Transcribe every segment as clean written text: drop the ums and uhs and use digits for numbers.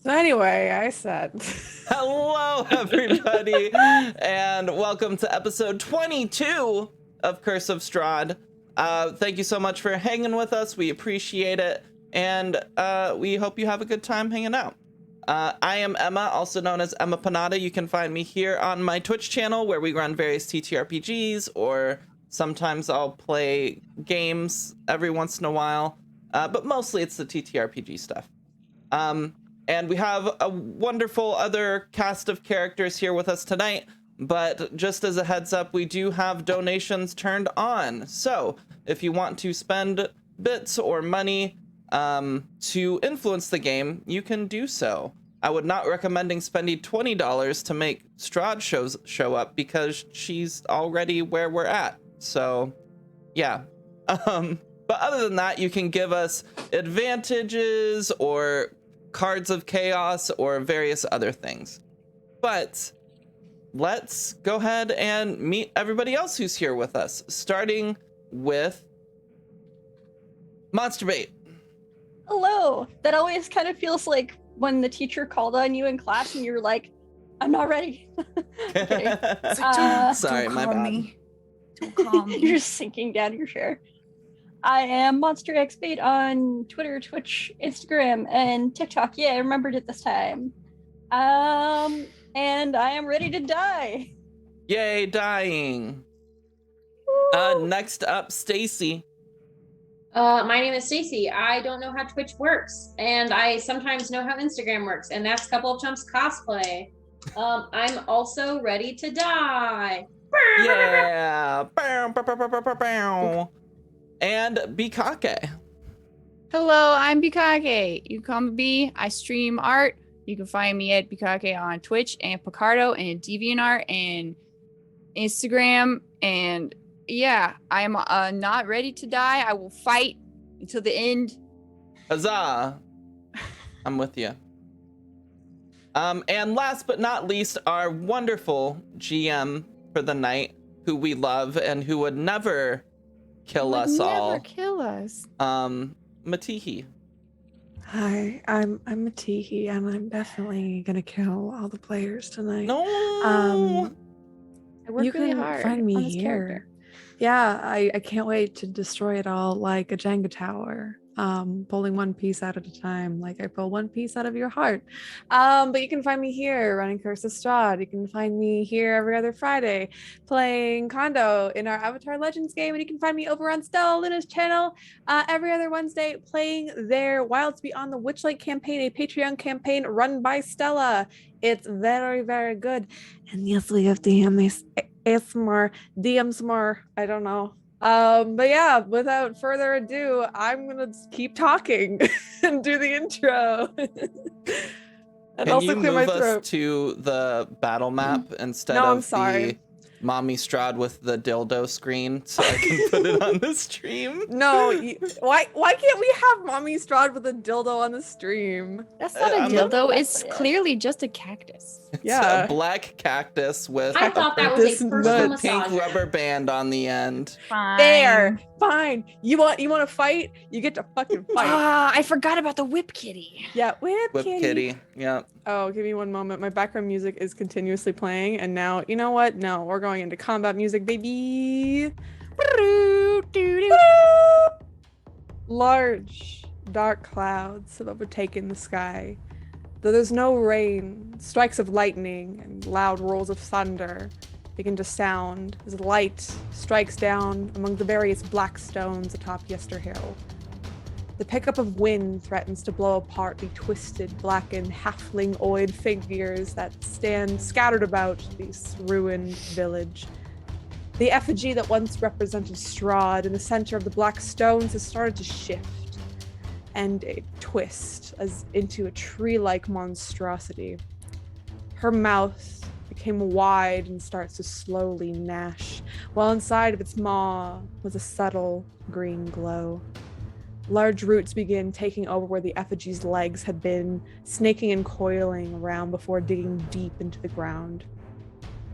So anyway, I said, Hello, everybody, and welcome to episode 22 of Curse of Strahd. Thank you so much for hanging with us. We appreciate it, and we hope you have a good time hanging out. I am Emma, also known as Emma Panada. You can find me here on my Twitch channel where we run various TTRPGs, or sometimes I'll play games every once in a while, but mostly it's the TTRPG stuff. And we have a wonderful other cast of characters here with us tonight, but just as a heads up, we do have donations turned on. So if you want to spend bits or money to influence the game, you can do so. I would not recommend spending $20 to make Strahd show up because she's already where we're at. So yeah. But other than that, you can give us advantages or cards of chaos or various other things. But let's go ahead and meet everybody else who's here with us, starting with Monster Bait. Hello. That always kind of feels like when the teacher called on you in class and you're like, I'm not ready. It's like, Sorry, don't my call bad. me. Don't call me. You're just sinking down your chair. I am Monster X Bait on Twitter, Twitch, Instagram, and TikTok. Yeah, I remembered it this time. And I am ready to die. Yay, dying. Next up, Stacy. My name is Stacy. I don't know how Twitch works, and I sometimes know how Instagram works, and that's Couple of Chumps cosplay. I'm also ready to die. Yeah. Bow, bow, bow, bow, bow, bow, bow. And Bikake. Hello, I'm Bikake. You call me B. I stream art. You can find me at Bikake on Twitch and Picardo and DeviantArt and Instagram. And yeah, I am not ready to die. I will fight until the end. Huzzah. I'm with you. And last but not least, our wonderful GM for the night, who we love and who would never kill us all. Never kill us. Matihi. Hi, I'm Matihi, and I'm definitely gonna kill all the players tonight. No. I work You really can hard find on me this here. character. Yeah, I can't wait to destroy it all like a Jenga tower. Pulling one piece out at a time, like I pull one piece out of your heart. But you can find me here running Curse of Strahd. You can find me here every other Friday playing Kondo in our Avatar Legends game, and you can find me over on Stella Luna's channel every other Wednesday playing their Wilds Beyond the Witchlight campaign, a Patreon campaign run by Stella. It's very, very good. And yes, we have DMs more. I don't know. But yeah, without further ado, I'm gonna keep talking and do the intro. And Can also you clear my move us throat. to the battle map instead No, I'm of sorry. the Mommy Strahd with the dildo screen so I can put it on the stream? No, why can't we have Mommy Strahd with a dildo on the stream? That's not a I'm- dildo. It's clearly just a cactus. It's Yeah. a black cactus with I a thought that was This a personal nuts. pink massager. rubber band on the end. Fine. There, fine. You want to fight? You get to fucking fight. Ah, I forgot about the whip kitty. Yeah, whip Whip kitty. Yeah. Oh, give me one moment. My background music is continuously playing, and now, you know what? No, we're going into combat music, baby. Large, dark clouds have overtaken the sky. Though there's no rain, strikes of lightning and loud rolls of thunder begin to sound as light strikes down among the various black stones atop Yester Hill. The pickup of wind threatens to blow apart the twisted, blackened, halfling-oid figures that stand scattered about this ruined village. The effigy that once represented Strahd in the center of the black stones has started to shift and twist as into a tree-like monstrosity. Her mouth became wide and starts to slowly gnash, while inside of its maw was a subtle green glow. Large roots begin taking over where the effigy's legs had been, snaking and coiling around before digging deep into the ground.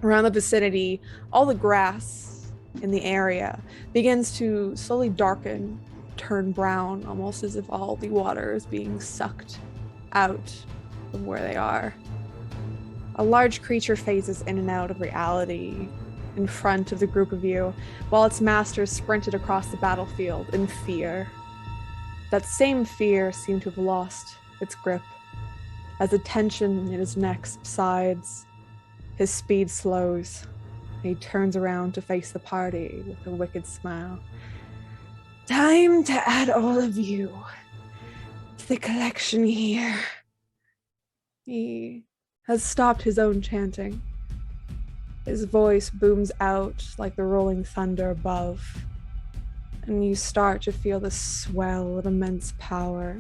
Around the vicinity, all the grass in the area begins to slowly darken, turn brown, almost as if all the water is being sucked out of where they are. A large creature phases in and out of reality in front of the group of you, while its masters sprinted across the battlefield in fear. That same fear seemed to have lost its grip. As the tension in his neck subsides, his speed slows, and he turns around to face the party with a wicked smile. Time to add all of you to the collection here. He has stopped his own chanting. His voice booms out like the rolling thunder above, and you start to feel the swell of immense power.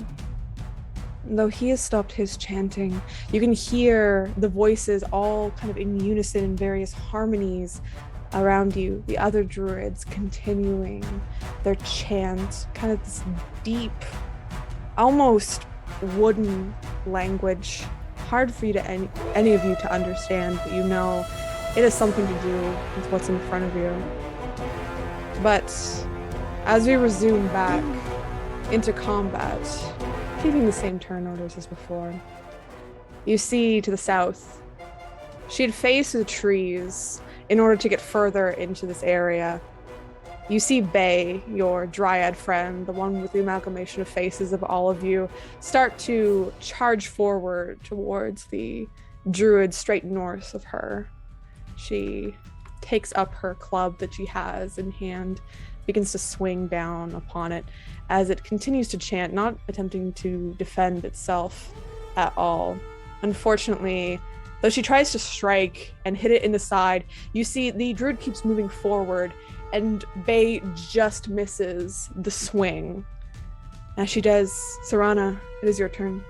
And though he has stopped his chanting, you can hear the voices all kind of in unison in various harmonies around you, the other druids continuing their chant, kind of this deep, almost wooden language. Hard for you to any of you to understand, but you know it has something to do with what's in front of you. But as we resume back into combat, keeping the same turn orders as before, you see to the south, she had faced the trees in order to get further into this area. You see Bay, your dryad friend, the one with the amalgamation of faces of all of you, start to charge forward towards the druid straight north of her. She takes up her club that she has in hand, begins to swing down upon it as it continues to chant, not attempting to defend itself at all. Unfortunately, though she tries to strike and hit it in the side, you see the druid keeps moving forward, and Bay just misses the swing. As she does, Serana, it is your turn.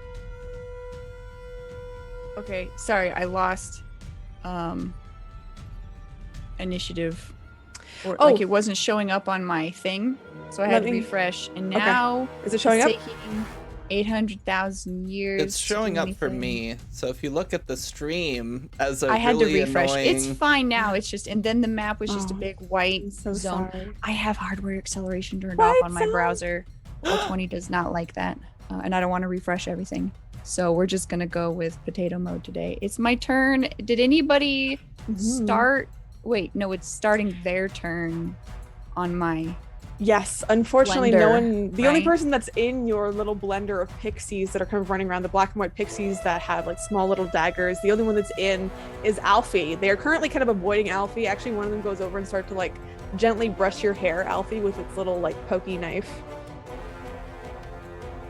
Okay, sorry, I lost initiative. Or like it wasn't showing up on my thing, so I had to refresh. And now is it showing up? Taking 800,000 years. It's showing up for me. So if you look at the stream as a I had really to refresh. annoying... It's fine now. It's just, and then the map was just a big white zone. Sorry. I have hardware acceleration turned off on my browser. L20 does not like that, and I don't want to refresh everything. So we're just gonna go with potato mode today. It's my turn. Did anybody start? Wait, no, it's starting their turn on my... Yes, unfortunately, blender, no one... The only right? person that's in your little blender of pixies that are kind of running around, the black and white pixies that have like small little daggers, the only one that's in is Alfie. They are currently kind of avoiding Alfie. Actually, one of them goes over and starts to like gently brush your hair, Alfie, with its little like pokey knife.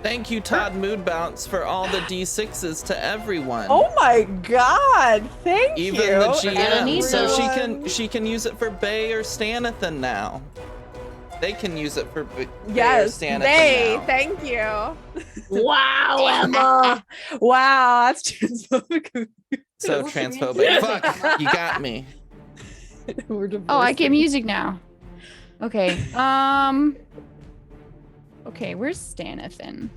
Thank you, Todd Mood Bounce, for all the D6s to everyone. Oh my god, thank you. Even the GM, everyone. so she can use it for Bay or Stanathan now. They can use it for Bay or Stanathan now. Thank you. Wow, Emma. Wow, that's transphobic. So transphobic. Fuck, you got me. We're Oh, I divorcing. get music now. Okay. Okay, where's Stanathan?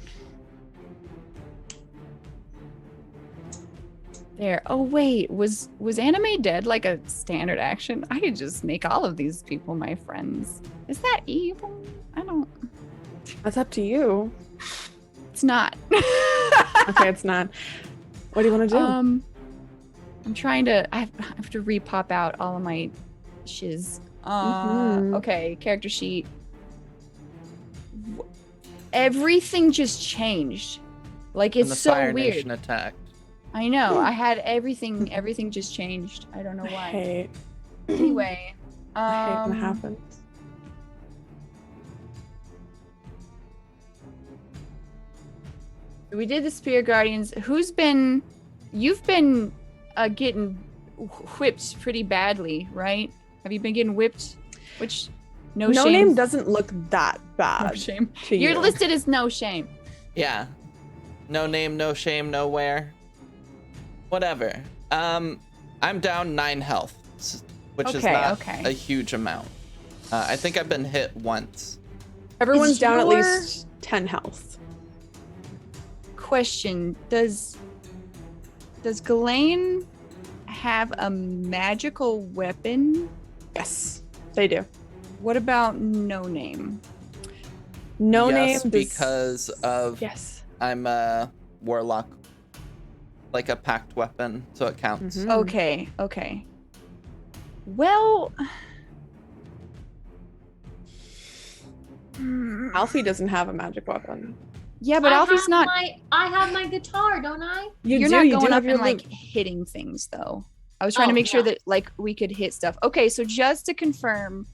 There. Oh wait, was anime dead like a standard action? I could just make all of these people my friends. Is that evil? I don't. That's up to you. It's not. Okay, it's not. What do you want to do? I'm trying to. I have to re-pop out all of my shiz. Okay, character sheet. Everything just changed. Like And it's the so Fire weird. Nation attacked. I know. I had everything. Everything just changed. I don't know I why. hate. Anyway, I hate when it happens. we did the Spear Guardians. Who's been? You've been getting whipped pretty badly, right? Have you been getting whipped? Which no shame. Name doesn't look that bad. No shame. To you. You're listed as no shame. Yeah. No name, no shame, nowhere. Whatever. I'm down 9 health, which is not a huge amount. I think I've been hit once. Everyone's Is down at your- least 10 health. Question: Does Ghislaine have a magical weapon? Yes, they do. What about No Name? No Yes, name because of Yes. I'm a warlock. like a packed weapon, so it counts. Mhm. Okay. Well, Alfie doesn't have a magic weapon. yeah, but I Alfie's have not. I have my guitar, don't I? You're not going up and like hitting things, though. I was trying to Oh, make sure no. that like we could hit stuff. Okay, so just to confirm,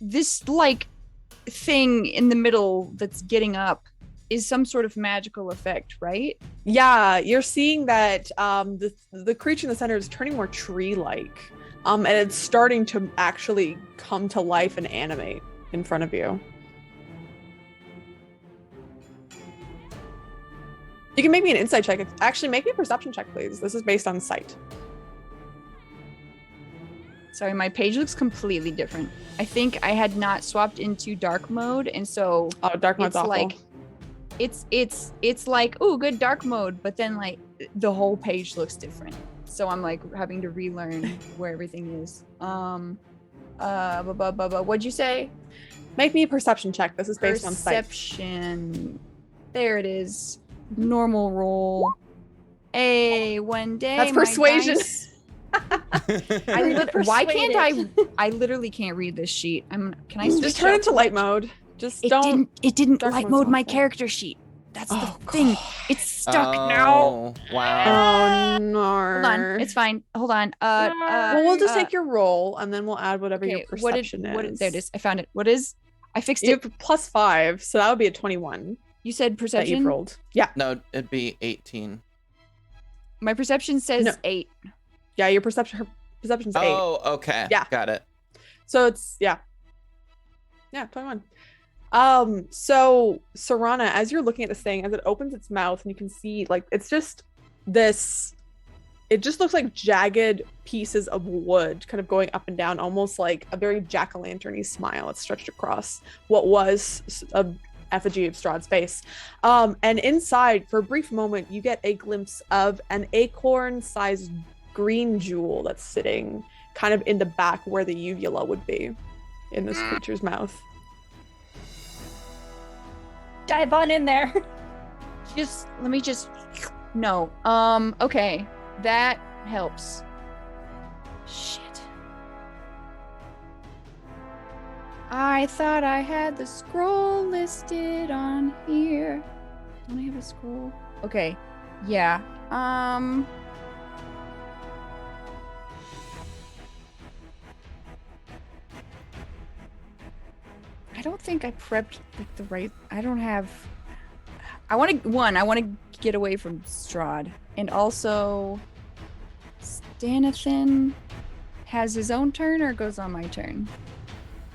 this like thing in the middle that's getting up is some sort of magical effect, right? Yeah, you're seeing that the creature in the center is turning more tree-like, and it's starting to actually come to life and animate in front of you. You can make me an insight check. Actually, make me a perception check, please. This is based on sight. Sorry, my page looks completely different. I think I had not swapped into dark mode, and so Oh, dark mode's it's awful. like it's like, oh, good dark mode, but then like the whole page looks different. So I'm like having to relearn where everything is. What'd you say? Make me a perception check. This is based on sight. Perception. There it is. Normal roll. One day. That's my persuasion. dice- Why can't I literally can't read this sheet. Can I switch Just turn up? into light mode. Just It don't. didn't dark light mode's mode my awful. character sheet. That's the Oh, thing. God. It's stuck now. Oh, wow. Oh no. Hold on. It's fine. Hold on. Well, we'll just take your roll, and then we'll add whatever your okay, perception is. there it is. I found it. What is? I fixed You it. have +5, so that would be a 21 You said that perception. you've rolled. Yeah, No, it'd be 18. My perception says No. 8. yeah. Your perception's 8. Oh, okay. Yeah. Got it. So it's yeah, 21. So Serana, as you're looking at this thing, as it opens its mouth, and you can see like it's just this. It just looks like jagged pieces of wood, kind of going up and down, almost like a very jack-o'-lantern-y smile. It's stretched across what was a effigy of Strahd's face. And inside, for a brief moment, you get a glimpse of an acorn-sized green jewel that's sitting kind of in the back where the uvula would be in this creature's mouth. Dive on in there. Let me just no. Okay. That helps. Shit. I thought I had the scroll listed on here. Don't I have a scroll? Okay. Yeah. I don't think I prepped like the right. I don't have. I want to get away from Strahd, and also Stanathan has his own turn or goes on my turn.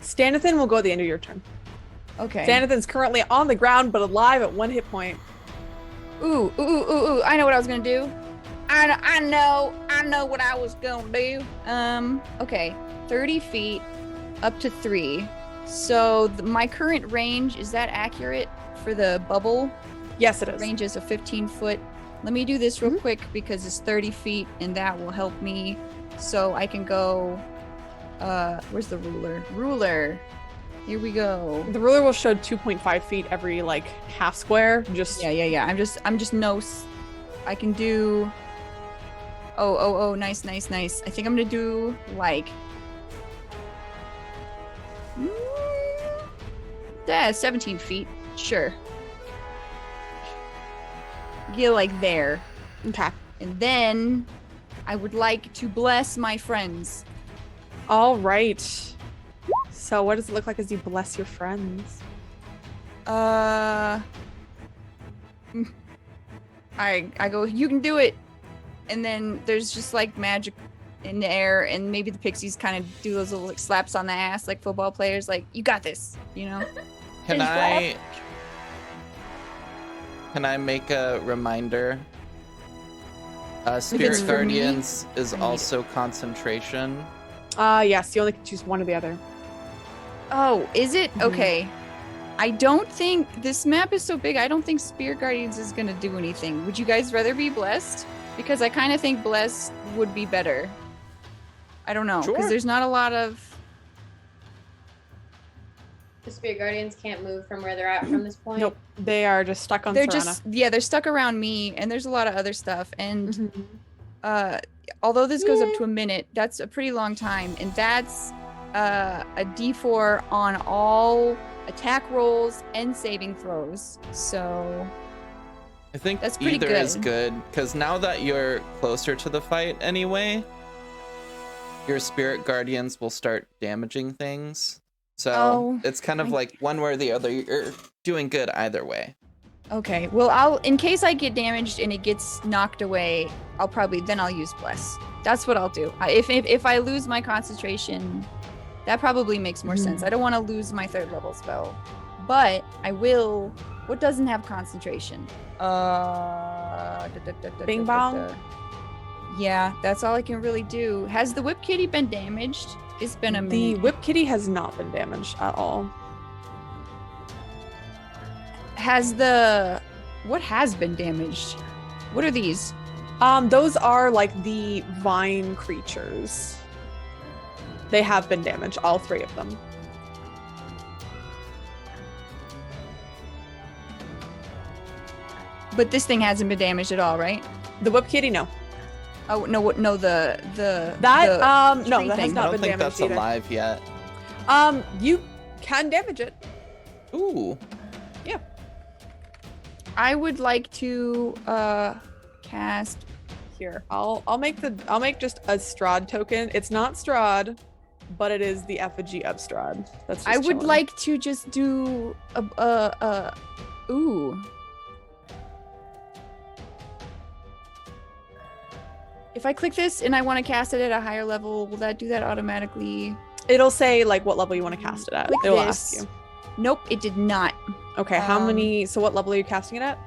Stanathan will go at the end of your turn. Okay. Stanathan's currently on the ground but alive at 1 hit point. Ooh! I know what I was gonna do. I know what I was gonna do. Okay. 30 feet, up to 3. So my current range, is that accurate for the bubble? Yes, it is. Range is a 15 foot. Let me do this real quick because it's 30 feet and that will help me. So I can go, where's the ruler? Ruler. Here we go. The ruler will show 2.5 feet every like half square. Just Yeah. I'm just I can do. Oh, nice. I think I'm gonna do like. Yeah, 17 feet. Sure. Get like there. okay. And then I would like to bless my friends. All right. So what does it look like as you bless your friends? I go, you can do it. And then there's just like magic in the air, and maybe the pixies kind of do those little like slaps on the ass like football players, like, you got this, you know? Can I make a reminder? it's Spirit for me, Guardians is I need also concentration. Yes, you only can choose one or the other. Oh, is it? Mhm. Okay. I don't think this map is so big. I don't think Spirit Guardians is going to do anything. Would you guys rather be blessed? Because I kind of think blessed would be better. I don't know. Because Sure. there's not a lot of. The Spirit Guardians can't move from where they're at from this point. Nope. They are just stuck on They're Serana. just they're stuck around me, and there's a lot of other stuff. And Mhm. although this goes up to a minute, that's a pretty long time, and that's a D4 on all attack rolls and saving throws. So I think That's pretty either is good. good because now that you're closer to the fight anyway, your spirit guardians will start damaging things. So Oh, it's kind of I- like one way or the other. You're doing good either way. okay. Well, in case I get damaged and it gets knocked away, I'll use bless. That's what I'll do. If I lose my concentration, that probably makes more sense. I don't want to lose my 3rd level spell, but I will. What doesn't have concentration? Bing bong? Yeah, that's all I can really do. Has the Whip Kitty been damaged? It's been a minute. The Whip Kitty has not been damaged at all. What has been damaged? What are these? Those are like the vine creatures. They have been damaged, all 3 of them. But this thing hasn't been damaged at all, right? The Whip Kitty, no. Oh no! What? No, the No, tree that thing. has I not don't been think damaged that's either. alive yet. You can damage it. Ooh. I would like to cast Here, I'll make just a Strahd token. It's not Strahd, but it is the effigy of Strahd. That's. Just I would chilling. like to just do ooh. If I click this and I want to cast it at a higher level, will that do that automatically? It'll say like what level you want to cast it at. Click It'll this. ask you. Nope, it did not. Okay, how many? So what level are you casting it at?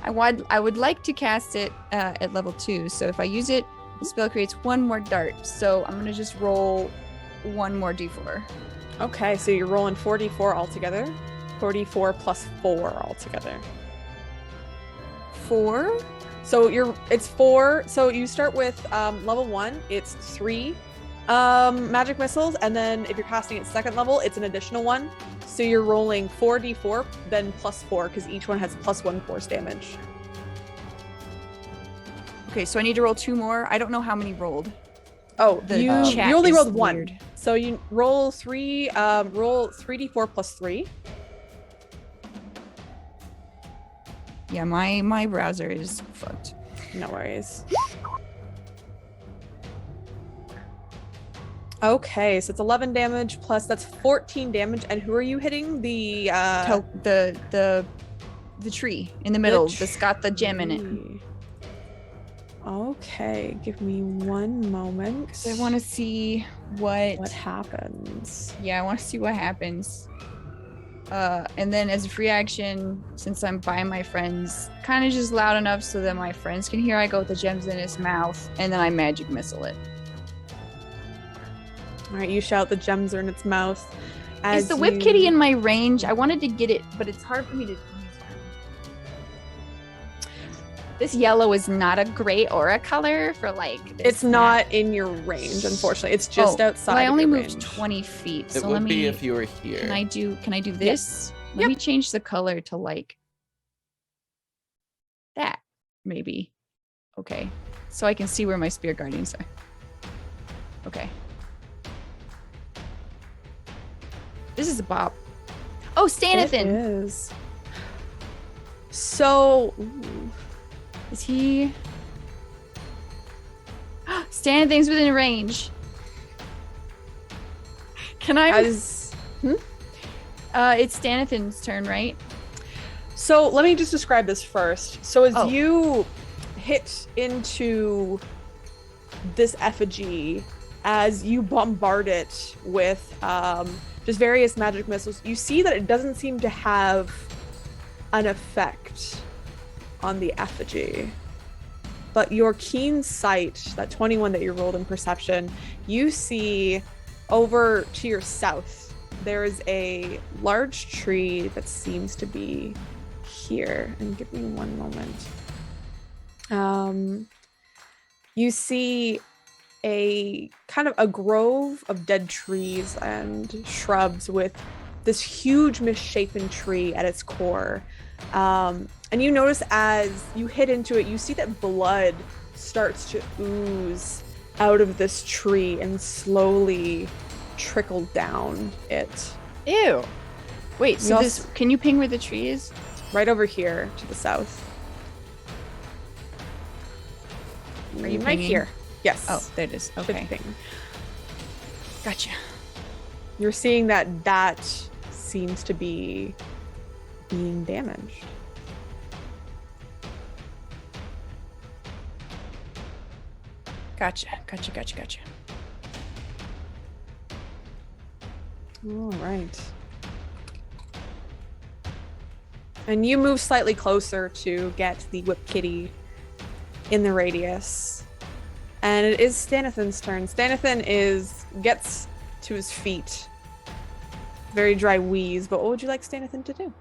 I would like to cast it at level 2. So if I use it, the spell creates 1 more dart. So I'm gonna just roll 1 more d4. Okay, so you're rolling 4d4 altogether. 4d4 plus 4 altogether. 4. So it's 4. So you start with level 1. It's 3 magic missiles, and then if you're casting it 2nd level, it's an additional 1. So you're rolling 4d4, then plus 4, because each one has plus 1 force damage. Okay, so I need to roll 2 more. I don't know how many rolled. Oh, The you chat only is rolled 1. weird. So you roll 3d4 plus 3. Yeah, my browser is fucked. No worries. Okay, so it's 11 damage plus that's 14 damage. And who are you hitting? The The tree in the middle that's got the gem in it. tree. Okay, give me 1 moment. So I want to see what happens. Yeah, I want to see what happens. And then as a free action, since I'm by my friends, kind of just loud enough so that my friends can hear, I go with the gems in his mouth, and then I magic missile it. All right, you shout the gems are in its mouth. Is the Whip Kitty in my range? I wanted to get it, but it's hard for me to use her. This yellow is not a great aura color for like. This It's not in your range, unfortunately. It's just outside. Well, I only of your moved range. 20 feet, It so would let me. be if you were here. Can I do this? Let me change the color to like that, maybe. Okay, so I can see where my spirit guardians are. Okay. This is a bop. Oh, It Stanathan. is. So, ooh. Is he? Stanathan's within range. Can I? As It's Stanathan's turn, right? so, let me just describe this first. So, as Oh. you hit into this effigy, as you bombard it with just various magic missiles, you see that it doesn't seem to have an effect on the effigy. But your keen sight, that 21 that you rolled in perception, you see over to your south, there is a large tree that seems to be here. And give me 1 moment. You see a kind of a grove of dead trees and shrubs with this huge misshapen tree at its core. And you notice as you hit into it, you see that blood starts to ooze out of this tree and slowly trickle down it. Ew. Wait, so You this, can you ping where the tree is? Right over here to the south. Are you right pinging? here? Yes. Oh, there it is. Okay. Should ping. Gotcha. You're seeing that seems to be being damaged. Gotcha. All right. And you move slightly closer to get the whip kitty in the radius. And it is Stanithan's turn. Stanithan gets to his feet. Very dry wheeze, but what would you like Stanithan to do?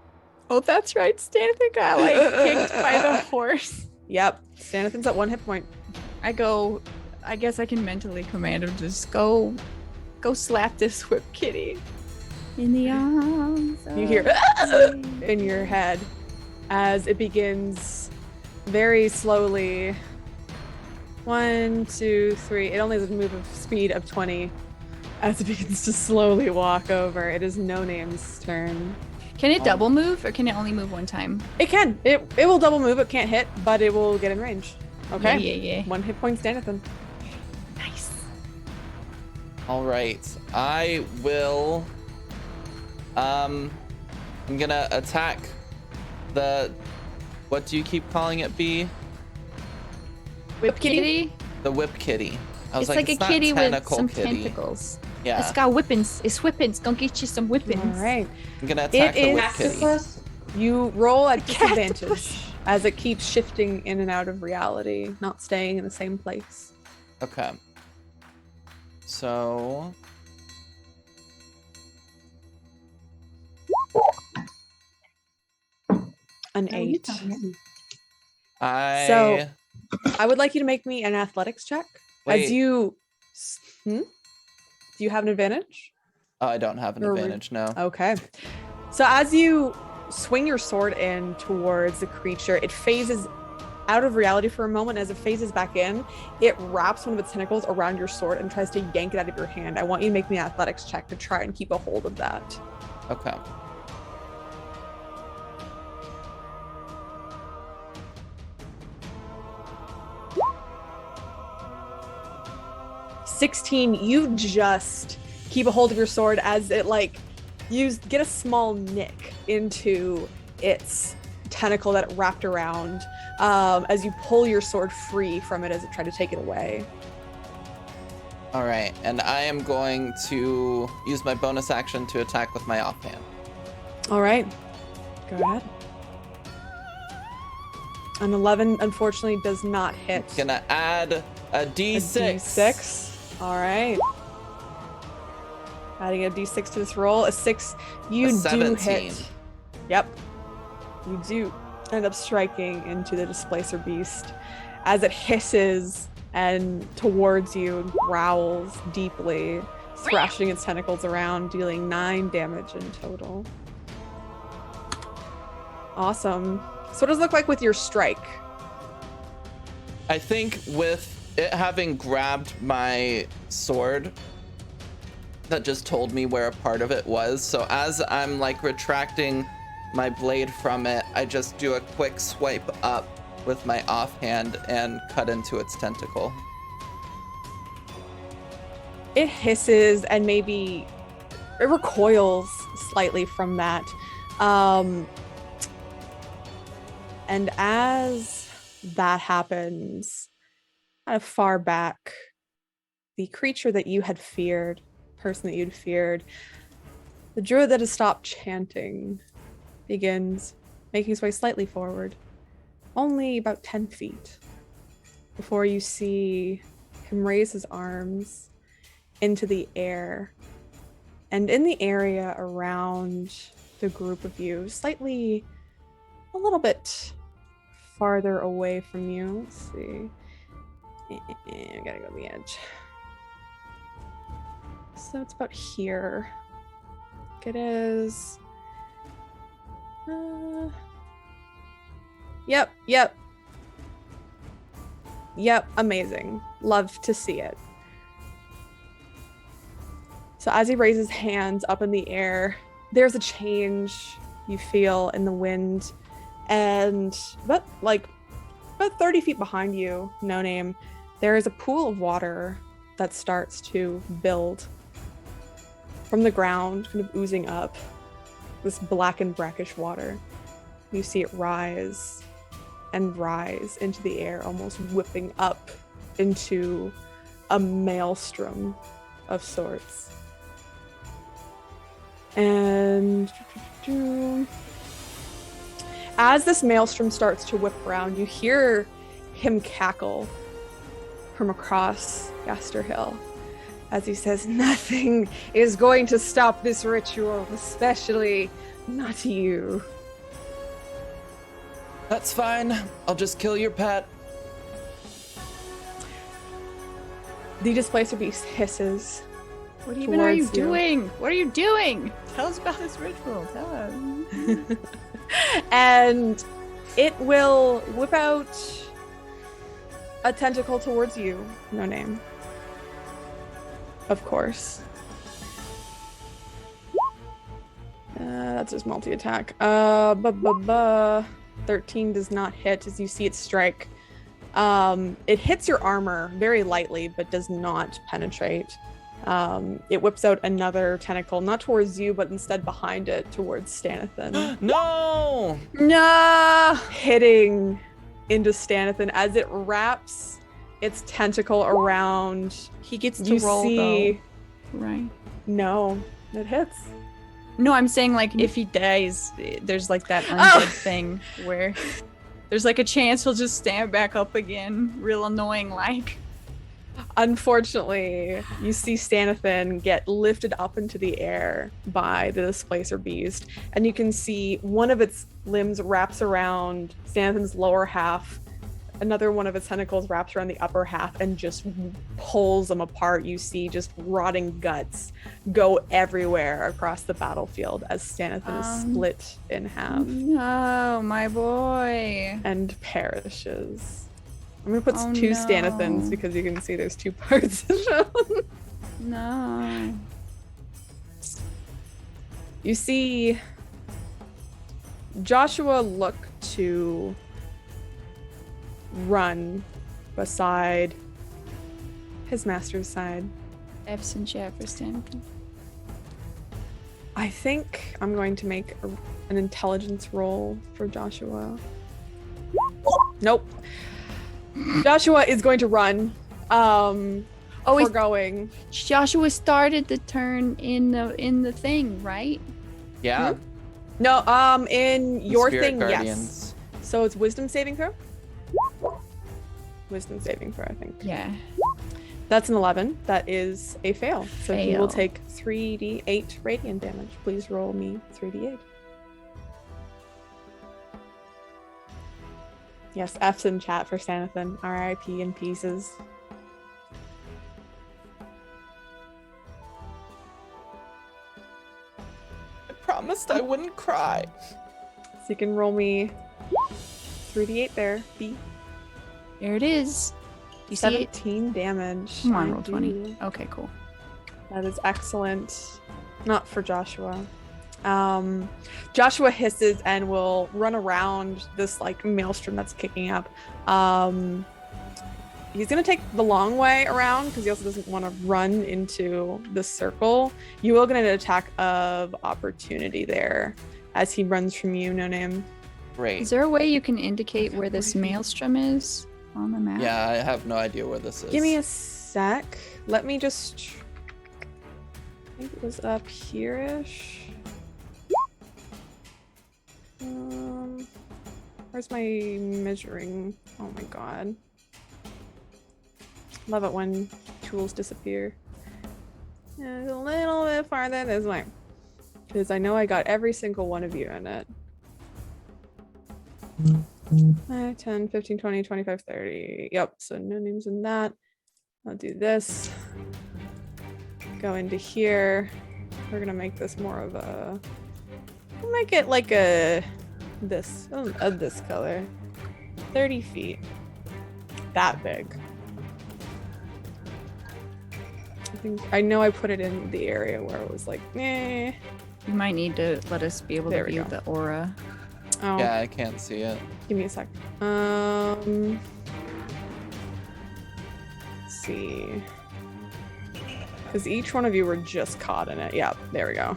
Oh, that's right. Stanithan got kicked by the horse. Yep. Stanithan's at 1 hit point. I guess I can mentally command him to just go slap this whip kitty in the arms. You hear in your head as it begins very slowly. 1, 2, 3. It only has a move of speed of 20 as it begins to slowly walk over. It is No Name's turn. Can it double move or can it only move one time? It can. It will double move. It can't hit, but it will get in range. Okay. Yeah. 1 hit point, Stanithan. Nice. All right. I will. I'm gonna attack the. What do you keep calling it, B? Whip kitty? The whip kitty. I was It's like a not kitty with tentacle some kitty. tentacles. Yeah. It's got whippings. It's whippings. Gonna get you some whippings. All right. I'm gonna attack the whip kitty. Octopus? You roll at disadvantage Cactus. as it keeps shifting in and out of reality, not staying in the same place. Okay. So. An 8. I. I would like you to make me an athletics check. Wait. As you. Do you have an advantage? Oh, I don't have an Or- advantage. No. Okay. So as you swing your sword in towards the creature, it phases out of reality for a moment. As it phases back in, it wraps one of its tentacles around your sword and tries to yank it out of your hand. I want you to make me an athletics check to try and keep a hold of that. Okay. You just keep a hold of your sword as it you get a small nick into its tentacle that it wrapped around as you pull your sword free from it as it tried to take it away. All right, and I am going to use my bonus action to attack with my offhand. All right, go ahead. An 11 unfortunately does not hit. Gonna add a D6. A D6. All right. Adding a D6 to this roll. A 6. You A do 17. hit. Yep. You do end up striking into the displacer beast as it hisses and towards you and growls deeply, thrashing its tentacles around, dealing 9 damage in total. Awesome. So what does it look like with your strike? I think with it having grabbed my sword, that just told me where a part of it was. So as I'm retracting my blade from it, I just do a quick swipe up with my offhand and cut into its tentacle. It hisses and maybe it recoils slightly from that. And as that happens, kind of far back, the creature that you had feared, person that you'd feared, the druid that has stopped chanting, begins making his way slightly forward, only about 10 feet, before you see him raise his arms into the air. And in the area around the group of you, slightly a little bit farther away from you. Let's see. I gotta go to the edge. So it's about here. it is. Yep. Amazing. Love to see it. So as he raises hands up in the air, there's a change you feel in the wind, and about 30 feet behind you, No Name, there is a pool of water that starts to build from the ground, kind of oozing up. This black and brackish water. You see it rise and rise into the air, almost whipping up into a maelstrom of sorts. And as this maelstrom starts to whip around, you hear him cackle from across Gaster Hill as he says, "Nothing is going to stop this ritual, especially not you." That's fine. I'll just kill your pet. The displacer beast hisses. What even are you towards you. doing? What are you doing? Tell us about this ritual. Tell us. And it will whip out a tentacle towards you, No Name. Of course. That's his multi-attack. 13 does not hit as you see it strike. It hits your armor very lightly, but does not penetrate. It whips out another tentacle, not towards you, but instead behind it, towards Stanathan. No! No! Hitting into Stanathan as it wraps its tentacle around. He gets to roll, though. Right? No, it hits. No, I'm saying, like, if he dies, there's, like, that undead thing where there's, like, a chance he'll just stand back up again. Real annoying, like. Unfortunately, you see Stanathan get lifted up into the air by the displacer beast, and you can see one of its limbs wraps around Stanathan's lower half. Another one of its tentacles wraps around the upper half and just pulls them apart. You see just rotting guts go everywhere across the battlefield as Stanathan is split in half. No, my boy. And perishes. I'm gonna put Oh, two no. Stanathans because you can see there's two parts shown. No. You see Joshua look to run beside his master's side. F's and Jefferson. I think I'm going to make an intelligence roll for Joshua. Nope. Joshua is going to run. he's Going. Joshua started the turn in the thing, right? Yeah. No, in your Spirit thing, Guardians. yes. So it's wisdom saving throw? Wisdom saving throw, I think. Yeah. That's an 11. That is a fail. So he will Fail. take 3d8 radiant damage. Please roll me 3d8. Yes, F's in chat for Stanathan. RIP in pieces. I promised I wouldn't cry. So you can roll me 3d8 there. B. There it is. You see it? 17 damage. Come on, I roll 20. do. Okay, cool. That is excellent. Not for Joshua. Joshua hisses and will run around this like maelstrom that's kicking up. He's gonna take the long way around because he also doesn't want to run into the circle. You will get an attack of opportunity there as he runs from you, No Name. Great. Is there a way you can indicate where this maelstrom is on the map? Yeah, I have no idea where this is. Give me a sec. Let me just. I think it was up here-ish. Where's my measuring? Oh my god. Love it when tools disappear. Yeah, it's a little bit farther this way. Because I know I got every single one of you in it. 10, 15, 20, 25, 30. Yep, so No Name's in that. I'll do this. Go into here. We're gonna make this more of a. We'll make it like this color. 30 feet. That big. I know I put it in the area where it was like, eh. You might need to let us be able to view the aura. Oh. Yeah, I can't see it. Give me a sec. Let's see. Because each one of you were just caught in it. Yep, there we go.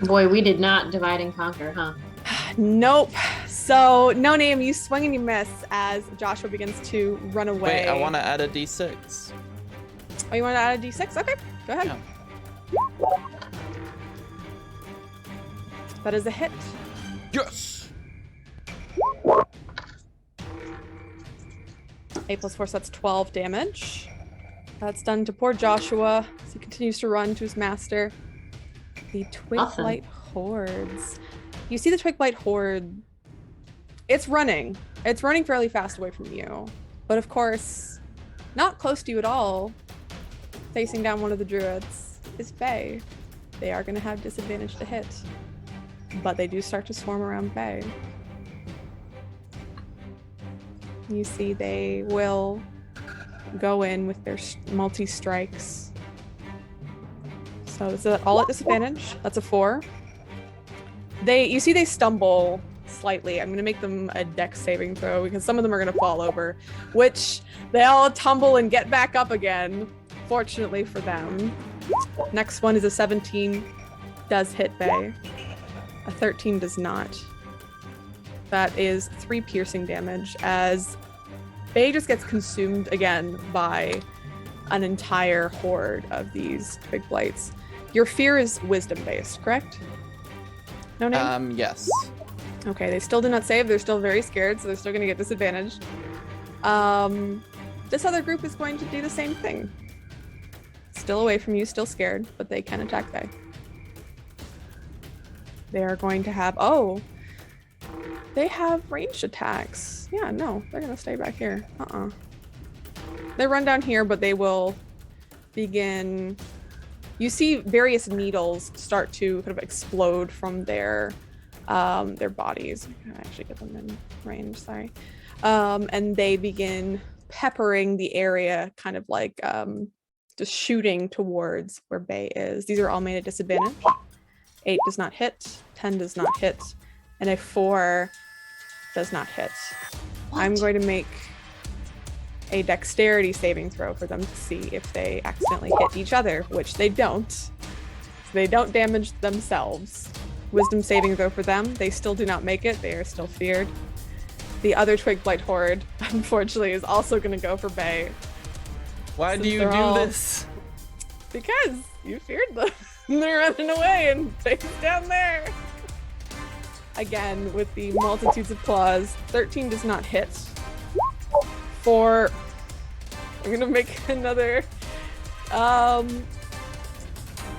Boy, we did not divide and conquer, huh? Nope. So, No Name, you swing and you miss as Joshua begins to run away. Wait, I want to add a d6. Oh, you want to add a d6? Okay, go ahead. Yeah. That is a hit. Yes! 8 plus 4, so that's 12 damage. That's done to poor Joshua as he continues to run to his master. The Twigblight hordes. You see the Twigblight horde. It's running. It's running fairly fast away from you. But of course, not close to you at all, facing down one of the druids, is Faye. They are going to have disadvantage to hit. But they do start to swarm around Faye. You see they will go in with their multi-strikes. So is that all at disadvantage? That's a 4. You see they stumble slightly. I'm going to make them a dex saving throw because some of them are going to fall over, which they all tumble and get back up again, fortunately for them. Next one is a 17. Does hit Faye. A 13 does not. That is 3 piercing damage as Faye just gets consumed again by an entire horde of these big blights. Your fear is wisdom based, correct? No name? Yes. Okay, they still do not save. They're still very scared, so they're still going to get disadvantaged. This other group is going to do the same thing. Still away from you, still scared, but they can attack Faye. They are going to have... Oh! They have ranged attacks. Yeah, no, they're going to stay back here. They run down here, but they will begin... You see various needles start to kind of explode from their bodies. I can actually get them in range, sorry. And they begin peppering the area, kind of like just shooting towards where Bay is. These are all made at disadvantage. 8 does not hit, 10 does not hit, and a 4 does not hit. What? I'm going to make a dexterity saving throw for them to see if they accidentally hit each other, which they don't. So they don't damage themselves. Wisdom saving throw for them. They still do not make it. They are still feared. The other Twigblight horde, unfortunately, is also going to go for Bay. Why do you do this? Because you feared them. They're running away and Bay's down there. Again, with the multitudes of claws. 13 does not hit. 4. I'm gonna make another.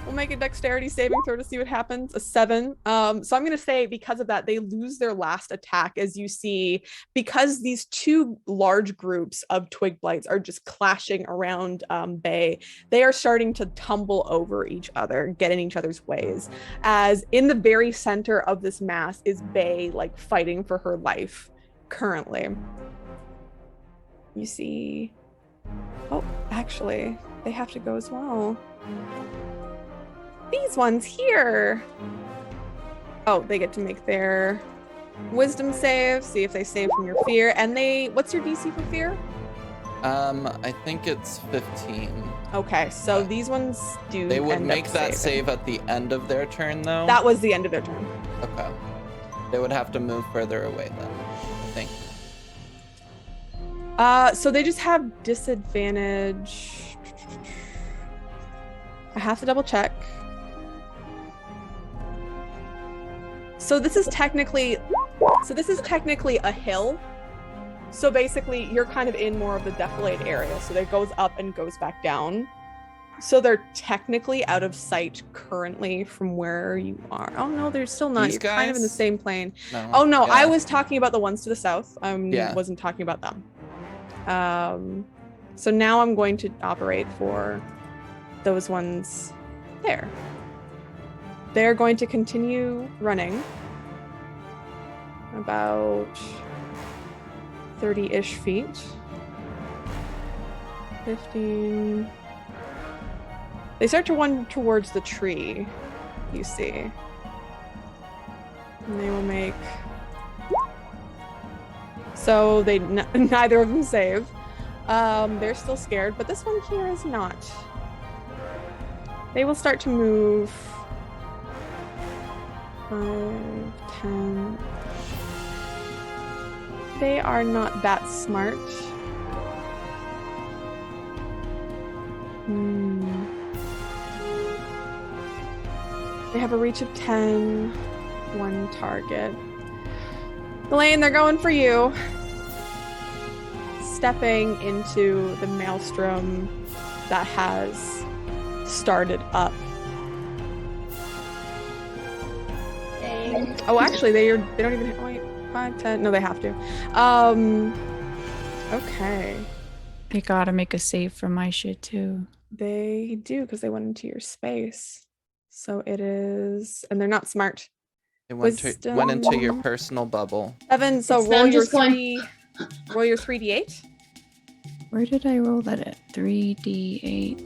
We'll make a dexterity saving throw to see what happens. A 7. So I'm gonna say because of that, they lose their last attack. As you see, because these two large groups of twig blights are just clashing around Bay, they are starting to tumble over each other, get in each other's ways. As in the very center of this mass is Bay, like fighting for her life currently. You see, oh, actually, they have to go as well. These ones here. Oh, they get to make their wisdom save, see if they save from your fear. And what's your DC for fear? I think it's 15. Okay, so these ones do. They would end make up that saving. save at the end of their turn, though. That was the end of their turn. Okay. They would have to move further away then, I think. So they just have disadvantage. I have to double check. So this is technically a hill. So basically you're kind of in more of the defilade area. So it goes up and goes back down. So they're technically out of sight currently from where you are. Oh no, they're still not. You're kind of in the same plane. No. Oh no, Yeah. I was talking about the ones to the south. Yeah. Wasn't talking about them. So now I'm going to operate for those ones there. They're going to continue running about 30-ish feet. 15. They start to run towards the tree, you see. And they will make... So they neither of them save. They're still scared, but this one here is not. They will start to move 5, 10. They are not that smart. They have a reach of 10. One target. Elaine, they're going for you. Stepping into the maelstrom that has started up. Dang. Oh, actually, they don't even hit. Wait, 5, 10. No, they have to. Okay. They gotta make a save for my shit too. They do because they went into your space. So it is, and they're not smart. It went into your Wisdom. personal bubble. Evan, so It's roll them your just going- roll your 3d8. Where did I roll that at? 3d8.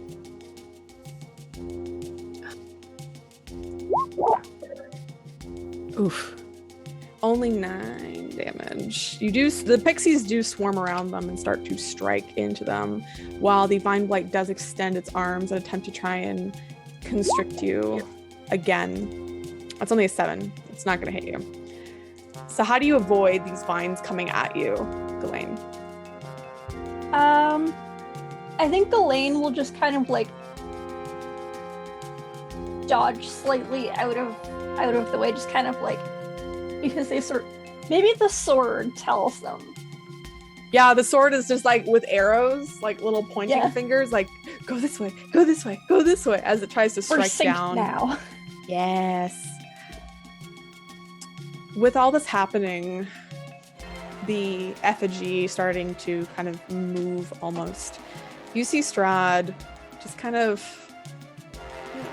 Oof. Only 9 damage. The pixies do swarm around them and start to strike into them, while the vine blight does extend its arms and attempt to try and constrict you again. That's only a 7. It's not going to hit you. So how do you avoid these vines coming at you, Ghislaine? I think Elaine will just kind of like dodge slightly out of the way, just kind of like, because maybe the sword tells them. Yeah, the sword is just like with arrows, like little pointing fingers, like go this way, go this way, go this way, as it tries to We're strike synced down. now. Yes. With all this happening, the effigy starting to kind of move almost. You see Strahd just kind of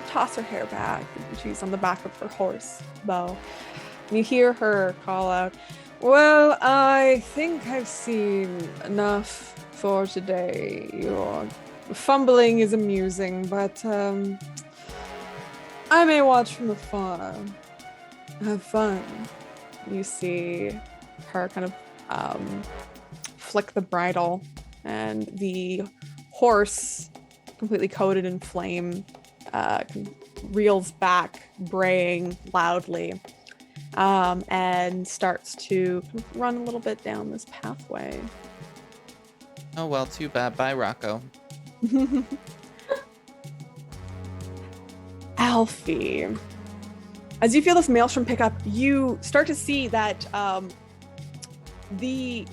toss her hair back. She's on the back of her horse, Bo. And you hear her call out, "Well, I think I've seen enough for today. Your fumbling is amusing, but I may watch from afar. Have fun." You see her kind of flick the bridle, and the horse, completely coated in flame, reels back, braying loudly, and starts to kind of run a little bit down this pathway. Oh well, too bad. Bye, Rocco. Alfie, as you feel this maelstrom pick up, you start to see that the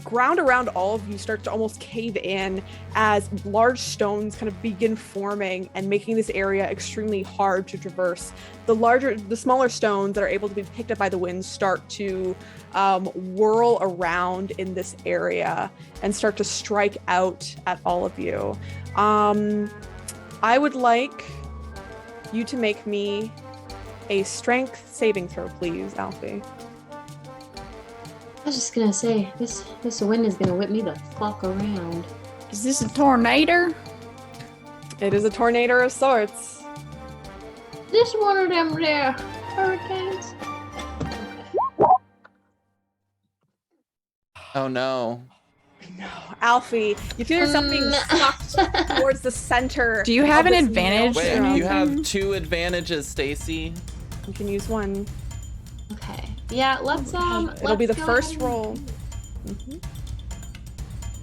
ground around all of you starts to almost cave in as large stones kind of begin forming and making this area extremely hard to traverse. The smaller stones that are able to be picked up by the wind start to whirl around in this area and start to strike out at all of you. I would like you to make me a strength saving throw, please, Alfie. I was just gonna say, this wind is gonna whip me the fuck around. Is this a tornado? It is a tornado of sorts. This one of them there hurricanes. Oh no. Alfie, you feel yourself being sucked towards the center. Do you have of an this advantage? Wait, maelstrom. you have 2 advantages, Stacy. You can use one. Okay. Yeah, let's It'll be the let's go first ahead roll.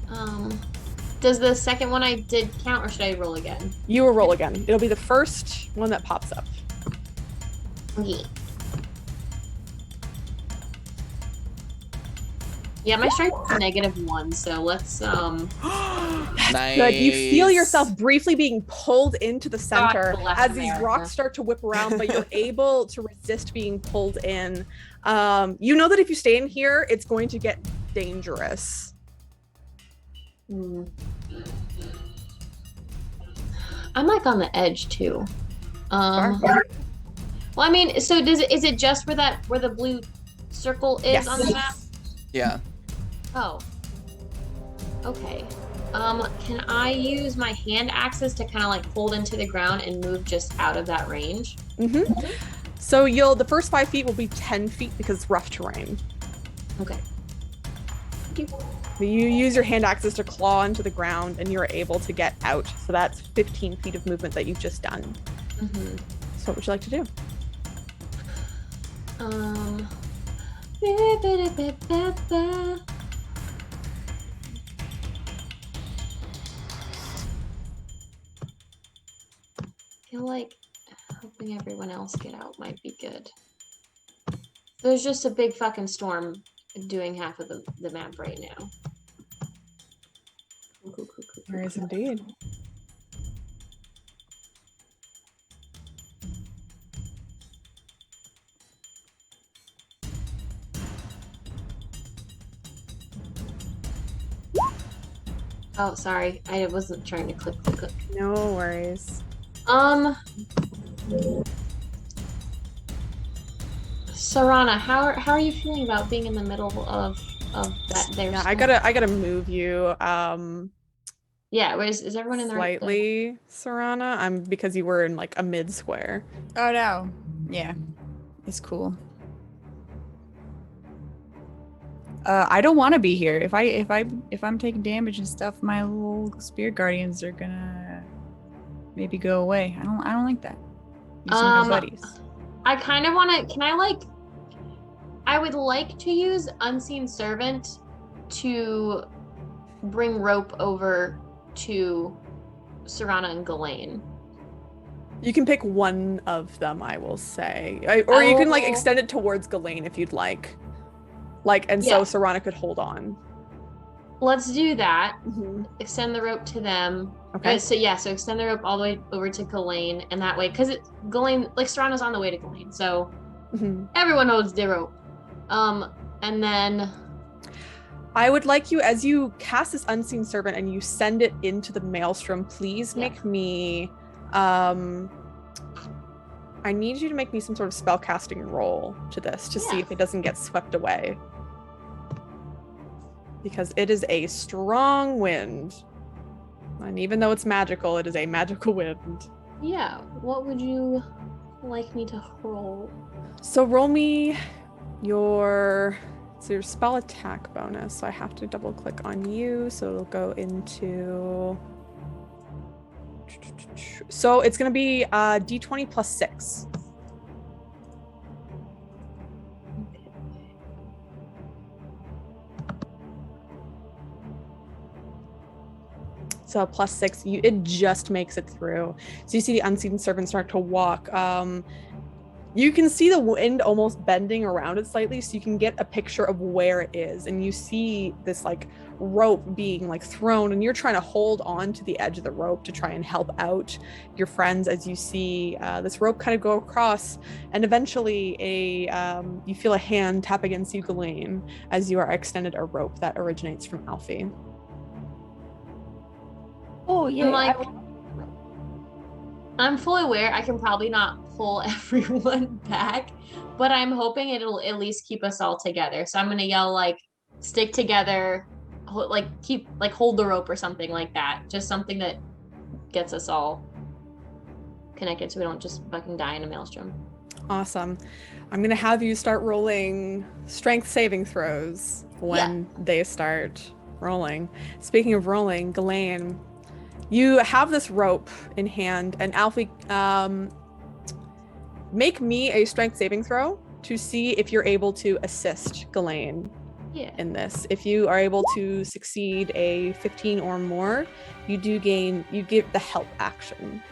and- Does the second one I did count, or should I roll again? You will roll again. It'll be the first one that pops up. Okay. Yeah, my strength is -1, so let's Nice. Good. You feel yourself briefly being pulled into the center bless as these America. rocks start to whip around, but you're able to resist being pulled in. You know that if you stay in here, it's going to get dangerous. I'm like on the edge too. Sure. Well, I mean, so is it just where the blue circle is Yes. on the map? Yeah. Oh. Okay. Can I use my hand axes to kind of like hold into the ground and move just out of that range? Mm-hmm. So the first 5 feet will be 10 feet because it's rough terrain. Okay. You use your hand axes to claw into the ground and you're able to get out. So that's 15 feet of movement that you've just done. Mm-hmm. So what would you like to do? I feel like helping everyone else get out might be good. There's just a big fucking storm doing half of the map right now. There is indeed. Oh, sorry. I wasn't trying to click. No worries. Sarana, how are you feeling about being in the middle of that there? Yeah, storm? I gotta move you Yeah, is everyone in the right place? slightly, Sarana. Because you were in like a mid square. Oh no. Yeah. It's cool. I don't want to be here. If I'm taking damage and stuff, my little spirit guardians are gonna maybe go away. I don't like that. Use some of my buddies. I kind of want to. I would like to use Unseen Servant to bring rope over to Sarana and Ghislaine. You can pick one of them, I will say. Or you can like Oh. extend it towards Ghislaine if you'd like. Yeah. So Sarana could hold on. Let's do that. Mm-hmm. Extend the rope to them. Okay. So extend the rope all the way over to Ghislaine, and that way, because Ghislaine, like Sarana's on the way to Ghislaine, so Mm-hmm. everyone knows the rope. And then I would like you, as you cast this Unseen Servant and you send it into the maelstrom, please make me I need you to make me some sort of spell casting roll to this to see if it doesn't get swept away. Because it is a strong wind. And even though it's magical, it is a magical wind. yeah, what would you like me to roll? So roll me your spell attack bonus. So I have to double click on you. So it'll go into. So it's gonna be D20 plus 6. So plus 6, it just makes it through. So you see the Unseen Servant start to walk. You can see the wind almost bending around it slightly, so you can get a picture of where it is. And you see this like rope being like thrown, and you're trying to hold on to the edge of the rope to try and help out your friends as you see this rope kind of go across. And eventually you feel a hand tap against you, Ghislaine, as you are extended a rope that originates from Alfie. Oh yeah. I'm fully aware I can probably not pull everyone back, but I'm hoping it'll at least keep us all together. So I'm gonna yell like, stick together, hold the rope or something like that. Just something that gets us all connected so we don't just fucking die in a maelstrom. Awesome. I'm gonna have you start rolling strength saving throws when they start rolling. Speaking of rolling, Ghislaine, you have this rope in hand, and Alfie, make me a strength saving throw to see if you're able to assist Ghislaine in this. If you are able to succeed a 15 or more, you get the help action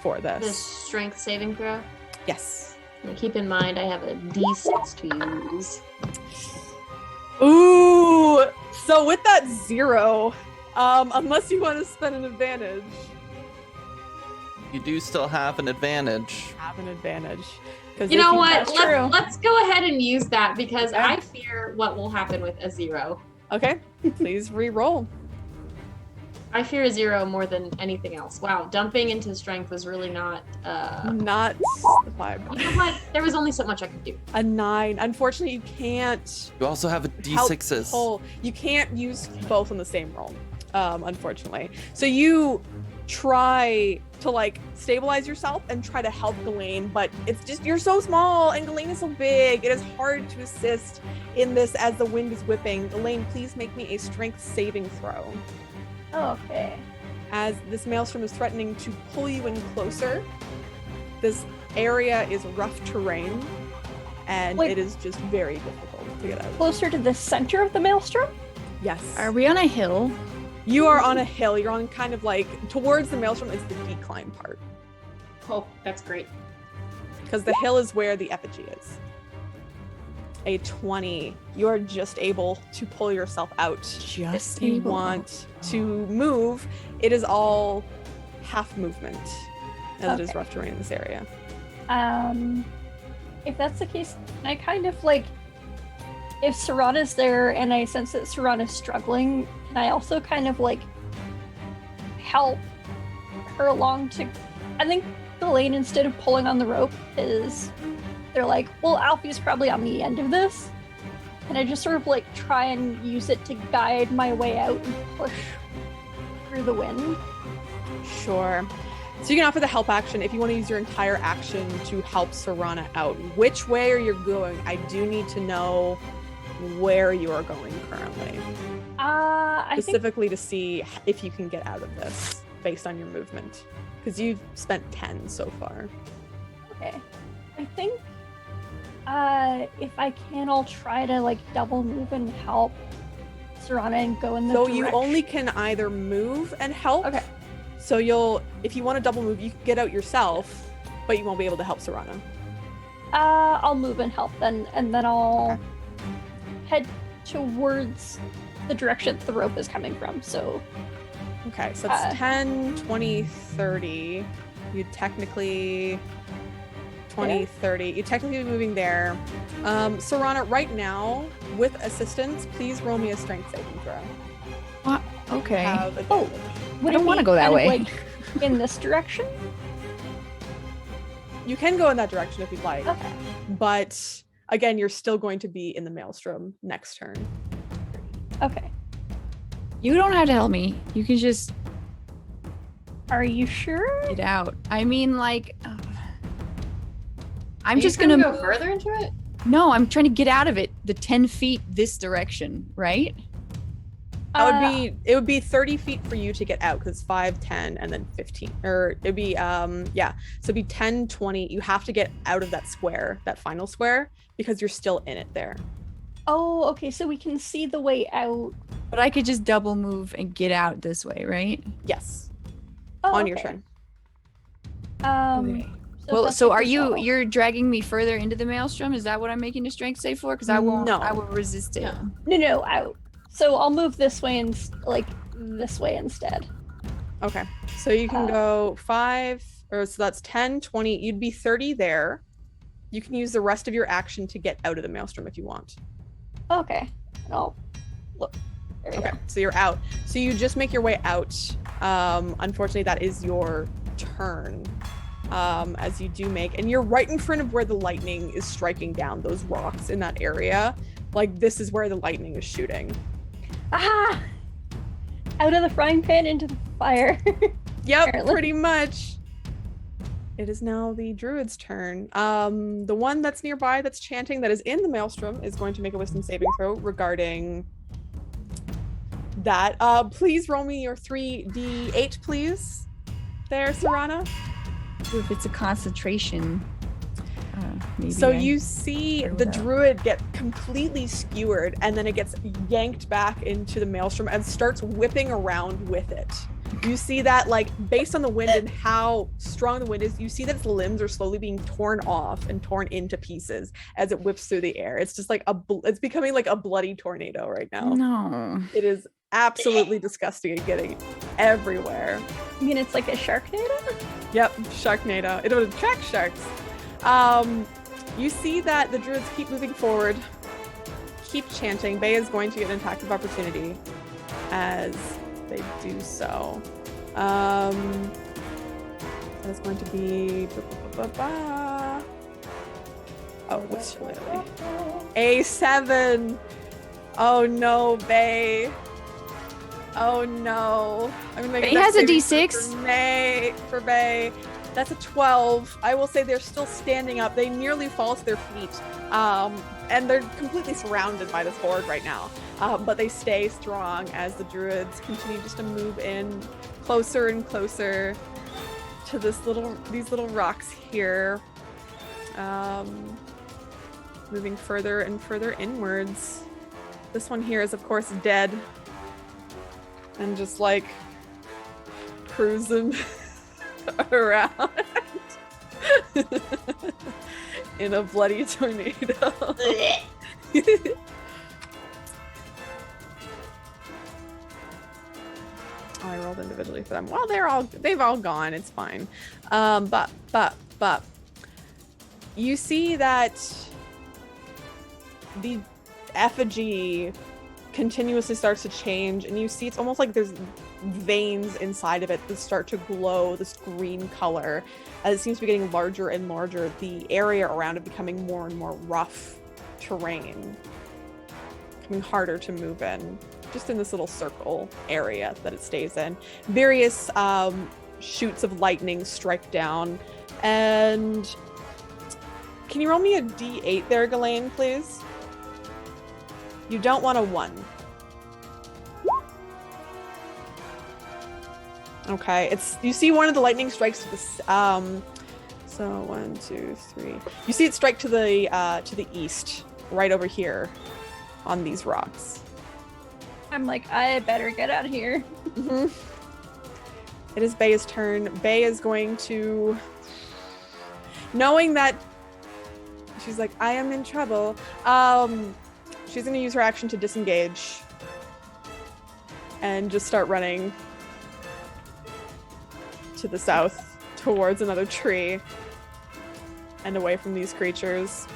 for this. The strength saving throw? Yes. And keep in mind I have a D6 to use. Ooh! So with that 0, unless you want to spend an advantage. You do still have an advantage. You know what? Let's go ahead and use that because I fear what will happen with a 0. Okay, please re-roll. I fear a 0 more than anything else. Wow, dumping into strength was really not. Not the 5. You know what? There was only so much I could do. A 9. Unfortunately, you can't You also have a help D6s. pull. You can't use both on the same roll, unfortunately. So you try to like stabilize yourself and try to help Ghislaine, but it's just you're so small and Ghislaine is so big. It is hard to assist in this as the wind is whipping. Ghislaine, please make me a strength saving throw. Okay. As this maelstrom is threatening to pull you in closer. This area is rough terrain, and Wait. it is just very difficult to get out. Closer to the center of the maelstrom? Yes. Are we on a hill? You are on a hill. You're on kind of like towards the maelstrom is the decline part, Oh, that's great. because the hill is where the effigy is. A 20. You are just able to pull yourself out. Just If you able. want to move, it is all half movement, as it is Okay. rough terrain in this area. If that's the case, I kind of like if Serana's there and I sense that Serana's struggling, can I also kind of like help her along to I think Ghislaine, instead of pulling on the rope, is they're like, well, Alfie's probably on the end of this. And I just sort of like try and use it to guide my way out and push through the wind. Sure. So you can offer the help action if you want to use your entire action to help Serana out. Which way are you going? I do need to know where you are going currently. I think Specifically to see if you can get out of this based on your movement. Because you've spent 10 so far. okay. I think if I can, I'll try to like double move and help Serana and go in the So direction. you only can either move and help. Okay. So if you want to double move, you can get out yourself, but you won't be able to help Serana. I'll move and help then, and then I'll head towards the direction the rope is coming from. So Okay, so it's 10, 20, 30. You technically 20, 30. You technically be moving there. Serana, right now, with assistance, please roll me a strength saving throw. What? Okay. Have Oh. advantage. would don't it wanna be go that kind of, way. like, in this direction? You can go in that direction if you'd like, Okay. but again, you're still going to be in the maelstrom next turn. Okay. You don't have to help me. You can just Are you sure? get out. I mean, like, I'm Are you just trying gonna to go further into it. No, I'm trying to get out of it. The 10 feet this direction, right? It would be 30 feet for you to get out because it's 5, 10, and then 15. Or it'd be So it'd be 10, 20. You have to get out of that square, that final square, because you're still in it there. Oh, okay. So we can see the way out. But I could just double move and get out this way, right? Yes. Oh, On your okay. turn. Okay. Well, that's so like are the you shuttle. you're dragging me further into the maelstrom? Is that what I'm making a strength save for? Because I won't No. I will resist it. No. No, out. So I'll move this way and this way instead. Okay. So you can Uh, go 5, so that's 10, 20. You'd be 30 there. You can use the rest of your action to get out of the maelstrom if you want. Okay. And I'll look. There we Okay, go. so you're out. So you just make your way out. Unfortunately, that is your turn. As you do make, and you're right in front of where the lightning is striking down those rocks in that area. Like this is where the lightning is shooting. Aha! Out of the frying pan into the fire. Yep, Apparently. pretty much. It is now the druid's turn. The one that's nearby that's chanting that is in the maelstrom is going to make a wisdom saving throw regarding that. Please roll me your 3d8, please. There, Serana. If it's a concentration, maybe. So I- you see figure the it out. druid get completely skewered, and then it gets yanked back into the maelstrom and starts whipping around with it. You see that, like, based on the wind and how strong the wind is, you see that its limbs are slowly being torn off and torn into pieces as it whips through the air. It's just like it's becoming like a bloody tornado right now. No. It is absolutely disgusting and getting everywhere. I mean, it's like a Sharknado? Yep, Sharknado. It would attract sharks. You see that the druids keep moving forward, keep chanting. Bay is going to get an attack of opportunity as they do so. That's going to be oh, what's your literally? A7. Oh no, Bay. Oh no. I'm gonna make Bay has a D6 for Bay. That's a 12. I will say they're still standing up. They nearly fall to their feet. And they're completely surrounded by this horde right now. But they stay strong as the druids continue just to move in closer and closer to these little rocks here. Moving further and further inwards. This one here is of course dead. And just like cruising around in a bloody tornado. I rolled individually for them. Well, they've all gone. It's fine. But you see that the effigy continuously starts to change, and you see it's almost like there's veins inside of it that start to glow this green color as it seems to be getting larger and larger, the area around it becoming more and more rough terrain, becoming harder to move in, just in this little circle area that it stays in. Various shoots of lightning strike down, and can you roll me a d8 there, Ghislaine, please? You don't want a 1. Okay, you see one of the lightning strikes to the so 1, 2, 3. You see it strike to the east, right over here on these rocks. I'm like, I better get out of here. Mm-hmm. It is Bay's turn. Bay is going to, knowing that she's like, I am in trouble. She's going to use her action to disengage and just start running to the south towards another tree and away from these creatures.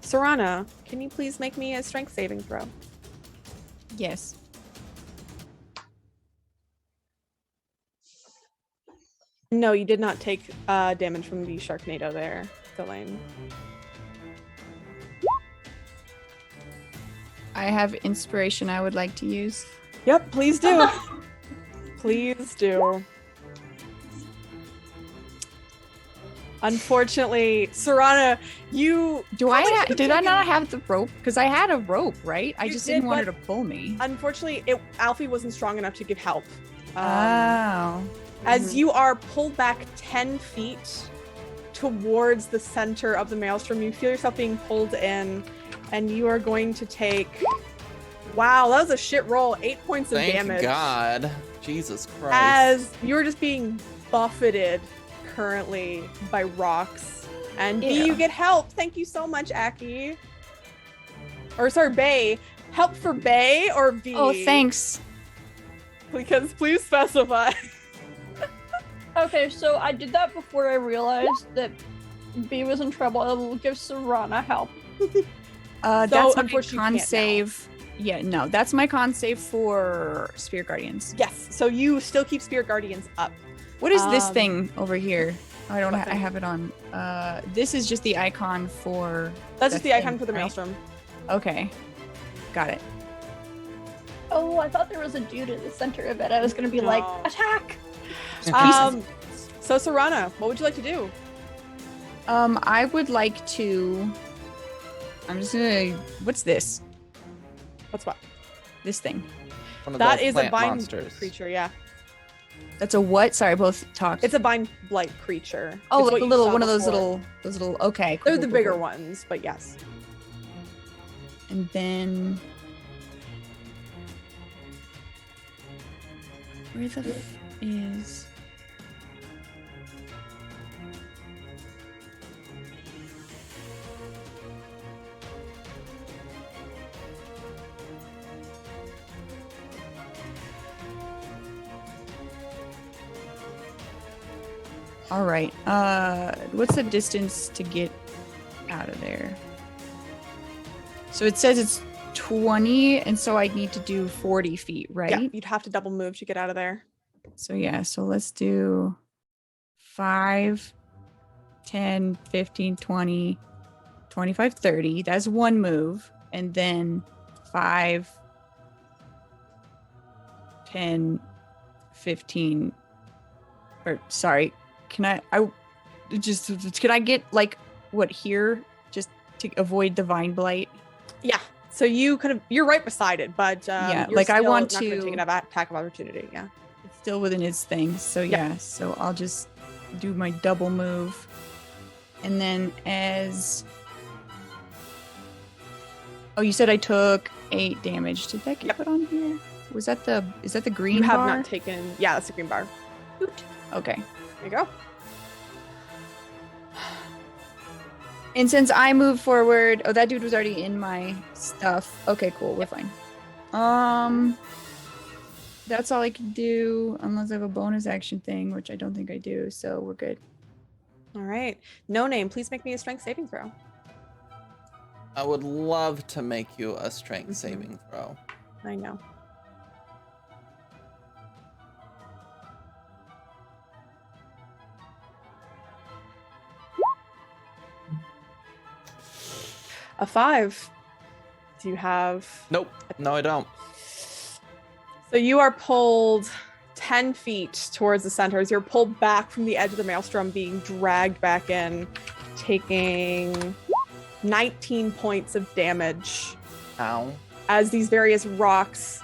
Serana, can you please make me a strength saving throw? Yes. No, you did not take damage from the Sharknado there, Ghislaine. I have inspiration I would like to use. Yep, please do. Please do. Unfortunately, Serana, did I not have the rope? Because I had a rope, right? I just didn't want her to pull me. Unfortunately, Alfie wasn't strong enough to give help. As you are pulled back 10 feet towards the center of the maelstrom, you feel yourself being pulled in, and you are going to take... Wow, that was a shit roll. 8 points of damage. Thank God. Jesus Christ. As you're just being buffeted currently by rocks. And B, you get help. Thank you so much, Aki. Or sorry, Bay. Help for Bay or B? Oh, thanks. Because please specify. Okay, so I did that before I realized that B was in trouble. I will give Serana help. That's my con save. Yeah, no, that's my con save for Spirit Guardians. Yes, so you still keep Spirit Guardians up. What is this thing over here? I don't. I have it on. This is just the icon for. That's just the icon for the maelstrom. Okay, got it. Oh, I thought there was a dude in the center of it. I was gonna be like, attack. So Serana, what would you like to do? I would like to. I'm just gonna. What's this? What's what? This thing. That is a vine creature. Yeah. That's a what? Sorry, both talked. It's a vine blight creature. Oh, like a little one of those little. Okay. They're the bigger ones, but yes. And then. Where the f is? All right. What's the distance to get out of there? So it says it's 20, and so I need to do 40 feet, right? Yeah, you'd have to double move to get out of there. So so let's do 5, 10, 15, 20, 25, 30. That's one move. And then 5, 10, 15, or sorry, can I get like what here just to avoid the vine blight? Yeah. So you're right beside it, but Yeah, you're like I still want not gonna to- take an attack of opportunity. Yeah. It's still within its thing. So Yeah. so I'll just do my double move. And then oh, you said I took 8 damage. Did that get Yep. put on here? Is that the green You have bar? not taken. Yeah, that's the green bar. Okay. There you go. And since I moved forward, that dude was already in my stuff. Okay, cool. We're fine. That's all I can do unless I have a bonus action thing, which I don't think I do. So we're good. All right. No name. Please make me a strength saving throw. I would love to make you a strength saving throw. I know. A 5. Do you have? Nope. No, I don't. So you are pulled 10 feet towards the center as you're pulled back from the edge of the maelstrom, being dragged back in, taking 19 points of damage Ow. as these various rocks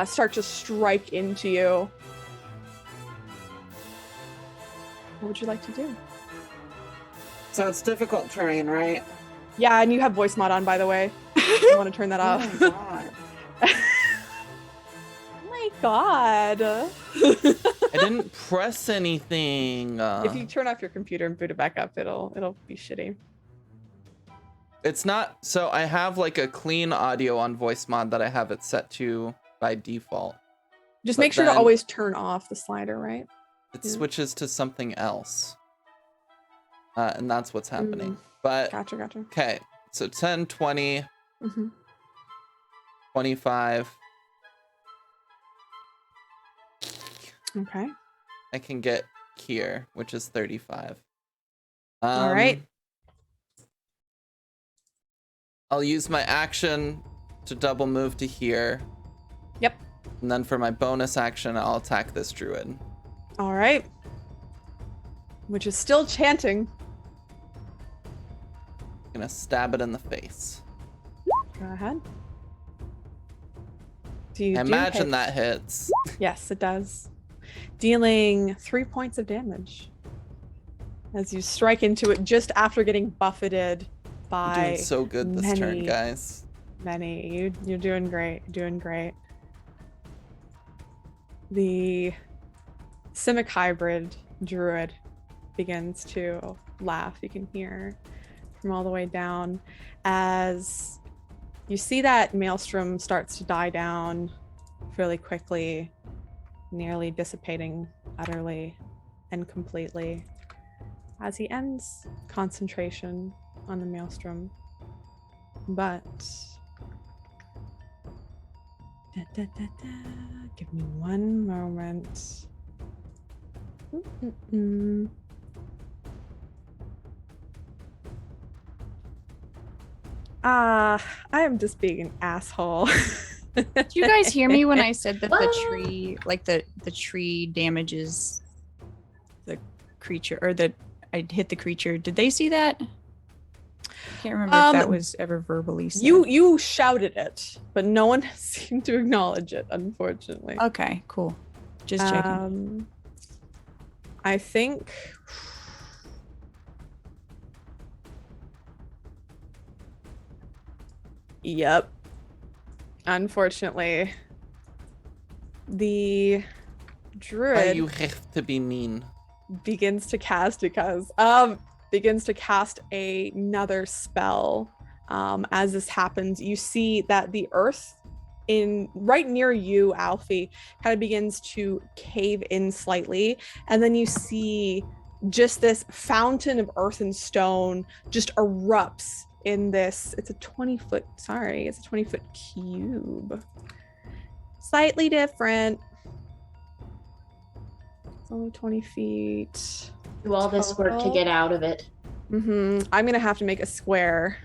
start to strike into you. What would you like to do? So it's difficult terrain, right? Yeah, and you have voice mod on, by the way. I want to turn that Oh off. my god. Oh my god. I didn't press anything. If you turn off your computer and boot it back up, it'll be shitty. It's not. So I have like a clean audio on voice mod that I have it set to by default. Just But make sure to then- always turn off the slider, right? It Yeah. switches to something else. And that's what's happening. But Gotcha. okay. So 10, 20, Mm-hmm. 25. Okay. I can get here, which is 35. All right. I'll use my action to double move to here. Yep. And then for my bonus action, I'll attack this druid. All right. Which is still chanting. Gonna stab it in the face. Go ahead. Do I imagine hit? that hits. Yes, it does. Dealing 3 points of damage as you strike into it just after getting buffeted You're by doing so good this turn, many- guys. many. You're doing great. Doing great. The Simic hybrid druid begins to laugh. You can hear from all the way down as you see that maelstrom starts to die down fairly quickly, nearly dissipating utterly and completely as he ends concentration on the maelstrom. But give me one moment. I am just being an asshole. Did you guys hear me when I said that the What? tree, like the tree damages the creature, or that I hit the creature? Did they see that? I can't remember if that was ever verbally said. You shouted it, but no one seemed to acknowledge it, unfortunately. Okay, cool. Just checking. I think Yep. Unfortunately, the Why druid you have to be mean? begins to cast another spell. As this happens, you see that the earth in right near you, Alfie, kind of begins to cave in slightly, and then you see just this fountain of earth and stone just erupts in this. It's a 20-foot. Sorry, it's a 20-foot cube. Slightly different. It's only 20 feet. Do all this work to get out of it. I'm gonna have to make a square.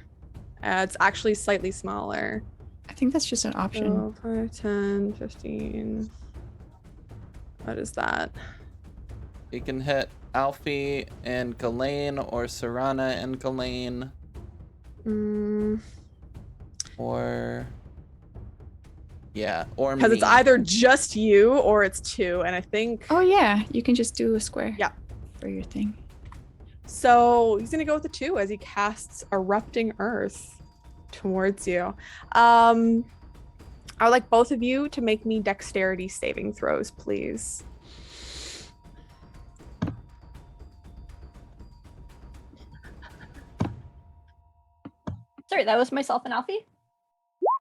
It's actually slightly smaller. I think that's just an option. 5, 10, 15. What is that? You can hit Alfie and Ghislaine or Serana and Ghislaine. Or or Because me. it's either just you or it's 2, and I think. Oh yeah, you can just do a square. Yeah. For your thing. So he's gonna go with the 2 as he casts Erupting Earth towards you. I would like both of you to make me dexterity saving throws, please. Sorry, that was myself and Alfie.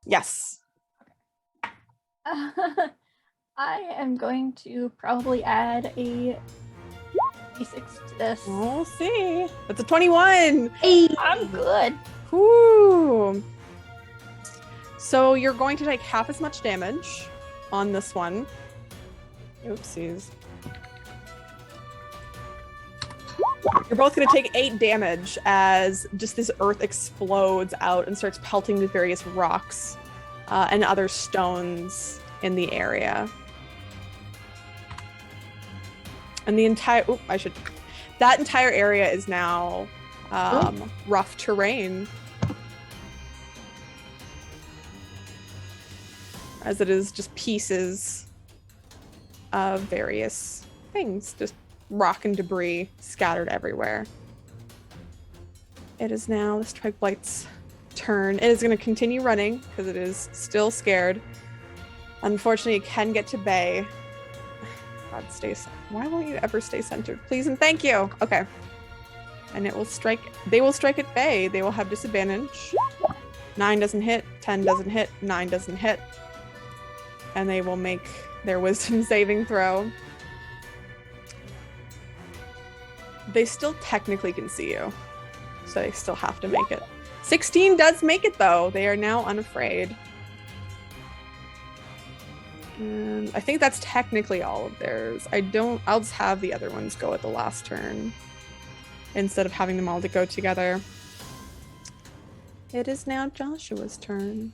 Yes. I am going to probably add a d6 to this. We'll see. That's a 21. Hey, I'm good. Whoo. So you're going to take half as much damage on this one. Oopsies. You're both going to take 8 damage as just this earth explodes out and starts pelting the various rocks and other stones in the area. And the entire, that entire area is now rough terrain. As it is just pieces of various things, just rock and debris scattered everywhere. It is now the Strike Blight's turn. It is going to continue running because it is still scared. Unfortunately, it can get to bay. God, why won't you ever stay centered? Please and thank you. Okay. And it will strike. They will strike at bay. They will have disadvantage. 9 doesn't hit. 10 doesn't hit. 9 doesn't hit. And they will make their wisdom saving throw. They still technically can see you. So they still have to make it. 16 does make it though. They are now unafraid. And I think that's technically all of theirs. I'll just have the other ones go at the last turn instead of having them all to go together. It is now Joshua's turn.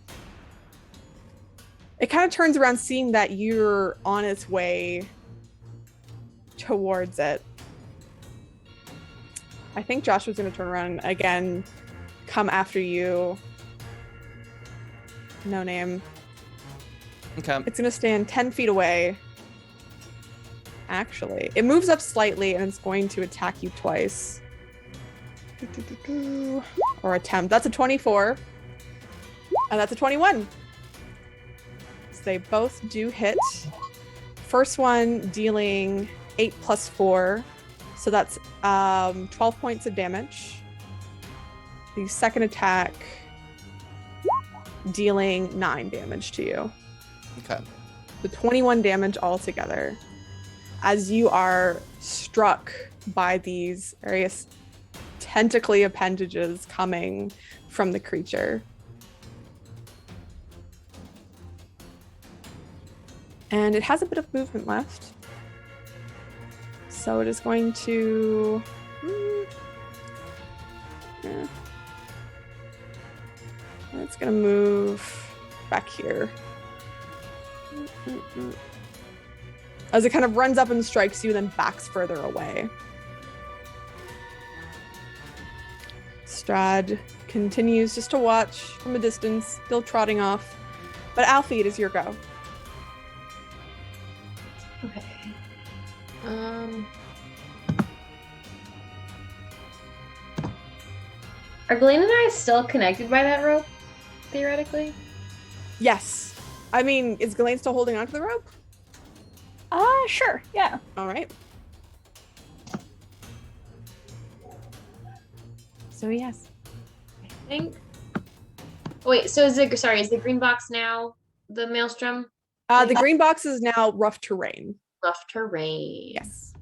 It kind of turns around seeing that you're on its way towards it. I think Joshua's going to turn around and again, come after you. No name. Okay. It's going to stand 10 feet away. Actually, it moves up slightly and it's going to attack you twice. Or attempt. That's a 24. And that's a 21. So they both do hit. First one dealing 8 plus 4. So that's 12 points of damage. The second attack dealing 9 damage to you. Okay. The 21 damage altogether as you are struck by these various tentacly appendages coming from the creature. And it has a bit of movement left. So it is going to... It's going to move back here. As it kind of runs up and strikes you, then backs further away. Strahd continues just to watch from a distance, still trotting off. But Alfie, it is your go. Okay. Are Glenn and I still connected by that rope, theoretically? Yes. I mean, is Ghislaine still holding onto the rope? Sure, yeah. All right. So yes. I think. Wait, so is the green box now the maelstrom? The green box is now rough terrain. Rough terrain. Yes.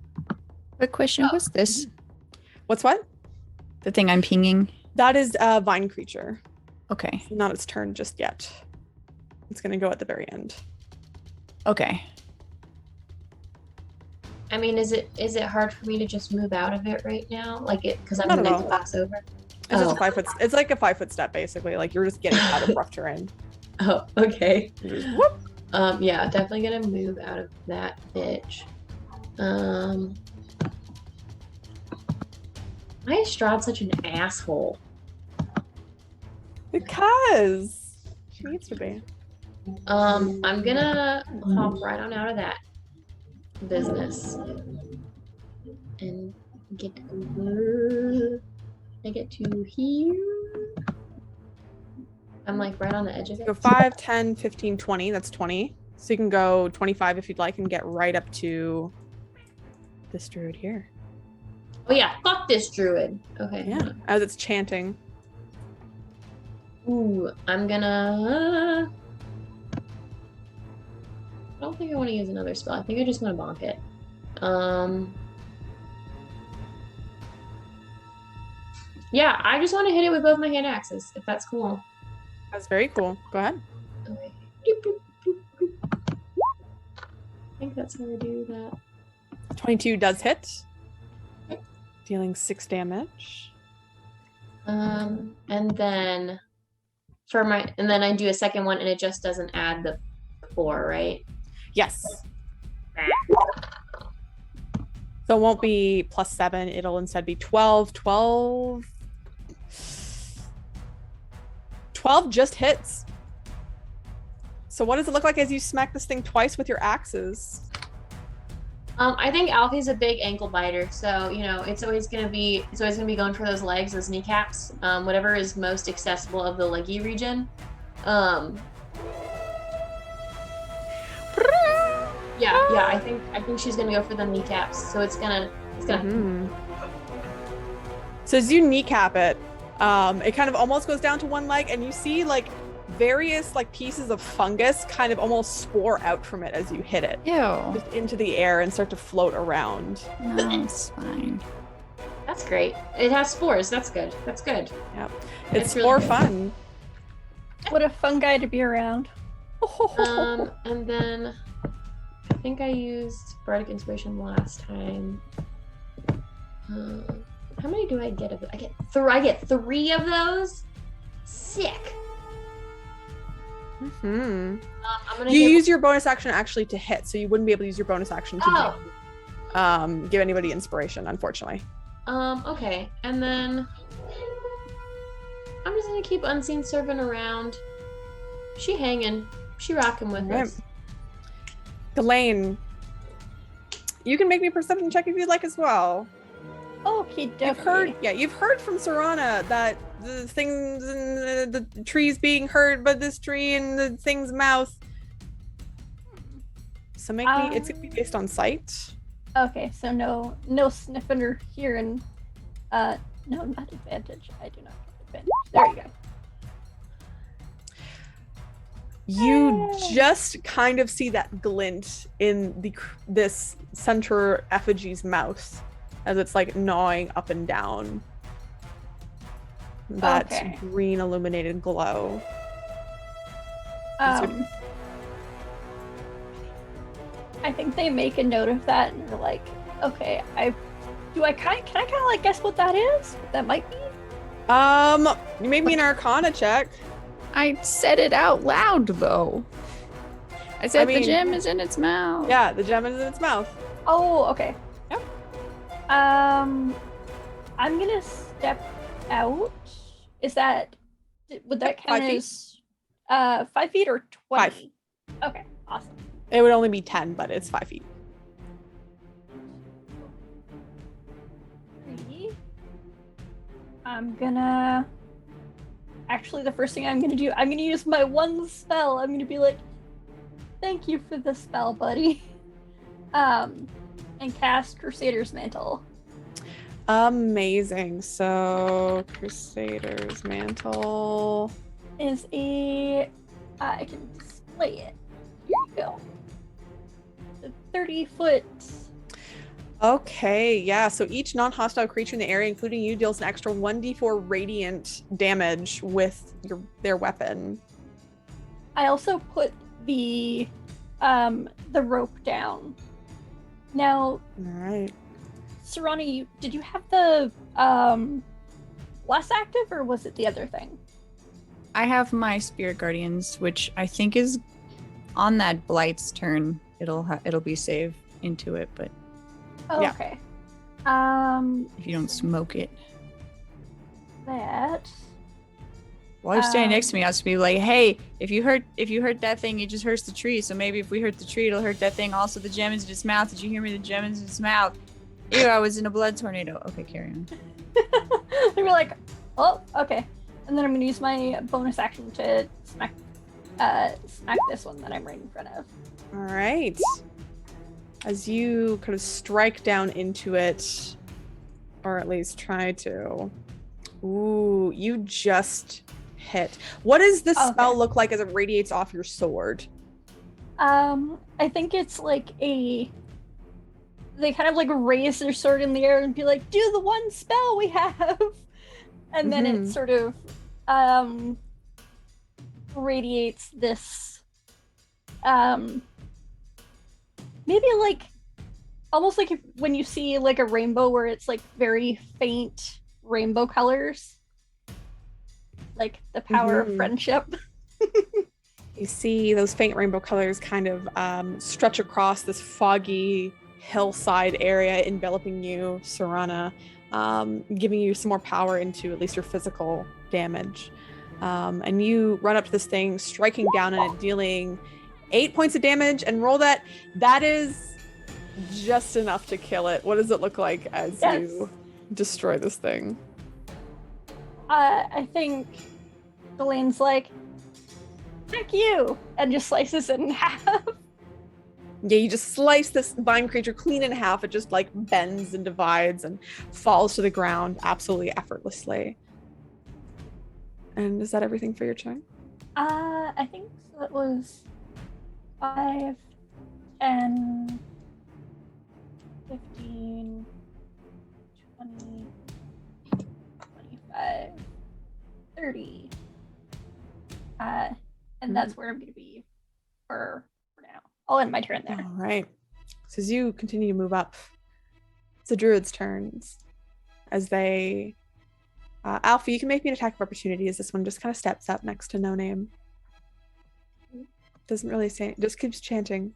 What question was this? What's what? The thing I'm pinging. That is a vine creature. Okay. Not its turn just yet. It's gonna go at the very end. Okay. I mean, is it hard for me to just move out of it right now? Like it because I'm Not at meant to all. pass over. It's just a 5 foot. It's like a 5 foot step, basically. Like you're just getting out of rough terrain. Oh, okay. Just whoop. Yeah, definitely gonna move out of that bitch. Why is Strahd such an asshole? Because she needs to be. I'm gonna hop right on out of that business and get over. I get to here. I'm like right on the edge of it. Go 5, 10, 15, 20. That's 20. So you can go 25 if you'd like and get right up to this druid here. Oh yeah, fuck this druid. Okay. Yeah, as it's chanting. Ooh, I'm gonna. I don't think I want to use another spell. I think I just want to bonk it. Yeah, I just want to hit it with both my hand axes, if that's cool. That's very cool. Go ahead. Okay. Doop, doop, doop, doop. I think that's how we do that. 22 does hit. Dealing 6 damage. And then and then I do a second one and it just doesn't add the 4, right? Yes. So it won't be +7. It'll instead be 12. 12 just hits. So what does it look like as you smack this thing twice with your axes? I think Alfie's a big ankle biter, so you know it's always gonna be going for those legs, those kneecaps, whatever is most accessible of the leggy region. Yeah, I think she's gonna go for the kneecaps. So it's gonna. So as you kneecap it, it kind of almost goes down to one leg, and you see like various like pieces of fungus kind of almost spore out from it as you hit it. Ew. Just into the air and start to float around. No, it's fine. That's great. It has spores. That's good. That's good. Yep. It's really more good. fun. What a fun guy to be around. And then I think I used Bardic Inspiration last time. How many do I get of it? I get 3 of those. Sick. Mm-hmm. I'm gonna You use your bonus action actually to hit, so you wouldn't be able to use your bonus action to give anybody inspiration, unfortunately. Okay. And then I'm just gonna keep Unseen Servant around. She hanging. She rocking with Right. us. Delane, you can make me a perception check if you'd like as well. Okay, You've heard from Serana that the things in the trees being heard by this tree in the thing's mouth. So make me. It's gonna be based on sight. Okay, so no sniffing or hearing. No, not advantage. I do not get advantage. There you go. You just kind of see that glint in this centaur effigy's mouth as it's like gnawing up and down. That Okay. green illuminated glow. I think they make a note of that and they're like, okay, can I kind of like guess what that is? What that might be? You made me an Arcana check. I said it out loud though. I said mean- the gem is in its mouth. Yeah, the gem is in its mouth. Oh, okay. Yep. I'm gonna step out. Would that 5 count feet. as 5 feet or 20? 5. Okay, awesome. It would only be 10, but it's 5 feet. 3. I'm gonna. Actually, the first thing I'm gonna do, I'm gonna use my one spell. I'm gonna be like, "Thank you for the spell, buddy," and cast Crusader's Mantle. Amazing. So, Crusader's Mantle. Is I can display it. Here you go. The 30-foot. Okay, yeah. So each non-hostile creature in the area, including you, deals an extra 1d4 radiant damage with their weapon. I also put the rope down. Now, All right. Serrani, did you have the less active, or was it the other thing? I have my Spirit Guardians, which I think is on that Blight's turn. It'll be saved into it, but Oh, Yeah. okay. if you don't smoke it. That. While you're standing next to me, I was to be like, hey, if you hurt that thing, it just hurts the tree. So maybe if we hurt the tree, it'll hurt that thing. Also, the gem is in its mouth. Did you hear me? The gem is in its mouth. Ew, I was in a blood tornado. Okay, carry on. They were like, oh, okay. And then I'm gonna use my bonus action to smack this one that I'm right in front of. All right. As you kind of strike down into it, or at least try to. Ooh, you just hit. What does this spell look like as it radiates off your sword? I think it's like they kind of like raise their sword in the air and be like, do the one spell we have. And then it sort of radiates this maybe like almost like when you see like a rainbow where it's like very faint rainbow colors, like the power of friendship. You see those faint rainbow colors kind of stretch across this foggy hillside area enveloping you, Serana, giving you some more power into at least your physical damage. And you run up to this thing, striking down on it, dealing 8 points of damage, and roll that. That is just enough to kill it. What does it look like as you destroy this thing? I think Delane's like, heck you, and just slices it in half. Yeah, you just slice this vine creature clean in half. It just like bends and divides and falls to the ground absolutely effortlessly. And is that everything for your turn? I think so. It was 5, 10, 15, 20, 25, 30. And that's where I'm going to be for now. I'll end my turn there. All right. So as you continue to move up, it's the druid's turns. As they... Alpha, you can make me an attack of opportunity as this one just kind of steps up next to No Name. Doesn't really say... Just keeps chanting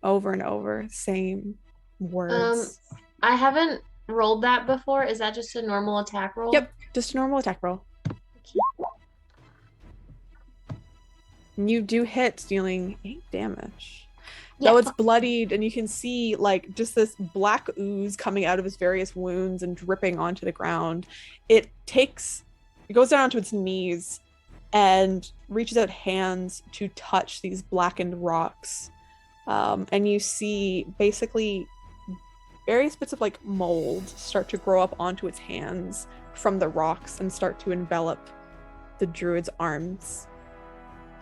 over and over, same words. I haven't rolled that before. Is that just a normal attack roll? Yep, just a normal attack roll. You do hit, dealing 8 damage. Yeah. Though it's bloodied, and you can see like just this black ooze coming out of his various wounds and dripping onto the ground. It goes down to its knees and reaches out hands to touch these blackened rocks. And you see basically various bits of like mold start to grow up onto its hands from the rocks and start to envelop the druid's arms.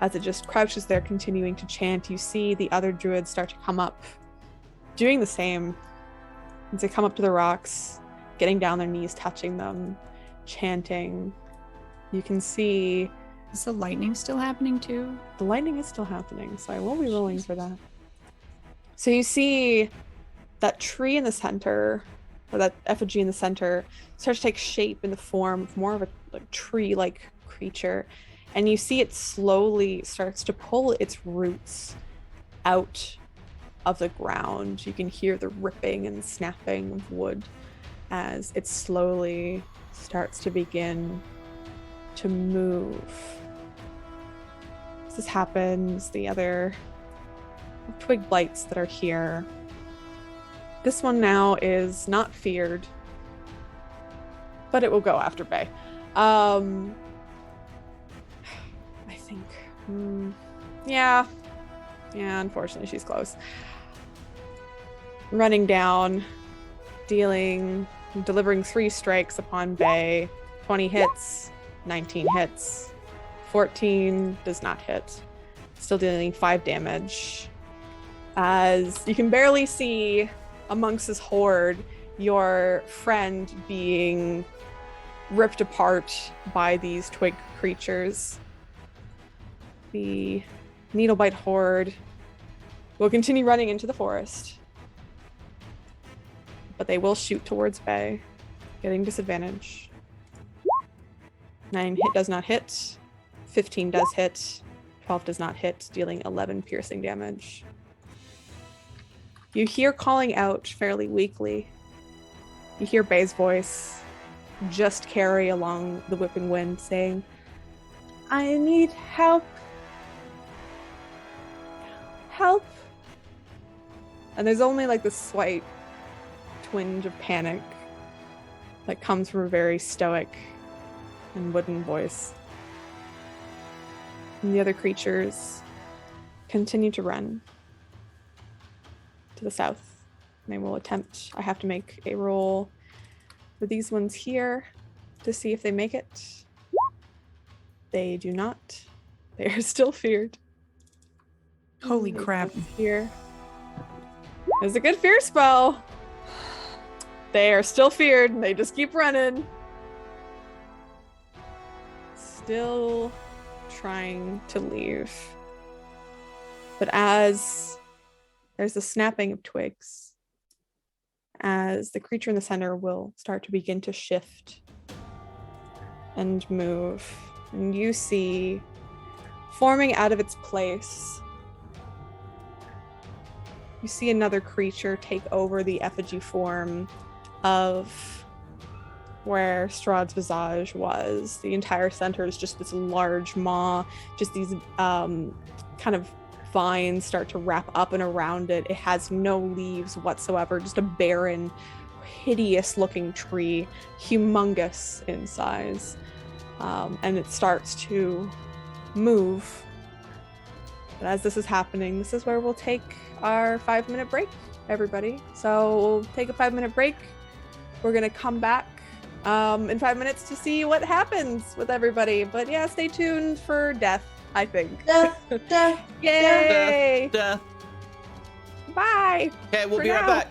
As it just crouches there, continuing to chant, you see the other druids start to come up, doing the same. As they come up to the rocks, getting down their knees, touching them, chanting. You can see... Is the lightning still happening too? The lightning is still happening, so I will be rolling for that. So you see that tree in the center, or that effigy in the center, starts to take shape in the form of more of a like, tree-like creature. And you see it slowly starts to pull its roots out of the ground. You can hear the ripping and snapping of wood as it slowly starts to begin to move. As this happens, the other twig blights that are here. This one now is not feared, but it will go after Bay. Yeah, unfortunately she's close. Running down, delivering 3 strikes upon Bay. 20 hits, 19 hits, 14 does not hit. Still dealing 5 damage. As you can barely see amongst this horde, your friend being ripped apart by these twig creatures. The Needlebite horde will continue running into the forest, but they will shoot towards Bay, getting disadvantage. 9 does not hit. 15 does hit. 12 does not hit, dealing 11 piercing damage. You hear calling out fairly weakly. You hear Bay's voice just carry along the whipping wind saying, I need help. Help. And there's only like this slight twinge of panic that comes from a very stoic and wooden voice. And the other creatures continue to run to the south. And they will attempt, I have to make a roll for these ones here to see if they make it. They do not. They are still feared. Holy crap. Here. It's a good fear spell. They are still feared and they just keep running. Still trying to leave. But as there's the snapping of twigs, as the creature in the center will start to begin to shift and move, and you see forming out of its place, you see another creature take over the effigy form of where Strahd's visage was. The entire center is just this large maw, just these kind of vines start to wrap up and around it. It has no leaves whatsoever, just a barren, hideous looking tree, humongous in size. And it starts to move. But as this is happening, this is where we'll take our 5-minute break, everybody. So we'll take a 5-minute break. We're gonna come back in 5 minutes to see what happens with everybody. But yeah, stay tuned for death, I think. Death, death, Yay! Death. Bye! Okay, we'll For be now. right back.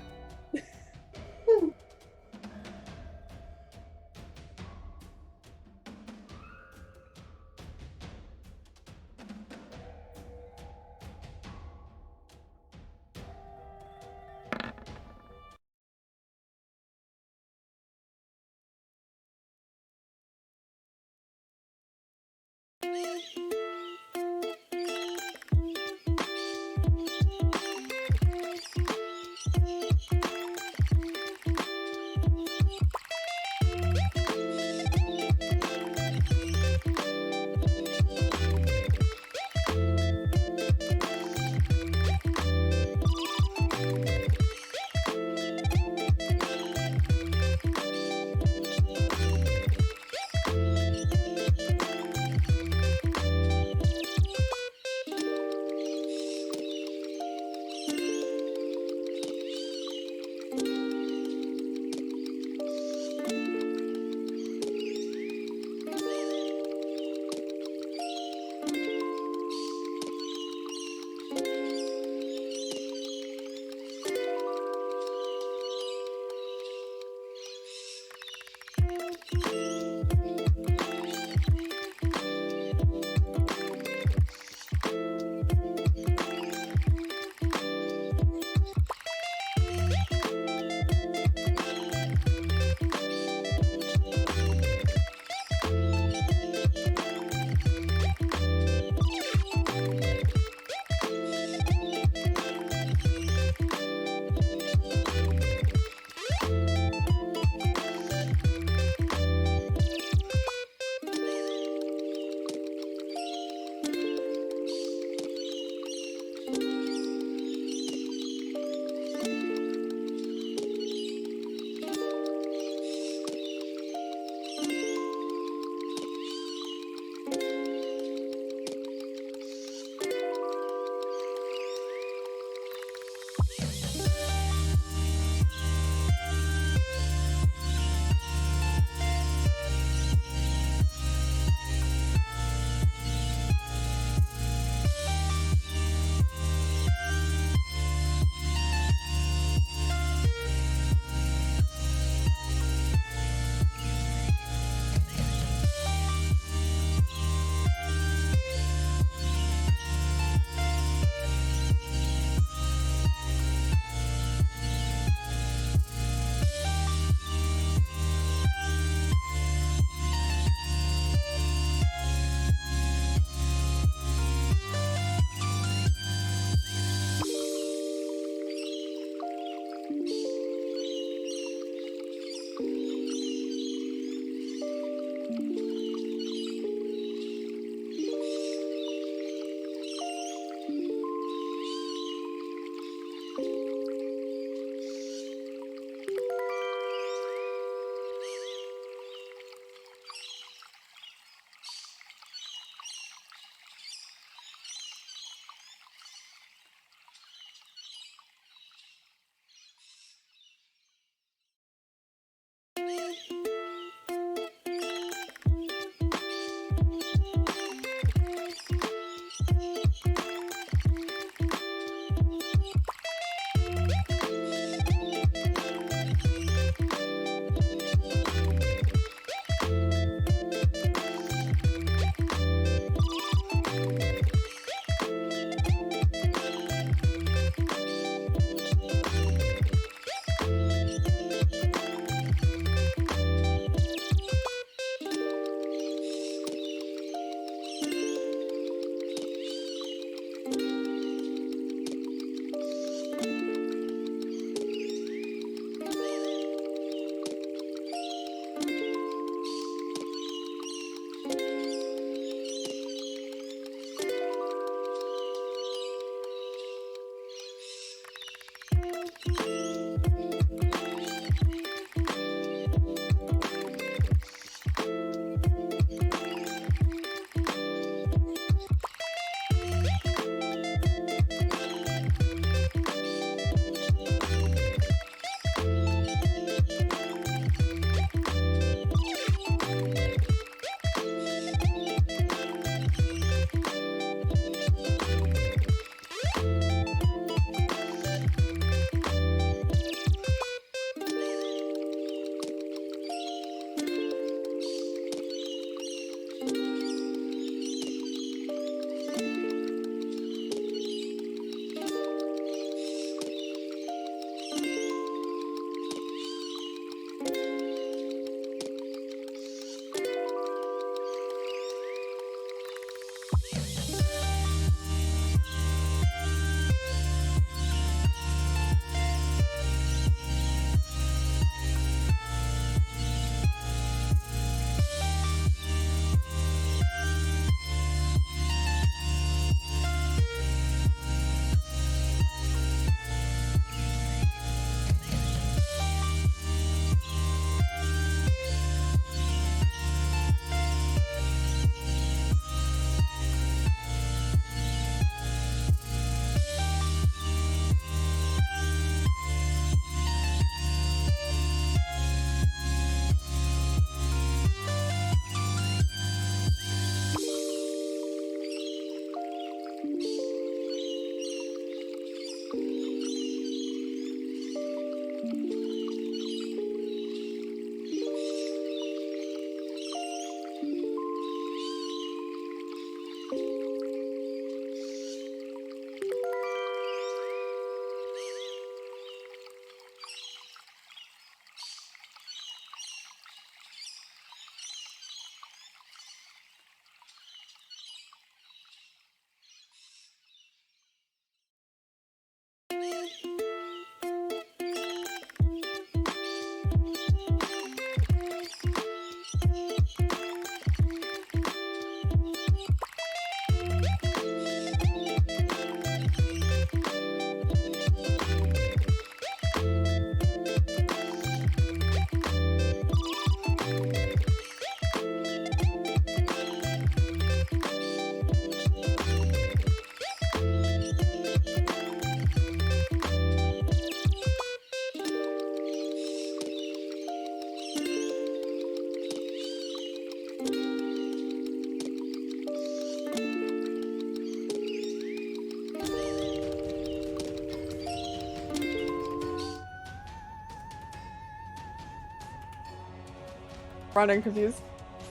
running confused,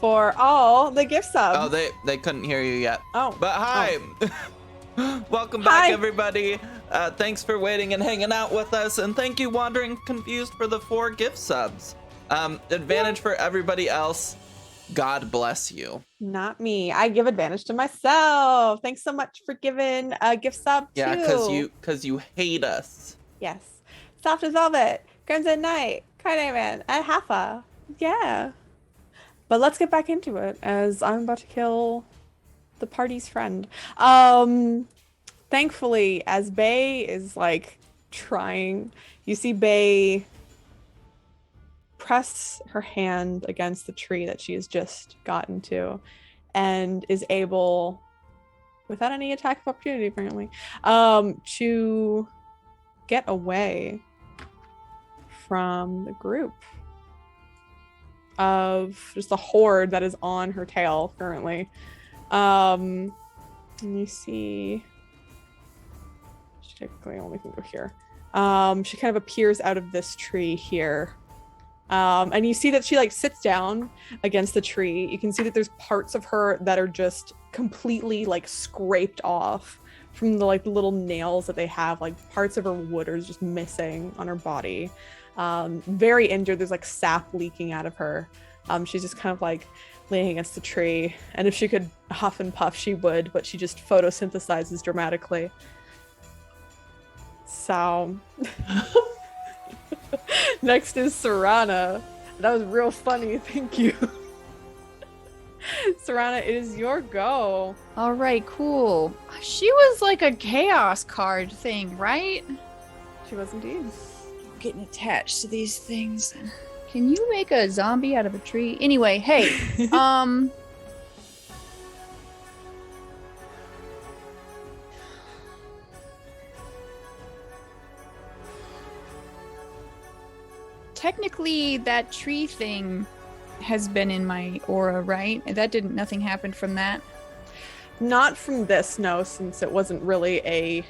for all the gift subs. Oh, they couldn't hear you yet. Oh. But hi. Welcome back, Hi. everybody. Thanks for waiting and hanging out with us. And thank you, Wandering Confused, for the 4 gift subs. Advantage for everybody else. God bless you. Not me. I give advantage to myself. Thanks so much for giving a gift sub Yeah, too. because you hate us. Yes. Soft as Velvet, Crimson Knight, Carnarvon, and Haffa. Yeah. But let's get back into it as I'm about to kill the party's friend. Thankfully, as Bay is like trying, you see Bay press her hand against the tree that she has just gotten to and is able, without any attack of opportunity apparently, to get away from the group of just a horde that is on her tail currently. And you see, she technically only can go here. She kind of appears out of this tree here. And you see that she like sits down against the tree. You can see that there's parts of her that are just completely like scraped off from the like little nails that they have. Like parts of her wood are just missing on her body. Very injured. There's like sap leaking out of her. She's just kind of like leaning against the tree. And if she could huff and puff, she would, but she just photosynthesizes dramatically. So next is Serana. That was real funny. Thank you. Serana, it is your go. All right, cool. She was like a chaos card thing, right? She was indeed. Getting attached to these things. Can you make a zombie out of a tree? Anyway, hey, technically that tree thing has been in my aura, right? Nothing happened from that. Not from this, no, since it wasn't really a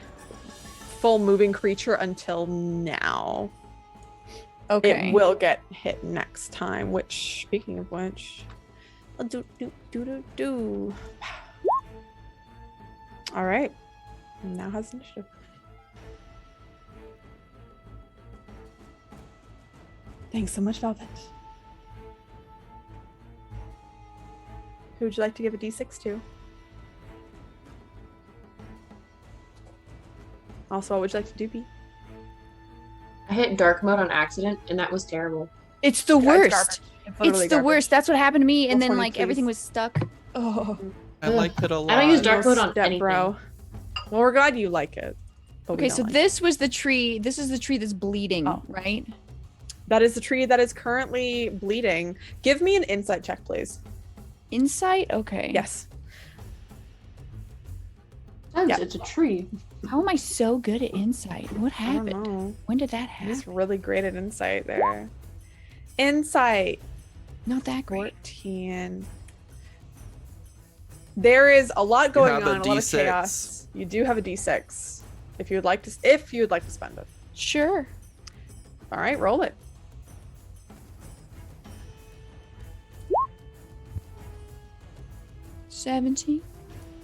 full moving creature until now. Okay. It will get hit next time, which, speaking of which, I'll do. All right. Now has initiative. Thanks so much, Velvet. Who would you like to give a d6 to? Also, what would you like to do, B? I hit dark mode on accident, and that was terrible. It's the It's worst. garbage. It's literally the garbage. worst. That's what happened to me, and Roll then 20, like everything please. was stuck. Oh. I liked it a lot. I don't use dark mode on Step, anything. bro. Well, we're glad you like it. but we Okay, don't so like this was the tree. This is the tree that's bleeding, Oh. right? it. That is the tree that is currently bleeding. Give me an insight check, please. Insight? Okay. Yes. Since Yeah. it's a tree. How am I so good at insight? What I don't happened? know. When did that happen? He's really great at insight there. Insight. Not that great. 14. There is a lot going have on, a a lot of D6. chaos. You do have a d6. If you would like to spend it. Sure. All right, roll it. $17.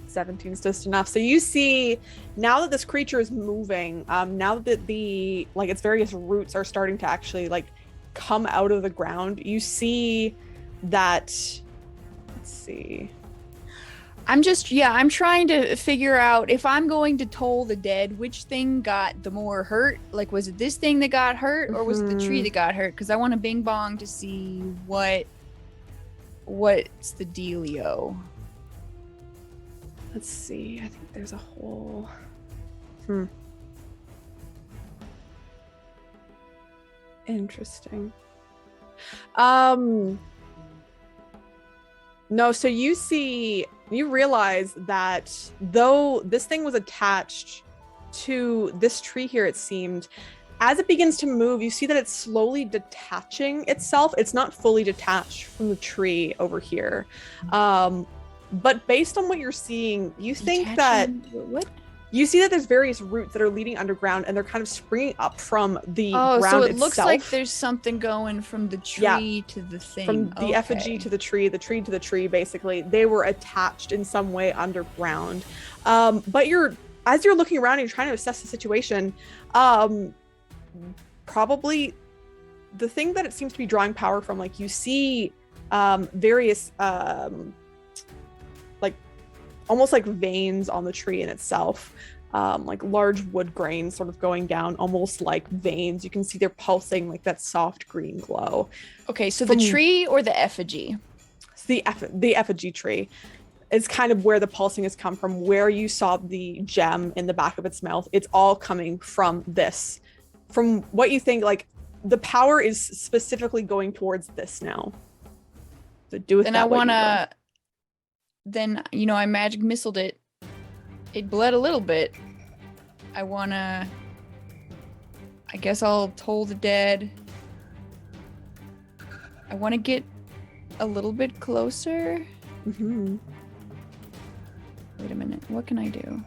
17 is just enough. So you see, now that this creature is moving, now that the its various roots are starting to actually come out of the ground, you see that. Let's see. I'm trying to figure out if I'm going to toll the dead, which thing got the more hurt? Like, was it this thing that got hurt, or was it the tree that got hurt? Because I want to bing bong to see what's the dealio. Let's see. I think there's a whole. Interesting. No, so you realize that though this thing was attached to this tree here, it seemed, as it begins to move, you see that it's slowly detaching itself. It's not fully detached from the tree over here. But based on what you're seeing, you think that Detaching- what? You see that there's various roots that are leading underground, and they're kind of springing up from the Oh, ground so it itself. looks like there's something going from the tree to the thing. From the effigy to the tree to the tree, basically. They were attached in some way underground. But as you're looking around and you're trying to assess the situation, probably the thing that it seems to be drawing power from, like you see various like almost like veins on the tree in itself, like large wood grains sort of going down almost like veins. You can see they're pulsing like that soft green glow. Okay, so the tree or the effigy? The effigy tree is kind of where the pulsing has come from, where you saw the gem in the back of its mouth. It's all coming from this. From what you think, like the power is specifically going towards this now. So do with Then that I what you will. wanna. Then I magic missiled it. It bled a little bit. I guess I'll toll the dead. I want to get a little bit closer. Mm-hmm. Wait a minute. What can I do?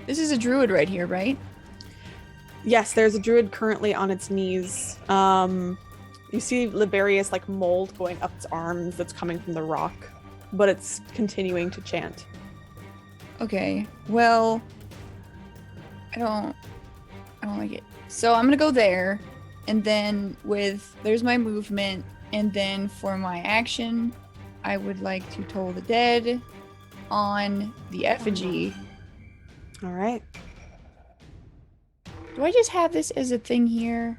This is a druid right here, right? Yes, there's a druid currently on its knees. You see Liberius like mold going up its arms that's coming from the rock, but it's continuing to chant. Okay. Well, I don't like it. So I'm gonna go there, and then there's my movement, and then for my action, I would like to toll the dead on the effigy. All right. Do I just have this as a thing here?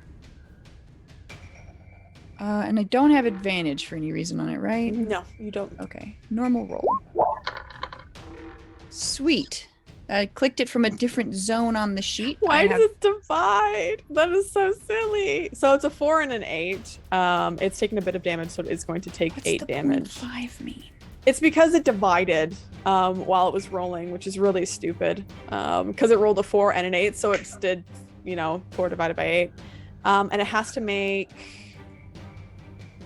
And I don't have advantage for any reason on it, right? No, you don't. Okay. Normal roll. Sweet. I clicked it from a different zone on the sheet. Why does it divide? That is so silly. So it's a 4 and an 8. It's taking a bit of damage, so it is going to take 8 damage. 5 mean? It's because it divided while it was rolling, which is really stupid. Because it rolled a 4 and an 8, so it did, 4 divided by 8. And it has to make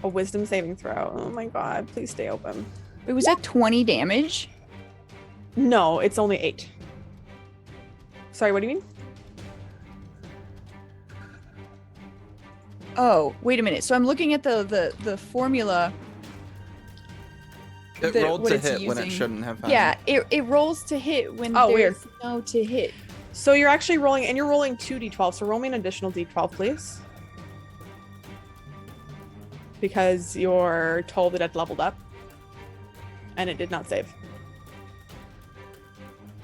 a wisdom saving throw. Oh my god, please stay open. Wait, was that 20 damage? No, it's only 8. Sorry, what do you mean? Oh, wait a minute. So I'm looking at the formula. It rolled to hit when it shouldn't have. Yeah, it rolls to hit when weird. there's no to hit. So you're actually rolling, and you're rolling 2d12, so roll me an additional d12, please. Because you're told that it leveled up. And it did not save.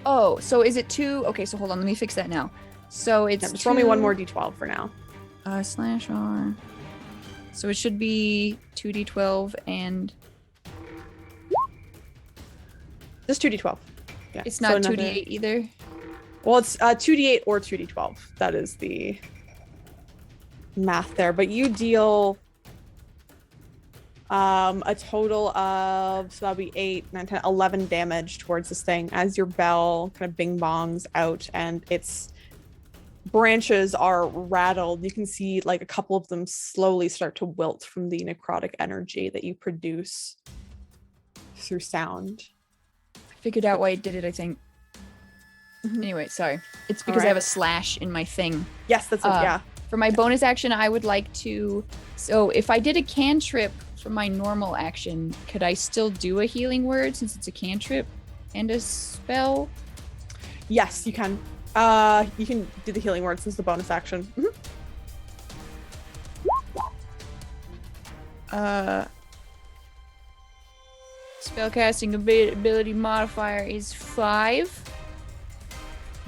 Oh, so is it 2? Okay, so hold on, let me fix that now. So it's Just roll me one more d12 for now. /R. So it should be 2d12 and... Just 2d12. Yeah. It's not so 2d8 either? Well, it's 2d8 or 2d12. That is the math there. But you deal a total of, so that'll be 8, 9, 10, 11 damage towards this thing as your bell kind of bing bongs out and its branches are rattled. You can see like a couple of them slowly start to wilt from the necrotic energy that you produce through sound. I figured out why it did it, I think. Anyway, sorry. It's because I have a slash in my thing. Yes, that's it, yeah. For my bonus action, I would like to... So if I did a cantrip for my normal action, could I still do a healing word since it's a cantrip and a spell? Yes, you can. You can do the healing word since the bonus action. Spellcasting ability modifier is 5.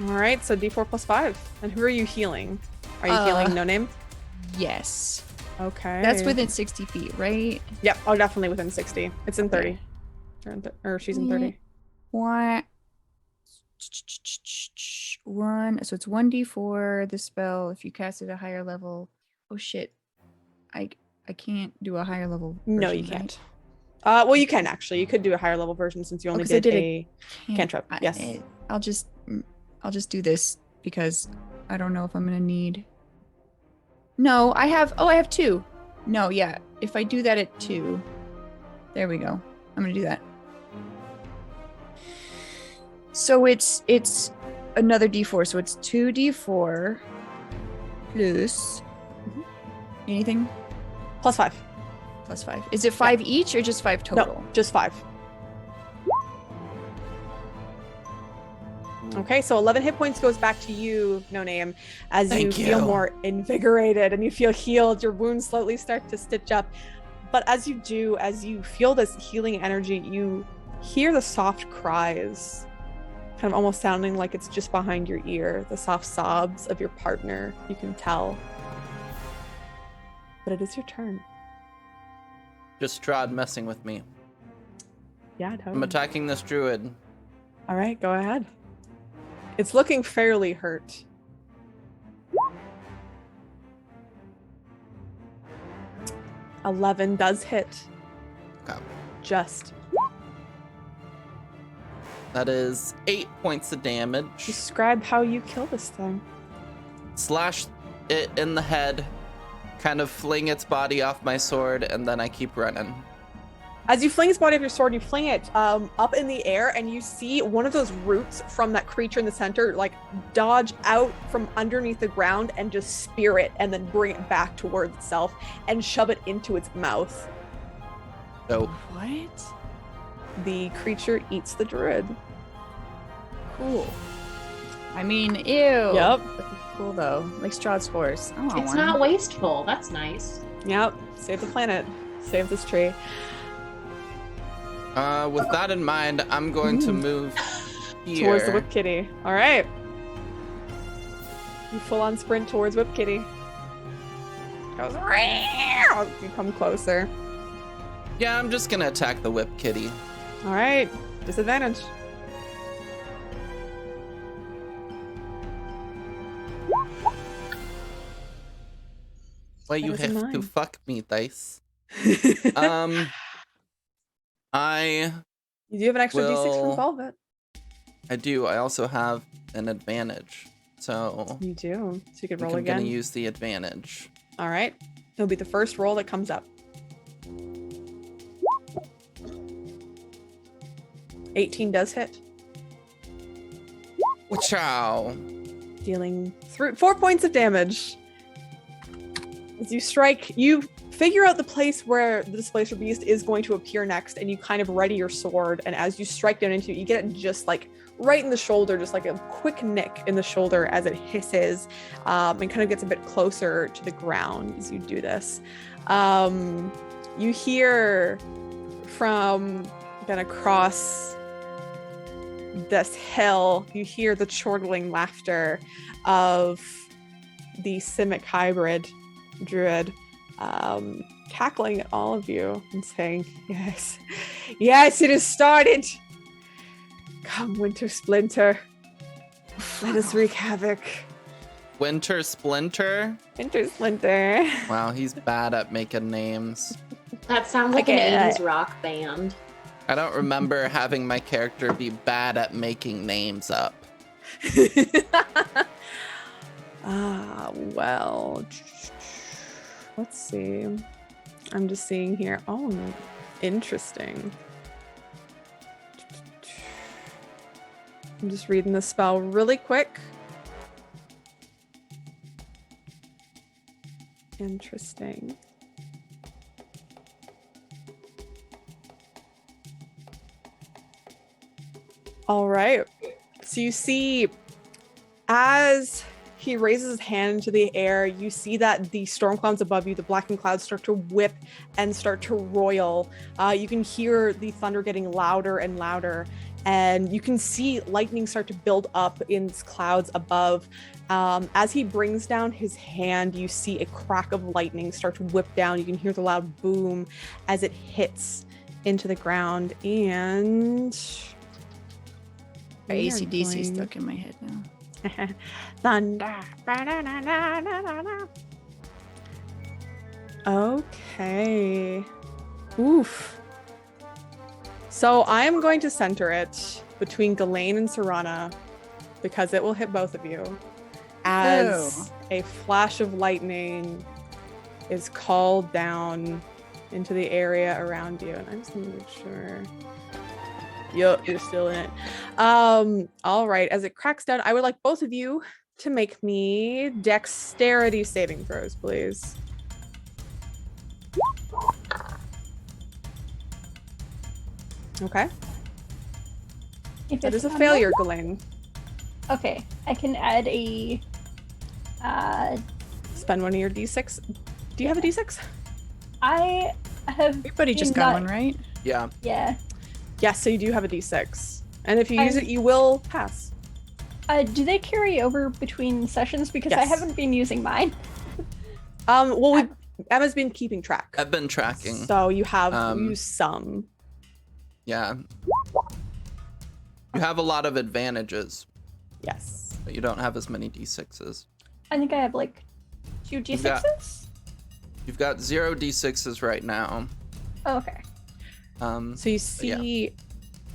All right, so d4 plus 5. And who are you healing? Are you healing No Name? Yes. Okay. That's within 60 feet, right? Yep. Oh, definitely within 60. It's in 30. Or she's in 30. What? 1. So it's 1d4. The spell, if you cast it at a higher level. Oh shit! I can't do a higher level. No, version, you can't. right? Well, you can actually. You could do a higher level version since you only 'cause I did did a cantrip. Yes. I'll just do this because I don't know if I'm gonna need. No, I have 2. No, yeah. If I do that at 2. There we go. I'm gonna do that. So it's another D4, so it's 2D4 plus anything +5. plus 5. Is it 5 each or just 5 total? No, just 5. Okay, so 11 hit points goes back to you, No Name, as you Thank feel you. more invigorated and you feel healed. Your wounds slowly start to stitch up. But as you do, as you feel this healing energy, you hear the soft cries, kind of almost sounding like it's just behind your ear, the soft sobs of your partner, you can tell. But it is your turn. Just Strahd messing with me. Yeah, I'm totally. attacking this druid. All right, go ahead. It's looking fairly hurt. $11 does hit. Okay. Just. That is 8 points of damage. Describe how you kill this thing. Slash it in the head, kind of fling its body off my sword, and then I keep running. As you fling its body off your sword, you fling it up in the air, and you see one of those roots from that creature in the center, like, dodge out from underneath the ground and just spear it, and then bring it back towards itself and shove it into its mouth. So What? The creature eats the druid. Cool. I mean, ew. Yep. Cool though. Like Strahd's horse. I want It's one. not wasteful. That's nice. Yep. Save the planet. Save this tree. with that in mind, I'm going to move here. Towards the Whip Kitty. All right. You full on sprint towards Whip Kitty. Goes. You come closer. Yeah, I'm just gonna attack the whip kitty. All right. Disadvantage. Why you That is a have to 9. fuck me, dice? I You do have an extra D6 Will- from Velvet. I do. I also have an advantage, so You do. So you could I roll think I'm again. gonna use the advantage. All right. It'll be the first roll that comes up. 18 does hit, Wachow! dealing 4 points of damage. As you strike, you figure out the place where the Displacer Beast is going to appear next, and you kind of ready your sword, and as you strike down into it, you get it just like right in the shoulder, just like a quick nick in the shoulder as it hisses, and kind of gets a bit closer to the ground as you do this. You hear from then across this hill, you hear the chortling laughter of the Simic hybrid druid, cackling at all of you and saying, yes, yes, it has started. Come, Winter Splinter, let us wreak havoc. Winter Splinter? Winter Splinter. Wow, he's bad at making names. That sounds like Okay, an 80s rock band. I don't remember having my character be bad at making names up. Well, let's see. I'm just seeing here. Oh, interesting. I'm just reading the spell really quick. Interesting. All right. So you see, as he raises his hand into the air, you see that the storm clouds above you, the blackened clouds, start to whip and start to roil. You can hear the thunder getting louder and louder, and you can see lightning start to build up in clouds above. As he brings down his hand, you see a crack of lightning start to whip down. You can hear the loud boom as it hits into the ground, and we are ACDC going- stuck in my head now. Thunder. Okay. Oof. So I am going to center it between Ghislaine and Serana because it will hit both of you. As a flash of lightning is called down into the area around you. And I'm just gonna make sure. Yup, you're still in it. All right, as it cracks down, I would like both of you to make me dexterity saving throws, please. Okay. If That it's is a on failure, Ghislaine. Okay, I can add a. Spend one of your d6. Do you have a d6? I have. Everybody just been got not- one, right? Yeah. Yeah. Yes, so you do have a d6. And if you use I'm- it, you will pass. Do they carry over between sessions? Because I Yes. haven't been using mine. Well, Emma's been keeping track. I've been tracking. So you have Um, used some. Yeah. You have a lot of advantages, Yes. but you don't have as many d6s. I think I have like 2 You've got- d6s. You've got 0 d6s right now. Oh, okay. So you see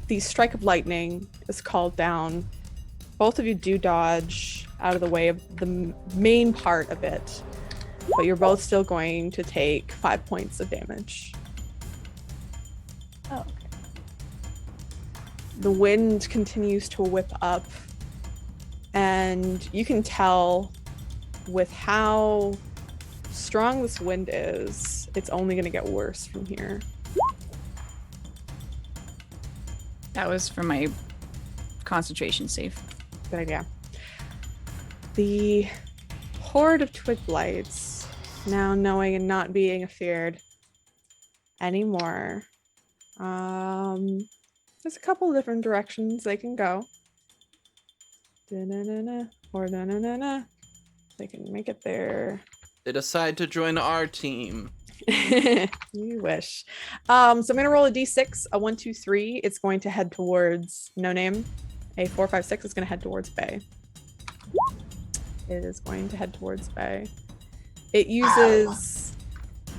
the strike of lightning is called down. Both of you do dodge out of the way of the main part of it, but you're both still going to take 5 points of damage. Oh, okay. The wind continues to whip up, and you can tell with how strong this wind is, it's only going to get worse from here. That was for my concentration save. Good idea. The horde of twig blights, now knowing and not being afeared anymore. There's a couple different directions they can go. Da-na-na-na, or da-na-na-na. They can make it there. They decide to join our team. You wish. So I'm gonna roll a d6, a 1, 2, 3. It's going to head towards No Name. A 4, 5, 6 is gonna head towards Bay. It is going to head towards Bay. It uses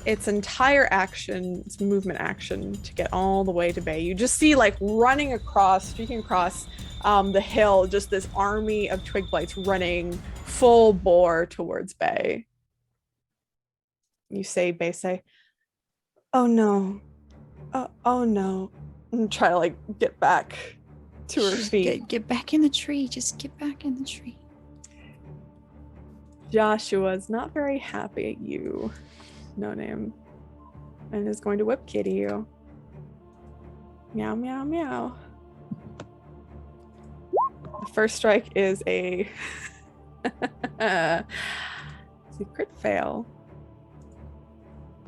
its entire action, its movement action, to get all the way to Bay. You just see like running across, streaking across the hill, just this army of twig blights running full bore towards Bay. You say, Bay, say, "Oh no, oh no," and try to like get back to her feet. Get back in the tree. Just get back in the tree. Joshua's not very happy at you, No Name, and is going to whip kitty you. Meow, meow, meow. The first strike is a secret fail.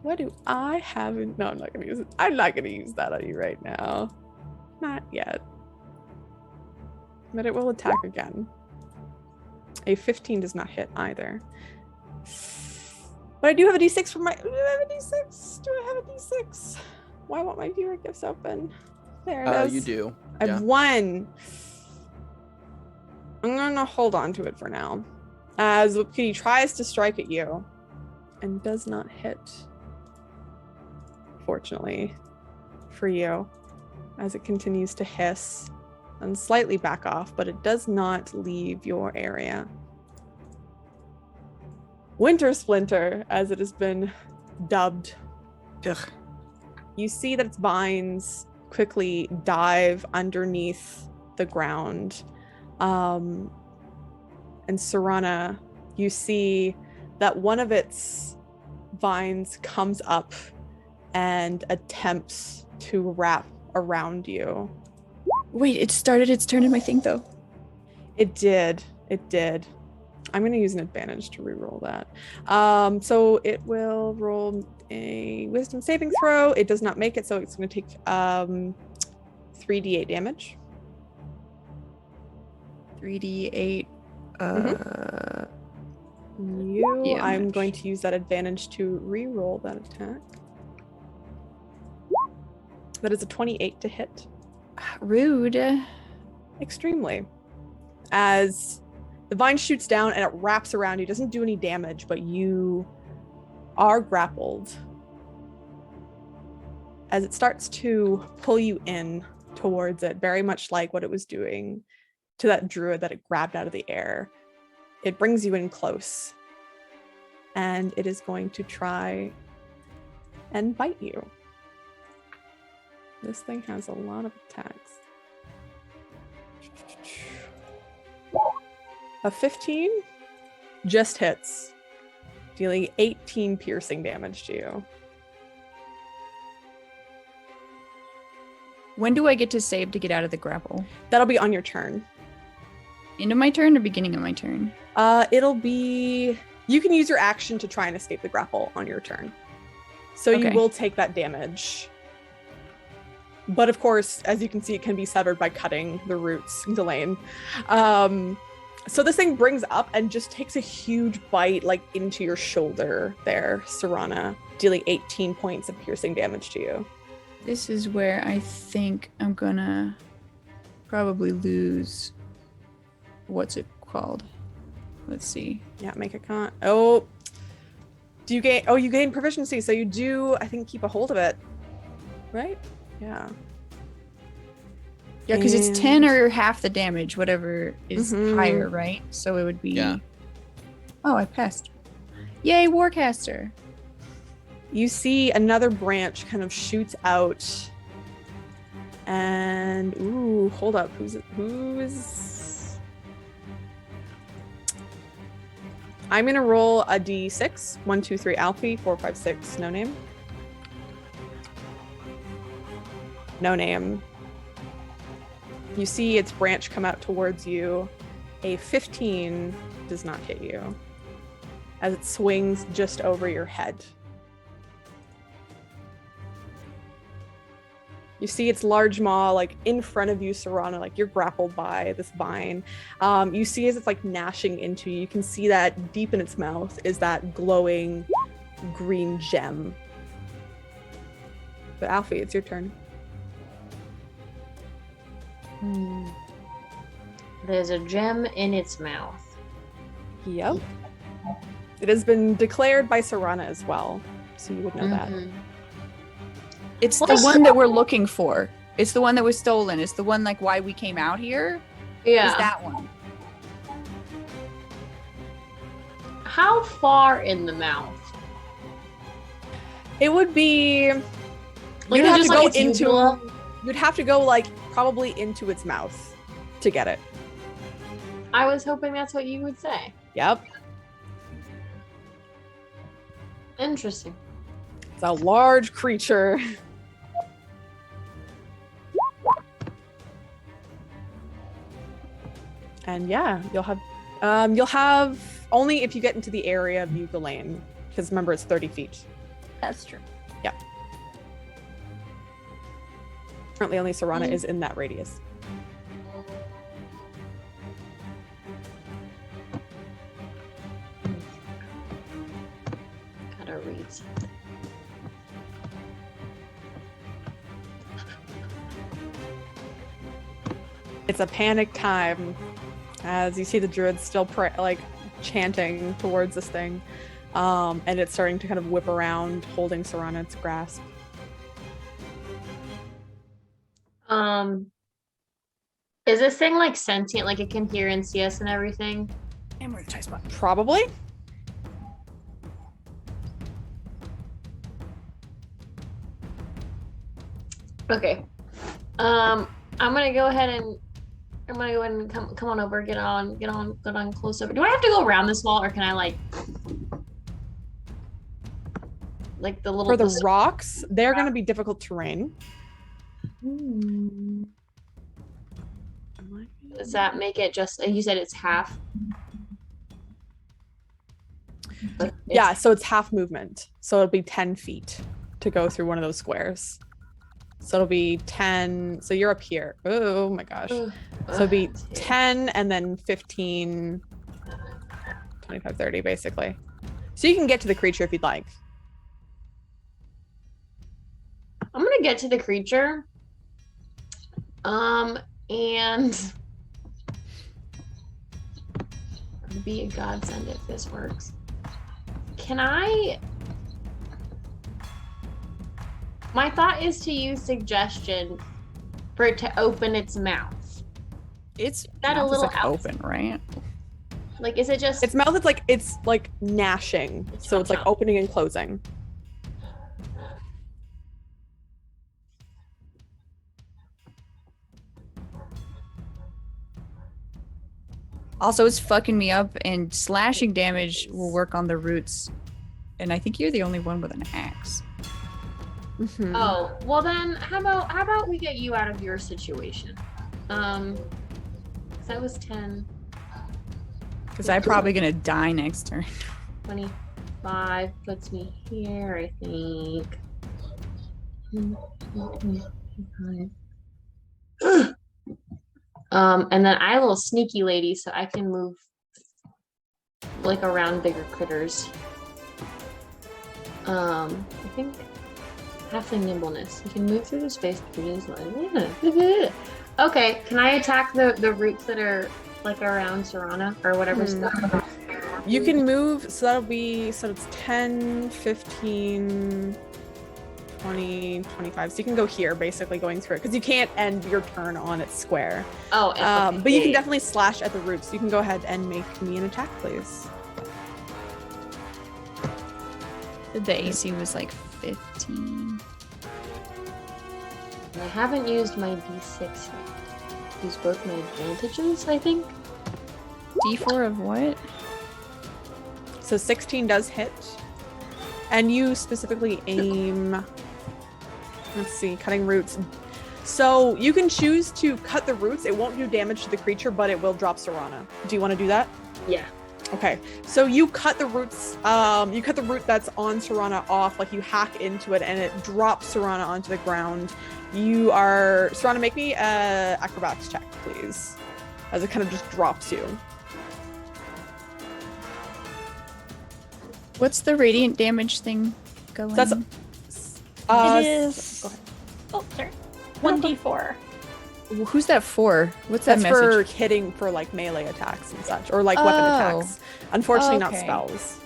What do I have in... No, I'm not gonna use it. I'm not gonna use that on you right now. Not yet. But it will attack again. A 15 does not hit either. But I do have a d6 for my... Do I have a d6? Do I have a d6? Why won't my viewer gifts open? There it is. You do. I have Yeah. 1. I'm gonna hold on to it for now. As Kitty tries to strike at you and does not hit. Fortunately for you, as it continues to hiss and slightly back off, but it does not leave your area. Winter Splinter, as it has been dubbed. Ugh. You see that its vines quickly dive underneath the ground. And Serana, you see that one of its vines comes up and attempts to wrap around you. Wait, it started its turn in my thing though. It did. I'm going to use an advantage to reroll that. So it will roll a wisdom saving throw. It does not make it, so it's going to take 3d8 damage. 3d8. I'm going to use that advantage to re-roll that attack. That is a 28 to hit. Rude. Extremely. As the vine shoots down and it wraps around you, doesn't do any damage, but you are grappled. As it starts to pull you in towards it, very much like what it was doing to that druid that it grabbed out of the air. It brings you in close and it is going to try and bite you. This thing has a lot of attacks. A 15 just hits, dealing 18 piercing damage to you. When do I get to save to get out of the grapple? That'll be on your turn. End of my turn or beginning of my turn? It'll be... You can use your action to try and escape the grapple on your turn. So you Okay. will take that damage. But of course, as you can see, it can be severed by cutting the roots, Delane. So this thing brings up and just takes a huge bite like into your shoulder there, Serana, dealing 18 points of piercing damage to you. This is where I think I'm gonna probably lose. What's it called? Let's see. Yeah, make a con. Oh, do you gain? Oh, you gain proficiency, so you do, I think, keep a hold of it, right? Yeah. Yeah, because it's And- 10 or half the damage, whatever is Mhm. higher, right? So it would be. Yeah. Oh, I passed. Yay, Warcaster. You see another branch kind of shoots out, and ooh, hold up, who is? I'm gonna roll a d6. 1, 2, 3, Alfie. 4, 5, 6. No name. No name. You see its branch come out towards you. A 15 does not hit you as it swings just over your head. You see its large maw like in front of you, Serana, like you're grappled by this vine. You see as it's like gnashing into you, you can see that deep in its mouth is that glowing green gem. But Alfie, it's your turn. There's a gem in its mouth. Yep. It has been declared by Serana as well, so you would know that. Mhm. It's the Plus- one that we're looking for. It's the one that was stolen. It's the one like why we came out here. Yeah. Is that one? How far in the mouth? It would be Like, you'd it's have just to go like its into uvula? you'd have to go like probably into its mouth to get it. I was hoping that's what you would say. Yep. Interesting. It's a large creature. And yeah, you'll have only if you get into the area of Ukulane, because remember it's 30 feet. That's true. Currently only Serana is in that radius. Gotta read something. It's a panic time as you see the druids still chanting towards this thing. And it's starting to kind of whip around, holding Serana in its grasp. Is this thing like sentient, like it can hear and see us and everything? And we're tight spot. Probably. Okay. I'm gonna go ahead and come on over, get on close over. Do I have to go around this wall or can I like the little For the rocks, they're going to be difficult terrain. Does that make it just you said it's half? But it's- Yeah, so it's half movement. So it'll be 10 feet to go through one of those squares. So it'll be 10. So you're up here. Oh my gosh. Ugh. So it'll be 10 and then 15, 25, 30 basically. So you can get to the creature if you'd like. I'm gonna get to the creature. And it'd be a godsend if this works. Can I? My thought is to use suggestion for it to open its mouth. It's That a mouth is, little like, out- open, right? Like, is it just? Its mouth is like it's like gnashing, so it's like opening and closing. Also, it's fucking me up, and slashing damage will work on the roots. And I think you're the only one with an axe. Mhm. Oh, well then, how about we get you out of your situation? That was 10, Because I'm probably gonna die next turn. 25 puts me here, I think. 25. And then I have a little sneaky lady, so I can move like around bigger critters. I think halfling nimbleness. You can move through the space between these lines. Yeah. Okay, can I attack the roots that are like around Serana or whatever's You can move, so that'll be, so it's 10, 15, 20, 25. So you can go here, basically going through it, because you can't end your turn on its square. Oh, okay. But you can definitely slash at the roots. So you can go ahead and make me an attack, please. The AC was like 15. I haven't used my D6 yet. Use both my advantages, I think. D4 of what? So 16 does hit. And you specifically aim, let's see, cutting roots. So you can choose to cut the roots. It won't do damage to the creature, but it will drop Serana. Do you want to do that? Yeah. Okay, so you cut the roots, you cut the root that's on Serana off, like you hack into it and it drops Serana onto the ground. Serana, make me a acrobatics check, please, as it kind of just drops you. What's the radiant damage thing going? That's, it is. Oh, sorry. 1d4. Who's that for? What's that That's message? for hitting for like melee attacks and such, or like weapon attacks. Unfortunately, not Okay. spells.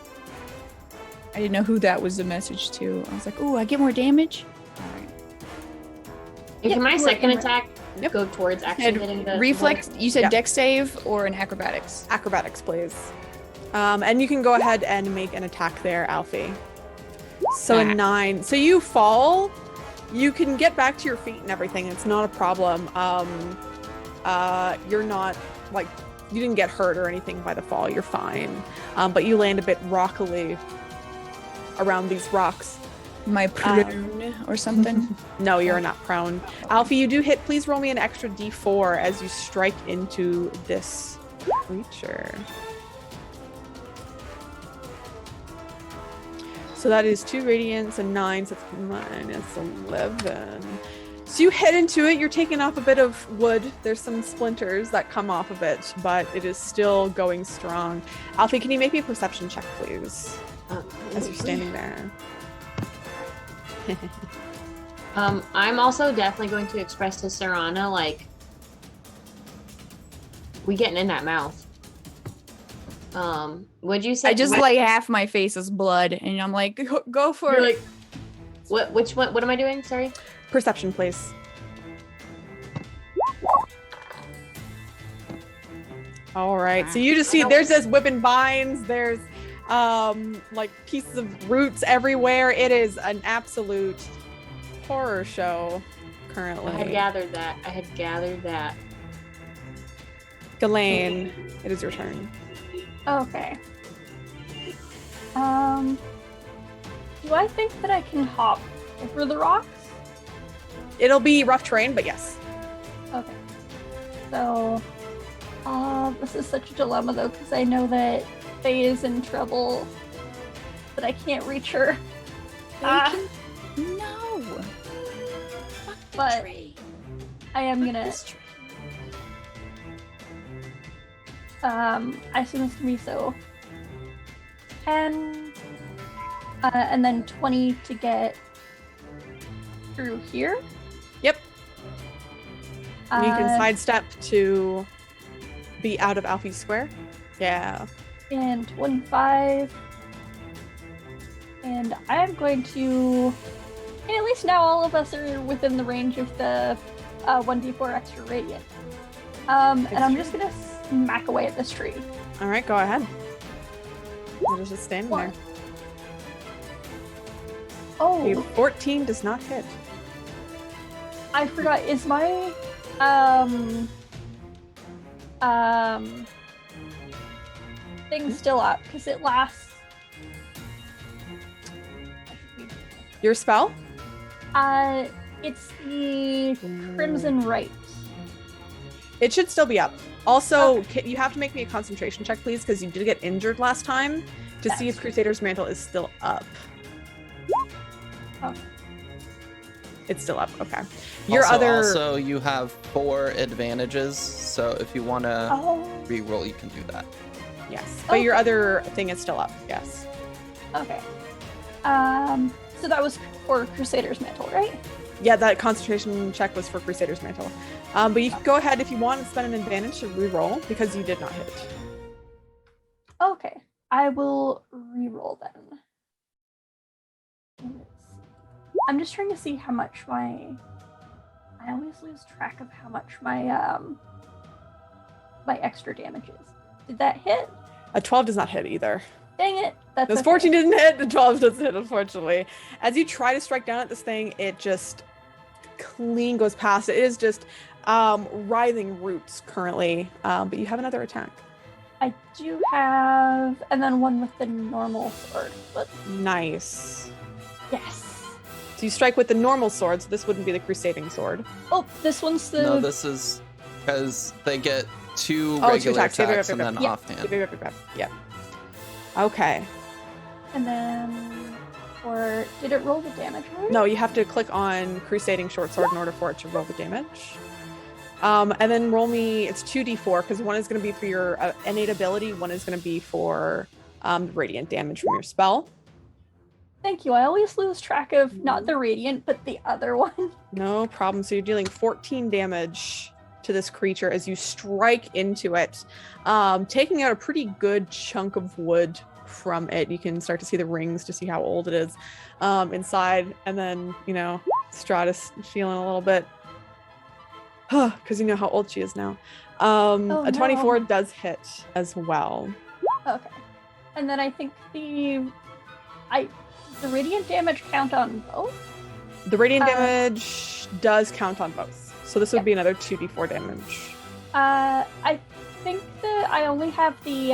I didn't know who that was a message to. I was like, oh, I get more damage? Alright. And can my Yep, second right. attack go towards actually hitting the Reflex, you said Yeah. dex save or an acrobatics? Acrobatics, please. And you can go ahead and make an attack there, Alfie. So a 9. So you fall. You can get back to your feet and everything. It's not a problem. You're not like, you didn't get hurt or anything by the fall. You're fine. But you land a bit rockily around these rocks. My prune or something? No, you're not prone. Alfie, you do hit. Please roll me an extra d4 as you strike into this creature. So that is 2 radiance and 9, so it's minus 11. So you hit into it, you're taking off a bit of wood. There's some splinters that come off of it, but it is still going strong. Alfie, can you make me a perception check, please? As you're standing there. I'm also definitely going to express to Serana, like, we getting in that mouth. Would you say I just like half my face is blood, and I'm like, go for You're it. like, which one? What am I doing? Sorry. Perception, please. All right, so you just see there's this whipping vines, there's like pieces of roots everywhere. It is an absolute horror show currently. I had gathered that. Ghislaine, it is your turn. Okay. Do I think that I can hop over the rocks? It'll be rough terrain, but yes. Okay. So, this is such a dilemma though, because I know that Faye is in trouble, but I can't reach her. No. But I am gonna. I assume it's gonna be so 10, and then 20 to get through here. Yep. You can Uh, sidestep to be out of Alfie's square. Yeah. And 25. And I'm going to. And at least now all of us are within the range of the 1d4 extra radiant. And I'm just gonna smack away at this tree. All right, go ahead. They're just standing there. Oh, Okay, 14 does not hit. I forgot. Is my thing still up? Because it lasts. Your spell? It's the Crimson Rite. It should still be up. Also, you have to make me a concentration check, please, because you did get injured last time, to see if Crusader's Mantle is still up. Oh. It's still up. Okay. Also, you have 4 advantages, so if you want to reroll, you can do that. Yes, but your other thing is still up. Yes. Okay. So that was for Crusader's Mantle, right? Yeah, that concentration check was for Crusader's Mantle. But you can go ahead if you want and spend an advantage to reroll because you did not hit. Okay. I will reroll then. I'm just trying to see how much I always lose track of how much my my extra damage is. Did that hit? A 12 does not hit either. Dang it. That's This okay. 14 didn't hit, the 12 doesn't hit, unfortunately. As you try to strike down at this thing, it just clean goes past it. It is just writhing roots currently, but you have another attack. I do have, and then one with the normal sword. But Nice. yes. So you strike with the normal sword, so this wouldn't be the crusading sword. Oh, this one's the. No, this is because they get 2 Oh, 2 regular attacks. attacks and Yep. then offhand. Yep. Okay. And then, or did it roll the damage? No, you have to click on crusading short sword in order for it to roll the damage. And then roll me, it's 2d4, because one is going to be for your innate ability, one is going to be for radiant damage from your spell. Thank you. I always lose track of not the radiant, but the other one. No problem. So you're dealing 14 damage to this creature as you strike into it, taking out a pretty good chunk of wood from it. You can start to see the rings to see how old it is inside. And then, Strahd is feeling a little bit, because you know how old she is now. A 24 does hit as well. Okay. And then I think the radiant damage count on both? The radiant damage does count on both. So this would be another 2d4 damage. I think that I only have the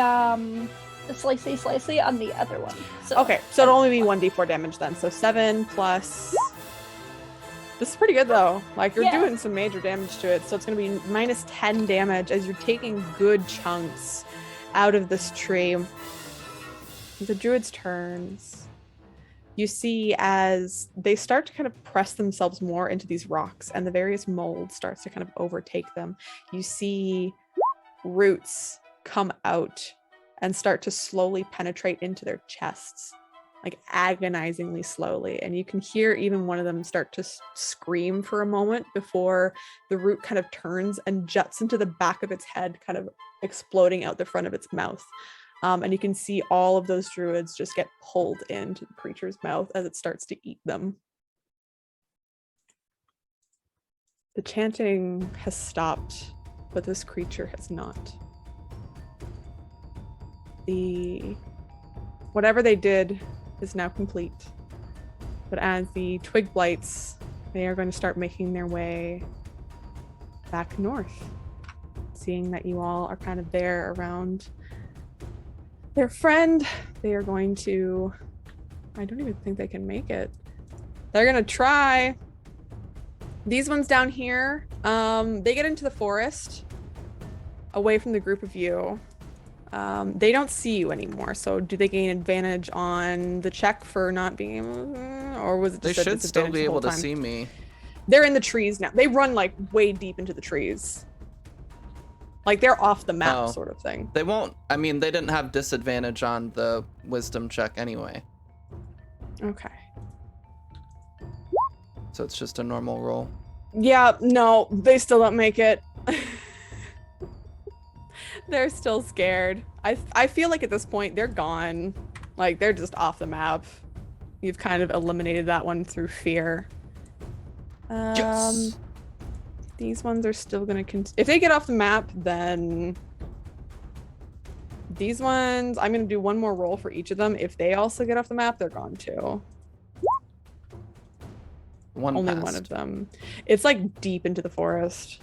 slicey on the other one. So Okay, so it'll only be 1d4 damage then. So 7 plus... This is pretty good though. Like, you're doing some major damage to it. So it's going to be minus 10 damage as you're taking good chunks out of this tree. The druid's turns. You see as they start to kind of press themselves more into these rocks and the various mold starts to kind of overtake them. You see roots come out and start to slowly penetrate into their chests, like agonizingly slowly. And you can hear even one of them start to scream for a moment before the root kind of turns and juts into the back of its head, kind of exploding out the front of its mouth. And you can see all of those druids just get pulled into the creature's mouth as it starts to eat them. The chanting has stopped, but this creature has not. Whatever they did is now complete. But as the twig blights, they are going to start making their way back north. Seeing that you all are kind of there around their friend, they are going to... I don't even think they can make it. They're going to try. These ones down here, they get into the forest, away from the group of you. They don't see you anymore, so do they gain advantage on the check for not being able to, or was it just They should still be able to see me. They're in the trees now. They run like way deep into the trees. Like they're off the map sort of thing. They won't, I mean, they didn't have disadvantage on the wisdom check anyway. Okay. So it's just a normal roll. Yeah, no, they still don't make it. They're still scared. I feel like at this point they're gone. Like they're just off the map. You've kind of eliminated that one through fear. Yes. These ones are still gonna if they get off the map, then These ones, I'm going to do one more roll for each of them. If they also get off the map, they're gone too. Only one of them. It's like deep into the forest.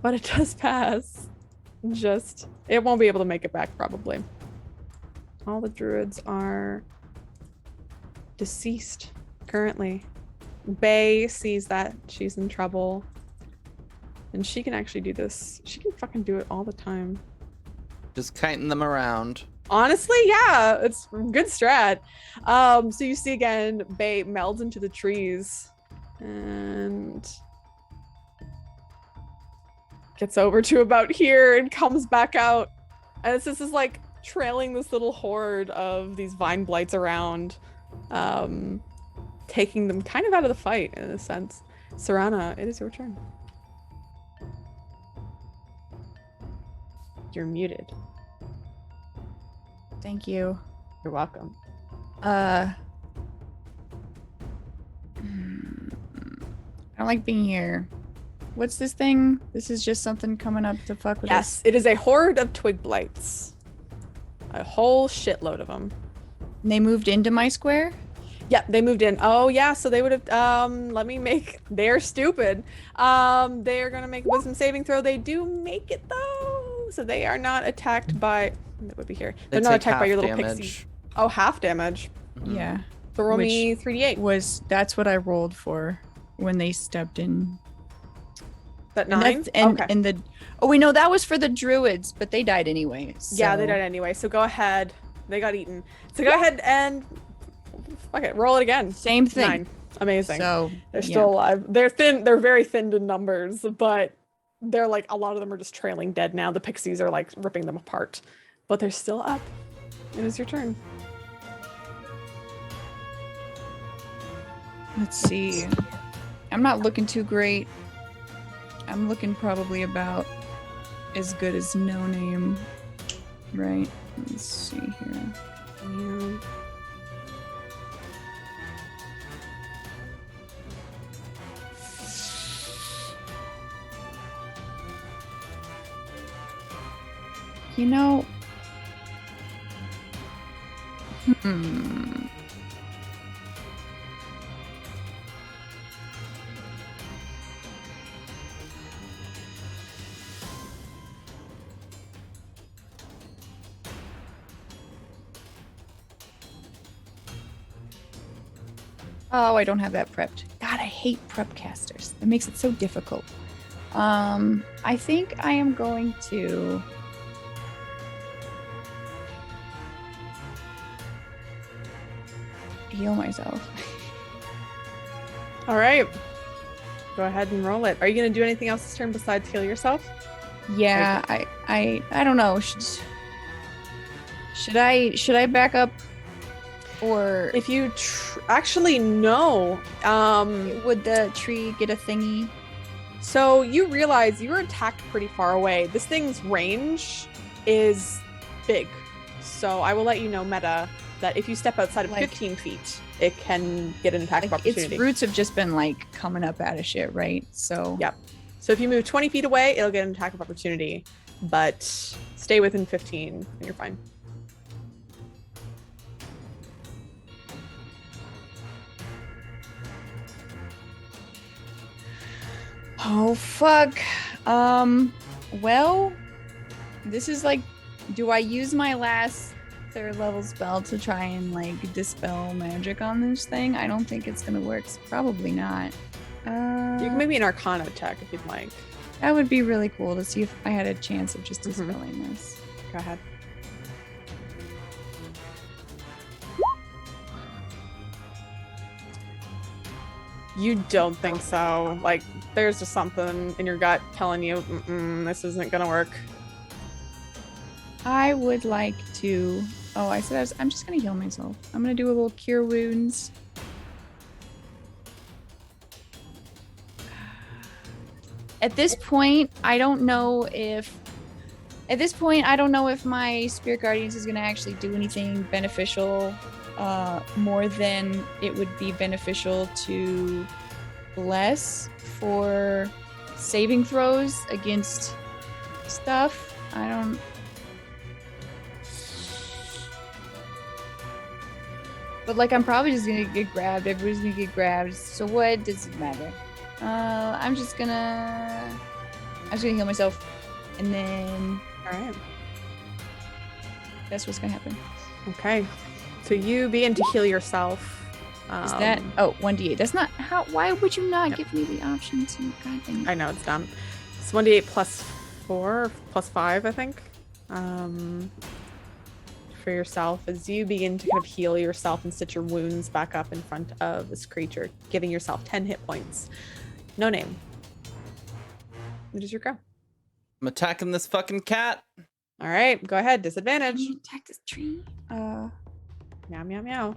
But it does pass. Just, it won't be able to make it back probably. All the druids are deceased currently. Bay sees that she's in trouble. And she can actually do this. She can fucking do it all the time. Just kiting them around. Honestly, yeah, it's good strat. So you see again, Bay melds into the trees and gets over to about here and comes back out. And this is like trailing this little horde of these vine blights around, taking them kind of out of the fight in a sense. Serana, it is your turn. You're muted. Thank you. You're welcome. I don't like being here. What's this thing? This is just something coming up to fuck with us. Yes, it is a horde of twig blights. A whole shitload of them. And they moved into my square? Yeah, they moved in. Oh yeah, so they would have they're stupid. They're gonna make a wisdom saving throw. They do make it though. So they are not attacked by that would be here. They're not attacked by your little pixie. Oh, half damage. Yeah. So roll me 3d8. That's what I rolled for when they stepped in. That 9? And okay. We know that was for the druids, but they died anyway. So. Yeah, they died anyway. So go ahead. They got eaten. So go ahead and fuck it, roll it again. Same thing. 9. Amazing. So they're still alive. They're thin. They're very thinned in numbers, but they're like a lot of them are just trailing dead now. The pixies are like ripping them apart, but they're still up. It is your turn. Let's see. I'm not looking too great. I'm looking probably about as good as no name, right? Let's see here. Yeah. You know, Oh, I don't have that prepped. God, I hate prep casters. It makes it so difficult. I think I am going to... heal myself. All right. Go ahead and roll it. Are you going to do anything else this turn besides heal yourself? Yeah, I don't know. Should I back up, or if you actually no, would the tree get a thingy? So you realize you were attacked pretty far away. This thing's range is big, so I will let you know, meta, that if you step outside of 15 feet, it can get an attack of opportunity. Its roots have just been like coming up out of shit, right? So yeah. So if you move 20 feet away, it'll get an attack of opportunity, but stay within 15 and you're fine. Oh fuck. Well, this is like, do I use my last 3rd level spell to try and like dispel magic on this thing? I don't think it's gonna work. So probably not. You can maybe an Arcana check if you'd like. That would be really cool to see if I had a chance of just dispelling this. Go ahead. You don't think so? Like, there's just something in your gut telling you, this isn't gonna work. I would like to... Oh, I'm just gonna heal myself. I'm gonna do a little cure wounds. At this point, I don't know if my Spirit Guardians is gonna actually do anything beneficial, more than it would be beneficial to bless for saving throws against stuff. But like, I'm probably just gonna get grabbed. Everybody's gonna get grabbed. So what does it matter? I'm just gonna heal myself, and then All right. that's what's gonna happen. Okay. So you begin to heal yourself. Is that 1d8? That's not how. Why would you not Yep. give me the option to? God dang it. I know it's dumb. It's 1d8 plus 4, plus 5, I think. For yourself, as you begin to kind of heal yourself and stitch your wounds back up in front of this creature, giving yourself 10 hit points. No name. It is your go. I'm attacking this fucking cat. All right, go ahead. Can Disadvantage. you attack this tree? Meow, meow, meow.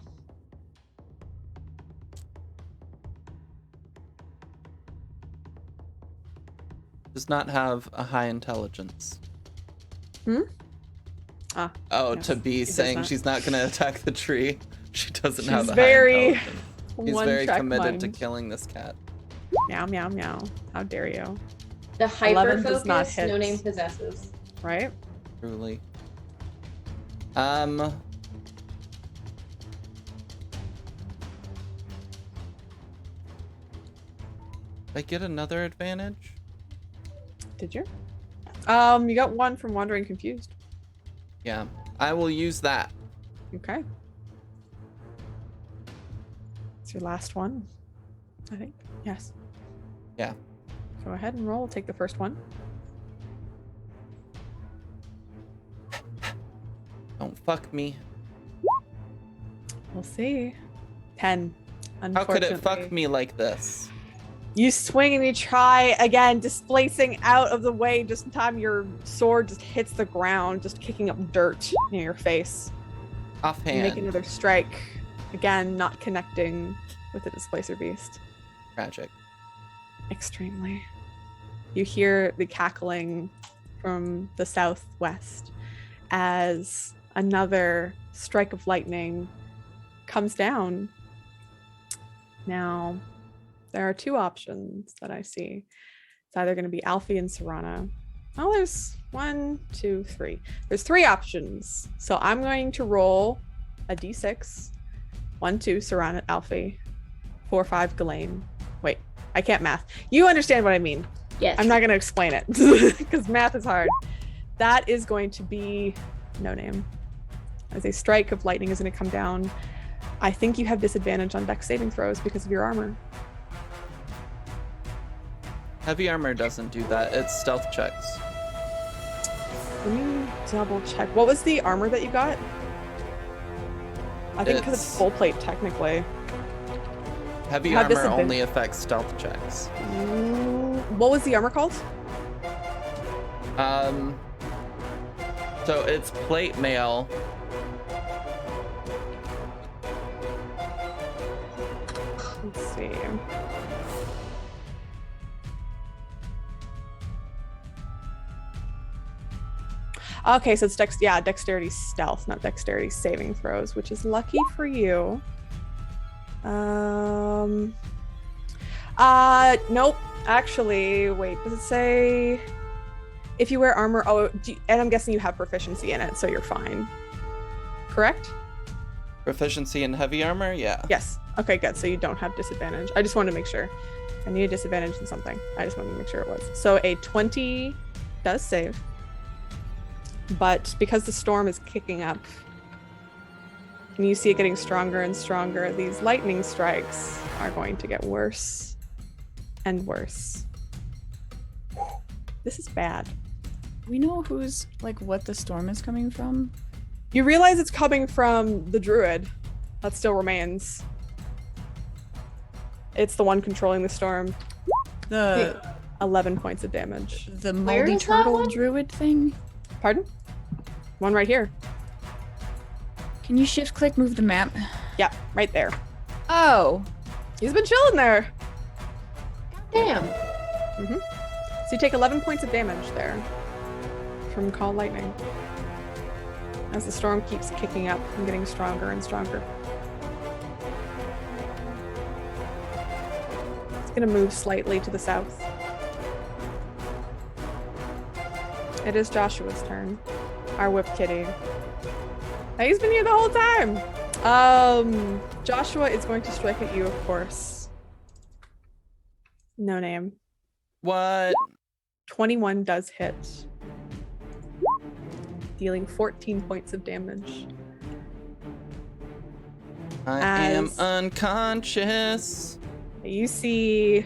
Does not have a high intelligence. Hmm? Ah. Oh, yes, to be it does saying not. she's not going to attack the tree. She doesn't have She's a very high intelligence. He's very one-track committed to mind. killing this cat. Meow, meow, meow. How dare you? The 11 hyper does not focus hit. no name possesses. Right? Truly. I get another advantage? Did you? You got one from Wandering Confused. Yeah. I will use that. Okay. It's your last one, I think. Yes. Yeah. Go ahead and roll. Take the first one. Don't fuck me. We'll see. 10. How could it fuck Unfortunately. me like this? You swing and you try again, displacing out of the way just in time your sword just hits the ground, just kicking up dirt near your face. You Offhand. make another strike. Again, not connecting with the displacer beast. Tragic. Extremely. You hear the cackling from the southwest as another strike of lightning comes down. Now, there are two options that I see. It's either going to be Alfie and Serana. Oh, there's 1, 2, 3. There's 3 options. So I'm going to roll a d6. 1, 2, Serana, Alfie. 4, 5, Ghislaine. Wait, I can't math. You understand what I mean. Yes. I'm not going to explain it because math is hard. That is going to be no name. As a strike of lightning is going to come down. I think you have disadvantage on dex saving throws because of your armor. Heavy armor doesn't do that. It's stealth checks. Let me double check. What was the armor that you got? I think because it's It's- full plate technically. Heavy You have armor disadvan- only affects stealth checks. What was the armor called? So it's plate mail. Let's see. Okay, so it's dexterity stealth, not dexterity saving throws, which is lucky for you. Nope. Actually, wait, does it say if you wear armor? Oh, and I'm guessing you have proficiency in it, so you're fine. Correct? Proficiency in heavy armor? Yeah. Yes. Okay, good. So you don't have disadvantage. I just wanted to make sure. I need a disadvantage in something. I just wanted to make sure it was. So a 20 does save. But because the storm is kicking up, and you see it getting stronger and stronger, these lightning strikes are going to get worse and worse. This is bad. We know who's like what the storm is coming from. You realize it's coming from the druid that still remains. It's the one controlling the storm. The 11 points of damage. the Where moldy is that turtle one? druid thing. Pardon? One right here. Can you shift click move the map? Yeah, right there. Oh, He's been chilling there. Damn. So you take 11 points of damage there from Call Lightning as the storm keeps kicking up and getting stronger and stronger. It's gonna move slightly to the south. It is Joshua's turn. Our whip kitty. He's been here the whole time. Joshua is going to strike at you, of course. No name. What? 21 does hit. Dealing 14 points of damage. I am unconscious. You see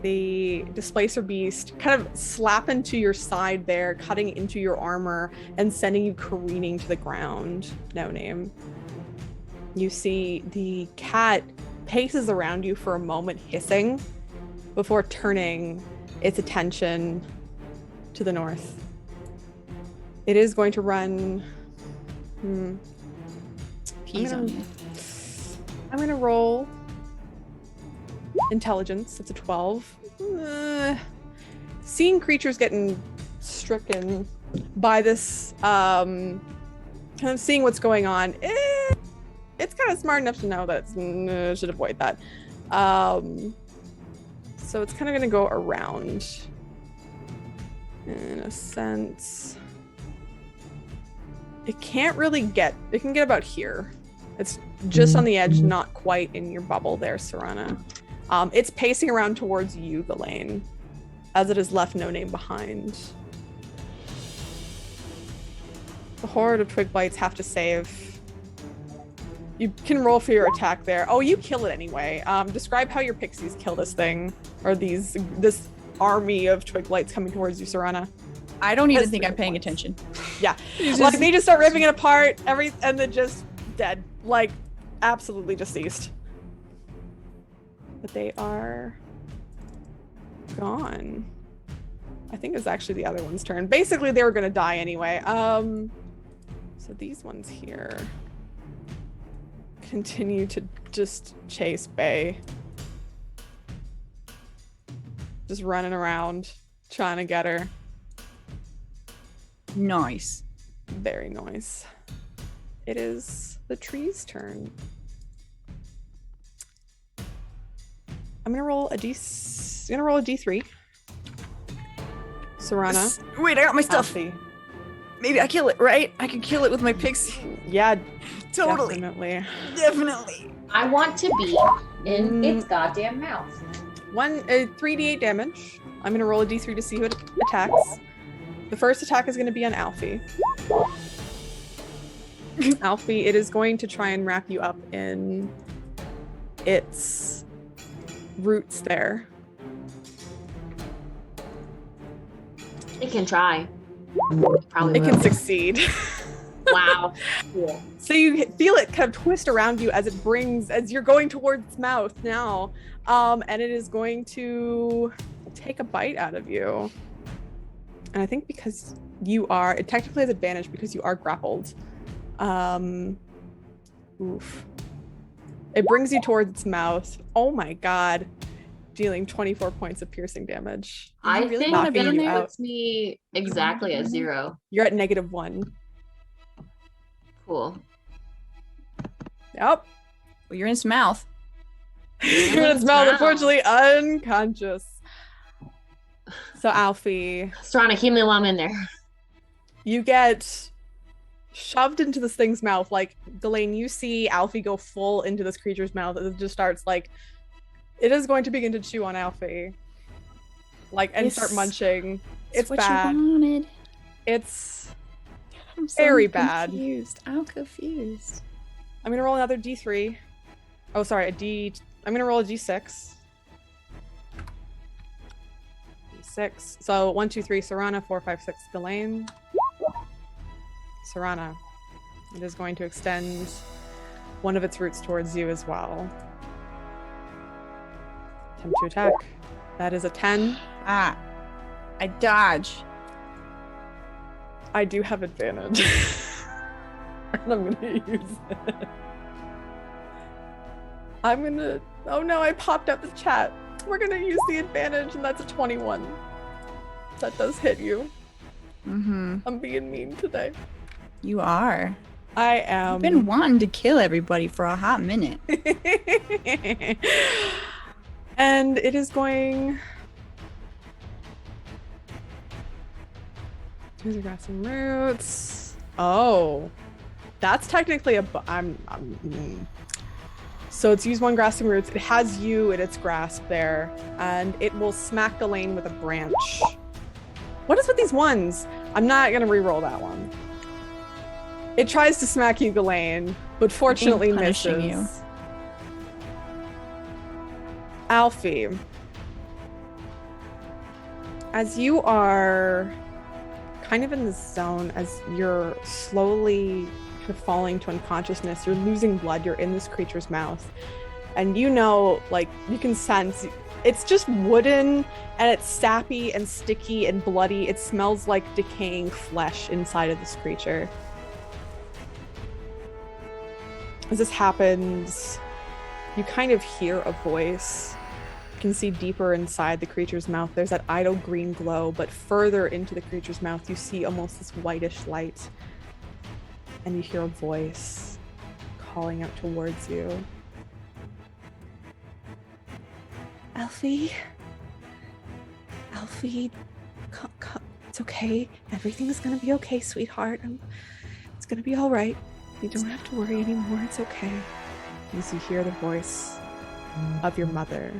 the Displacer Beast kind of slap into your side there, cutting into your armor and sending you careening to the ground. No name. You see the cat paces around you for a moment, hissing, before turning its attention to the north. It is going to run. Peas on you. I'm gonna roll intelligence. It's a 12. Seeing creatures getting stricken by this, kind of seeing what's going on, it's kind of smart enough to know that it should avoid that. So it's kind of gonna go around in a sense. It can't really get, it can get about here. It's just on the edge, not quite in your bubble there, Serana. It's pacing around towards you, Ghislaine, as it has left no name behind. The horde of twig blights have to save. You can roll for your attack there. Oh, you kill it anyway. Describe how your pixies kill this thing, or this army of twig blights coming towards you, Serana. I don't even think I'm paying attention. Yeah, like they just start ripping it apart, and then just dead, like absolutely deceased. But they are gone. I think it's actually the other one's turn. Basically, they were gonna die anyway. So these ones here continue to just chase Bay. Just running around, trying to get her. Nice. Very nice. It is the tree's turn. I'm gonna roll a D3. Serana. Wait, I got my stuff. Alfie. Maybe I kill it, right? I can kill it with my pixie. Yeah, Totally. Definitely. I want to be in its goddamn mouth. 3d8 damage. I'm gonna roll a D3 to see who it attacks. The first attack is gonna be on Alfie. Alfie, it is going to try and wrap you up in its roots there. It can try. Probably It will. can succeed. Wow. Cool. So you feel it kind of twist around you as you're going towards its mouth now. And it is going to take a bite out of you. And I think because it technically has advantage because you are grappled. Oof. It brings you towards its mouth. Oh my god. Dealing 24 points of piercing damage. I really think wanna that be in there? puts me exactly at 0. You're at -1. Cool. Yep. Well, you're in its mouth. You're in its mouth, unfortunately unconscious. So Alfie, Strahd, heal me while I'm in there. you get shoved into this thing's mouth. Like, Ghislaine, you see Alfie go full into this creature's mouth. It just starts like, it is going to begin to chew on Alfie. Like, and start munching. It's what bad. You wanted. It's I'm so very bad. confused. I'm confused. I'm gonna roll another D3. Oh, sorry, I'm gonna roll a D6. D6. So 1, 2, 3, Serana, 4, 5, 6, Ghislaine. Serana. It is going to extend one of its roots towards you as well. Attempt to attack. That is a 10. Ah. I dodge. I do have advantage. And I'm gonna use it. Oh no, I popped up the chat. We're gonna use the advantage, and that's a 21. That does hit you. Mm-hmm. I'm being mean today. You are. I am. I've been wanting to kill everybody for a hot minute. And it is going to grab some roots. Oh. That's technically So it's used one grasping roots. It has you in its grasp there, and it will smack Ghislaine with a branch. What is with these ones? I'm not gonna re-roll that one. It tries to smack you, Ghislaine, but fortunately misses. You. Alfie, as you are kind of in the zone, as you're slowly kind of falling to unconsciousness, you're losing blood, you're in this creature's mouth, and you know, like, you can sense it's just wooden, and it's sappy and sticky and bloody. It smells like decaying flesh inside of this creature. As this happens, you kind of hear a voice. You can see deeper inside the creature's mouth. There's that idle green glow, but further into the creature's mouth, you see almost this whitish light. And you hear a voice calling out towards you. Alfie, it's okay. Everything's gonna be okay, sweetheart. It's gonna be all right. You don't have to worry anymore. It's okay. As you hear the voice of your mother.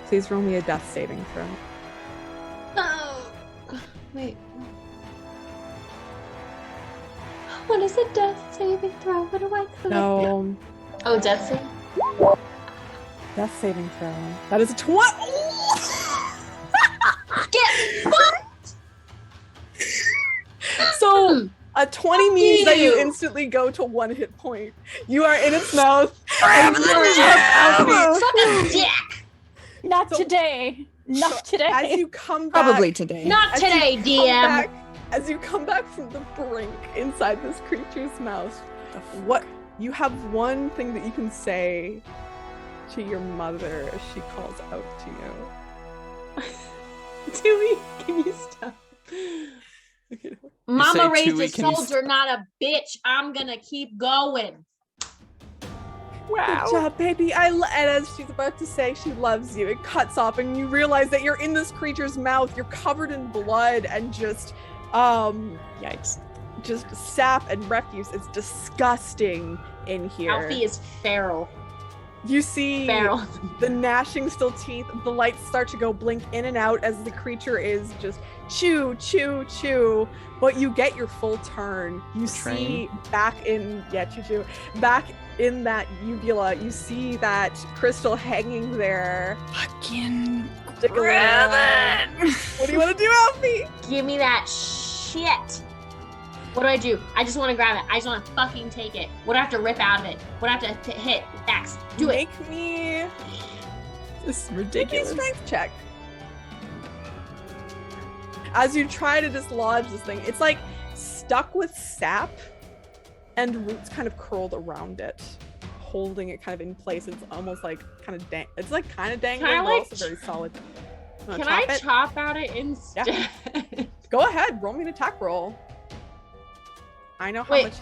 Please roll me a death saving throw. Oh, wait. What is a death saving throw? What do I click? No. Oh, death saving? Death saving throw. That is a 20. Get fucked! So a 20 means that you instantly go to 1 hit point. You are in its mouth. And you are Suck a dick! Not today. Not today. As you come back, Probably today. Not today, DM. As you come back from the brink inside this creature's mouth, what you have one thing that you can say to your mother as she calls out to you. Dewey, can you stop? Okay. Mama say, raised Chewie, a can you soldier, not a bitch. I'm gonna keep going. Good job, baby. And as she's about to say she loves you, it cuts off and you realize that you're in this creature's mouth. You're covered in blood and just, Yikes. just sap and refuse. It's disgusting in here. Alfie is feral. You see Feral. the gnashing still teeth. The lights start to go blink in and out as the creature is just chew, chew, chew. But you get your full turn. You see back in, back in that uvula, you see that crystal hanging there. Fucking grab it! What do you want to do, Alfie? Give me that shit. What do? I just want to grab it. I just want to fucking take it. What do I have to rip out of it? What do I have to hit? Axe. Do it. Make me. This is Make me a ridiculous. strength check. As you try to dislodge this thing, it's like stuck with sap and roots kind of curled around it, holding it kind of in place. It's almost like kind of it's like kind of dangling, Can I, but like, also very solid. Can I chop out it instead? Yeah. Go ahead, roll me an attack roll. I know how Wait,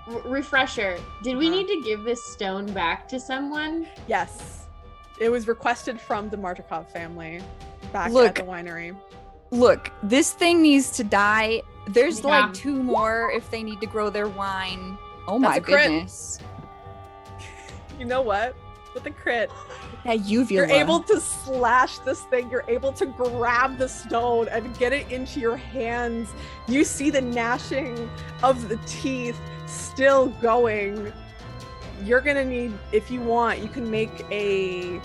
much. refresher. Did we need to give this stone back to someone? Yes, it was requested from the Martikov family back Look. at the winery. Look, this thing needs to die. There's Yeah. like 2 more if they need to grow their wine. Oh That's my a crit. goodness. You know what? With the crit, That uvula. you're able to slash this thing. You're able to grab the stone and get it into your hands. You see the gnashing of the teeth still going. You're gonna need, if you want, you can make a.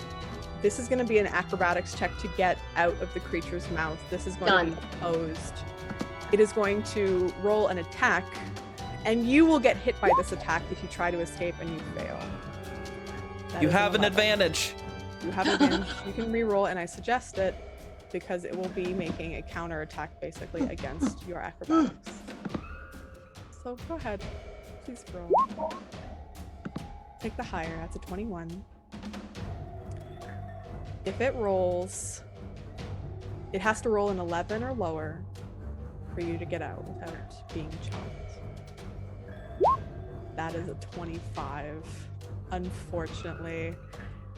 This is going to be an acrobatics check to get out of the creature's mouth. This is going to be opposed. It is going to roll an attack, and you will get hit by this attack if you try to escape and you fail. That You is have an 11. advantage. You have an advantage. You can re-roll, and I suggest it because it will be making a counter attack basically against your acrobatics. So go ahead. Please roll. Take the higher. That's a 21. If it rolls, it has to roll an 11 or lower for you to get out without being chopped. That is a 25, unfortunately.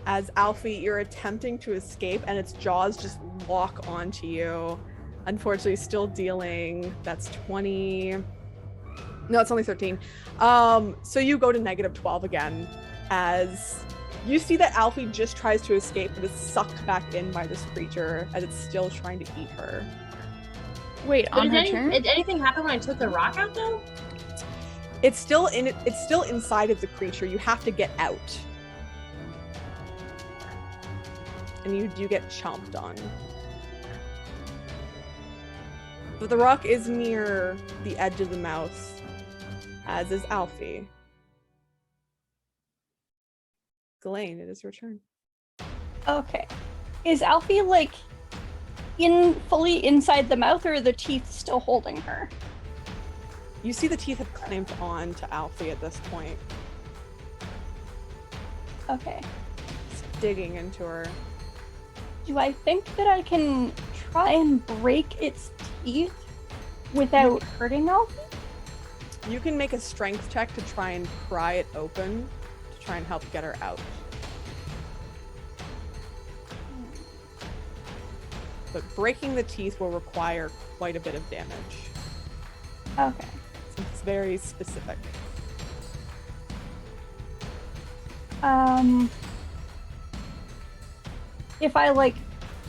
As Alfie, you're attempting to escape and its jaws just lock onto you. Unfortunately, still dealing, that's 20, No, it's only 13. So you go to -12 again as you see that Alfie just tries to escape but is sucked back in by this creature as it's still trying to eat her. Wait, But on her turn? did anything happen when I took the rock out though? It's still inside of the creature. You have to get out. And you do get chomped on. But the rock is near the edge of the mouth, as is Alfie. Ghislaine, it is your turn. Okay. Is Alfie like fully inside the mouth, or are the teeth still holding her? You see the teeth have clamped on to Alfie at this point. Okay. It's digging into her. Do I think that I can try and break its teeth without hurting Alfie? You can make a strength check to try and pry it open to try and help get her out. But breaking the teeth will require quite a bit of damage. Okay. It's very specific. If I like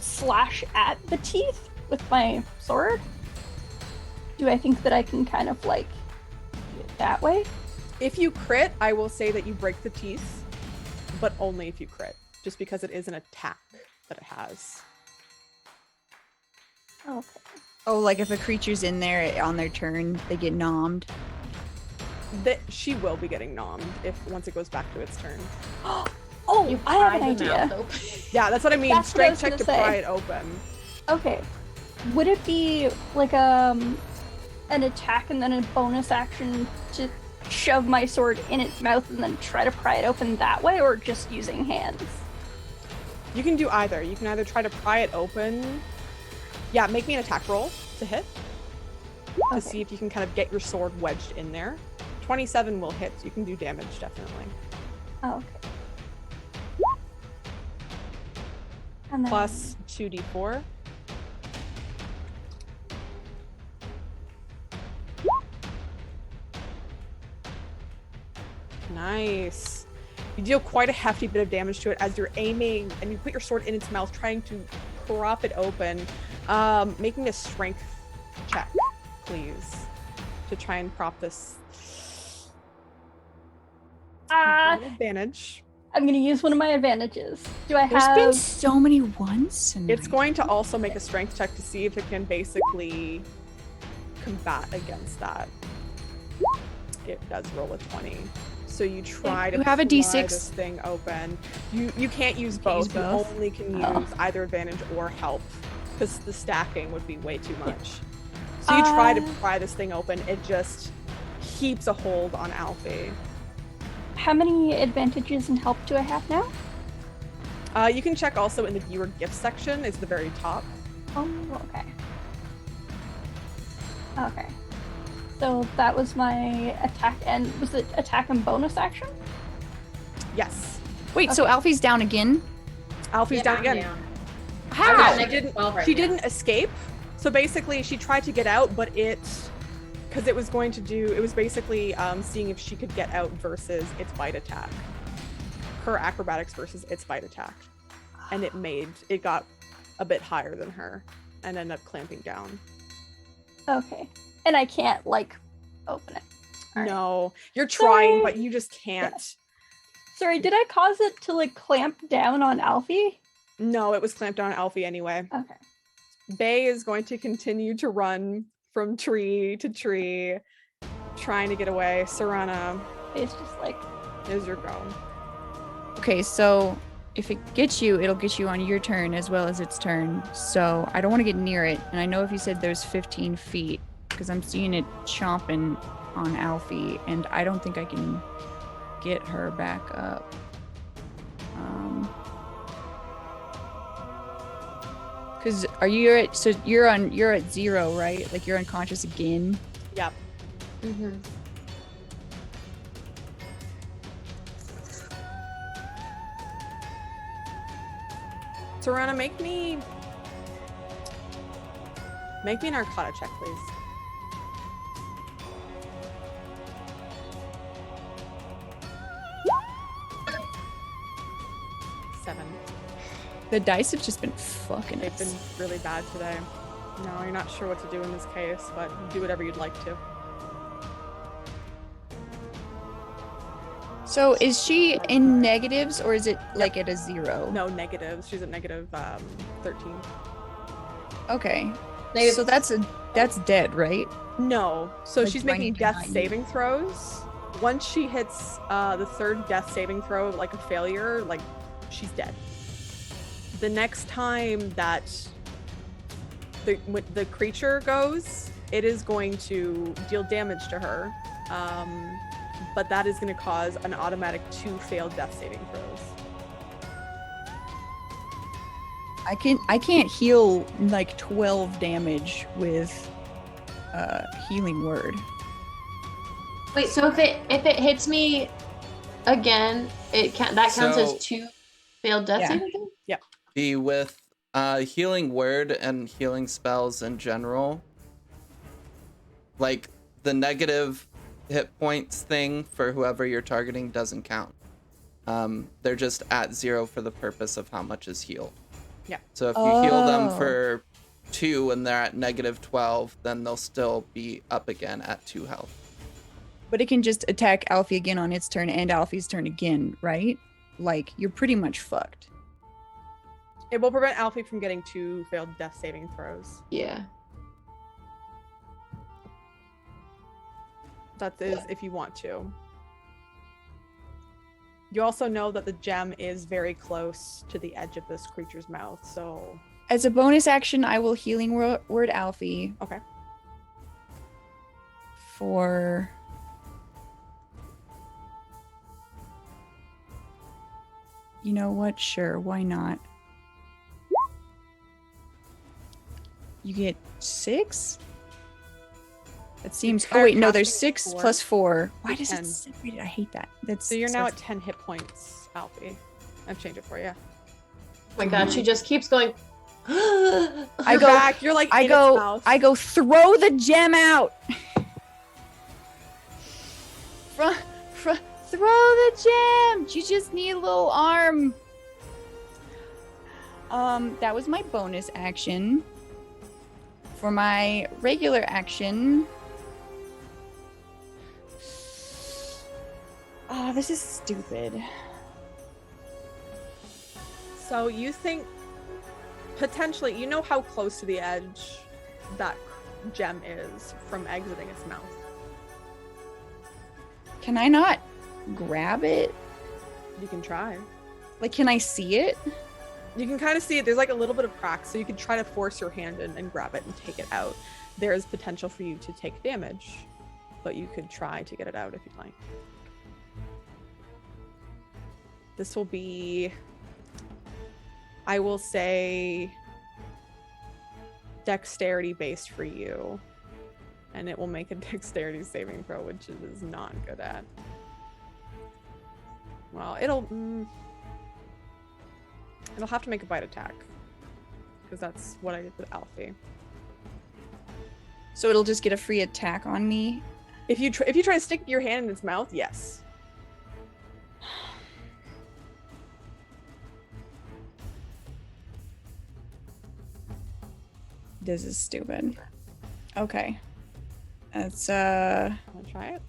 slash at the teeth with my sword, do I think that I can kind of like do it that way? If you crit, I will say that you break the teeth, but only if you crit, just because it is an attack that it has. Okay. Oh, like if a creature's in there on their turn, they get nommed. She will be getting nommed once it goes back to its turn. Oh, You I have an pry the idea. mouth open. Yeah, that's what I mean. That's what I Strength was check to gonna say. pry it open. Okay. Would it be like an attack and then a bonus action to shove my sword in its mouth and then try to pry it open that way, or just using hands? You can do either. You can either try to pry it open. Yeah, make me an attack roll to hit. To see if you can kind of get your sword wedged in there. 27 will hit, so you can do damage, definitely. Oh, okay. And then, Plus 2d4. Nice. You deal quite a hefty bit of damage to it as you're aiming and you put your sword in its mouth, trying to prop it open. Making a strength check, please, to try and prop this. Advantage. I'm gonna use one of my advantages. Do I There's have? been so many ones. It's going to also make a strength check to see if it can basically combat against that. It does roll a 20. So you try to You have a pry D6. this thing open. You can't use Can't both. use You both? only can use either advantage or help, because the stacking would be way too much. So you try to pry this thing open. It just keeps a hold on Alfie. How many advantages and help do I have now? You can check also in the viewer gift section. It's the very top. Oh, okay. Okay. So that was my attack, and was it attack and bonus action? Yes. Wait, so Alfie's down again? Alfie's Yeah, down I'm again. down. How? I've got She negative 12 right She now. didn't escape. So basically, she tried to get out, but because it was going to do, it was basically seeing if she could get out versus its bite attack. Her acrobatics versus its bite attack. And it got a bit higher than her and ended up clamping down. Okay. And I can't, like, open it. All right. No, you're trying, Sorry. but you just can't. Sorry, did I cause it to, like, clamp down on Alfie? No, it was clamped down on Alfie anyway. Okay. Bay is going to continue to run from tree to tree, trying to get away. Serana, It's just like, is your go. Okay, so if it gets you, it'll get you on your turn as well as its turn. So I don't want to get near it. And I know if you said there's 15 feet, because I'm seeing it chomping on Alfie, and I don't think I can get her back up. Because you're at 0, right? Like you're unconscious again. Yep. Mm-hmm. Serana, make me an Arcana check, please. 7. The dice have just been fucking They've us. been really bad today. No, you're not sure what to do in this case, but do whatever you'd like to. So is she in negatives or is it like at a 0? No negatives. She's at negative 13. Okay. Negative- So that's dead, right? No. So Like, she's do I making need to death not use- saving throws. Once she hits the 3rd death saving throw, like a failure, like she's dead. The next time that the creature goes, it is going to deal damage to her. But that is going to cause an automatic 2 failed death saving throws. I can't heal like 12 damage with healing word. Wait, so if it hits me again, that counts So- as 2 failed death Yeah. saving throws? Be with healing word and healing spells in general. Like the negative hit points thing for whoever you're targeting doesn't count. They're just at 0 for the purpose of how much is healed. Yeah. So if you heal them Oh. for 2 and they're at negative 12, then they'll still be up again at 2 health. But it can just attack Alfie again on its turn and Alfie's turn again, right? Like you're pretty much fucked. It will prevent Alfie from getting 2 failed death saving throws. Yeah. That is if you want to. You also know that the gem is very close to the edge of this creature's mouth, so... As a bonus action, I will healing word Alfie Okay. for you know what? Sure, why not? You get 6? That seems. Oh wait, no. There's casting 6 4 plus 4. Why does 10. it separate it? I hate that. That's So you're now at 10 hit points, Alfie. I've changed it for you. Oh my god, she just keeps going. I You're go- back. You're like in its mouth. I go. Throw the gem out. Throw the gem. You just need a little arm. That was my bonus action. For my regular action. Oh, this is stupid. So you think potentially, you know how close to the edge that gem is from exiting its mouth. Can I not grab it? You can try. Like, can I see it? You can kind of see it. There's like a little bit of crack, so you can try to force your hand in and grab it and take it out. There is potential for you to take damage, but you could try to get it out if you'd like. This will be, I will say, dexterity based for you. And it will make a dexterity saving throw, which it is not good at. Well, it'll have to make a bite attack. Because that's what I did with Alfie. So it'll just get a free attack on me. If you try to stick your hand in its mouth, yes. This is stupid. Okay. That's Wanna try it?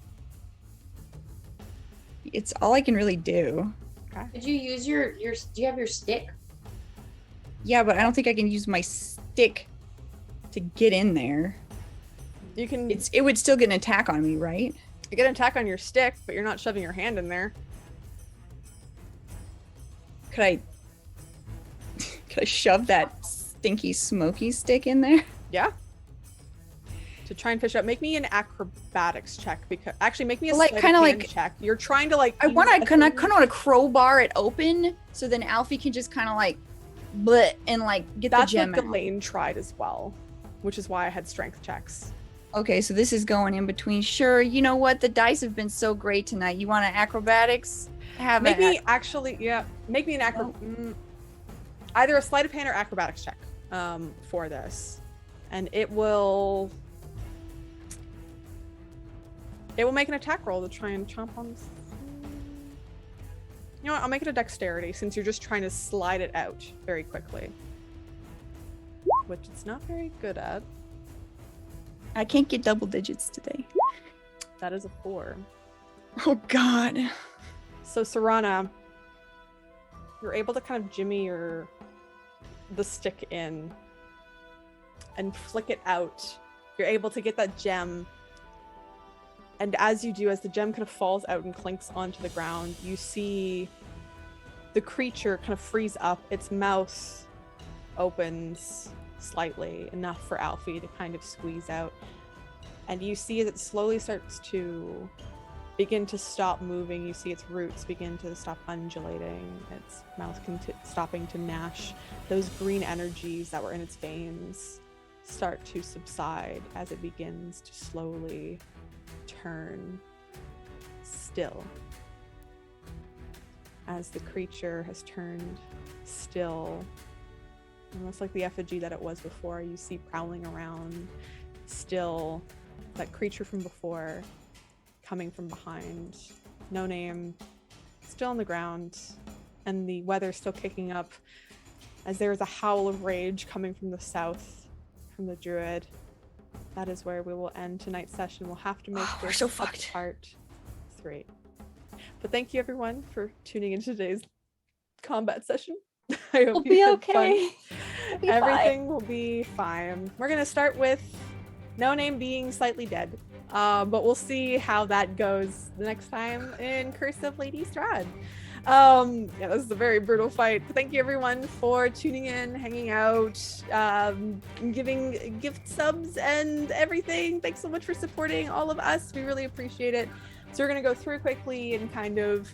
it's all I can really do. Did you use your do you have your stick? Yeah, but I don't think I can use my stick to get in there. You can It would still get an attack on me, right? you get an attack on your stick, but you're not shoving your hand in there. Could I shove that stinky smoky stick in there? Yeah. To try and fish up. Make me an acrobatics check because actually make me a Like, sleight of kinda hand like- check. You're trying to like I use want a to kind thing- of crowbar it open so then Alfie can just kind of like bleh and like get That's the gem what out. Delane tried as well, which is why I had strength checks. Okay, so this is going in between. Sure, you know what? The dice have been so great tonight. You want an acrobatics? Have Make it. me actually, yeah. Make me an either a sleight of hand or acrobatics check for this, and it will make an attack roll to try and chomp on this. You know what? I'll make it a dexterity since you're just trying to slide it out very quickly. Which it's not very good at. I can't get double digits today. That is a 4. Oh God. So Serana, you're able to kind of jimmy the stick in and flick it out. You're able to get that gem. And as you do, as the gem kind of falls out and clinks onto the ground, you see the creature kind of freeze up. Its mouth opens slightly, enough for Alfie to kind of squeeze out. And you see as it slowly starts to begin to stop moving. You see its roots begin to stop undulating, its mouth stopping to gnash. Those green energies that were in its veins start to subside as it begins to slowly turn still. As the creature has turned still, almost like the effigy that it was before, you see prowling around, still that creature from before, coming from behind. No name, still on the ground, and the weather still kicking up as there is a howl of rage coming from the south, from the druid. That is where we will end tonight's session. We'll have to make We're this so fucked. part 3. But thank you everyone for tuning in today's combat session. I hope We'll you be had okay. fun. Be Everything will be fine. We're gonna start with No Name being slightly dead. But we'll see how that goes the next time in Curse of Lady Strahd. Yeah, this is a very brutal fight. Thank you everyone for tuning in, hanging out, giving gift subs and everything. Thanks so much for supporting all of us. We really appreciate it. So we're gonna go through quickly and kind of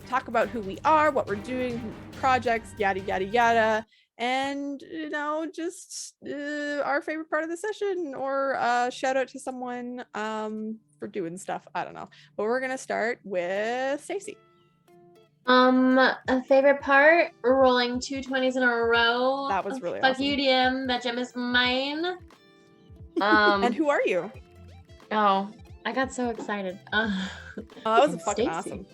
talk about who we are, what we're doing, projects, yada yada yada, and just our favorite part of the session, or shout out to someone for doing stuff. I don't know, but we're gonna start with Stacey. A favorite part, rolling 2 20s in a row. That was really Fuck awesome. you, DM. That gem is mine. And who are you? Oh, I got so excited. Oh, that was I'm fucking Stacey. awesome.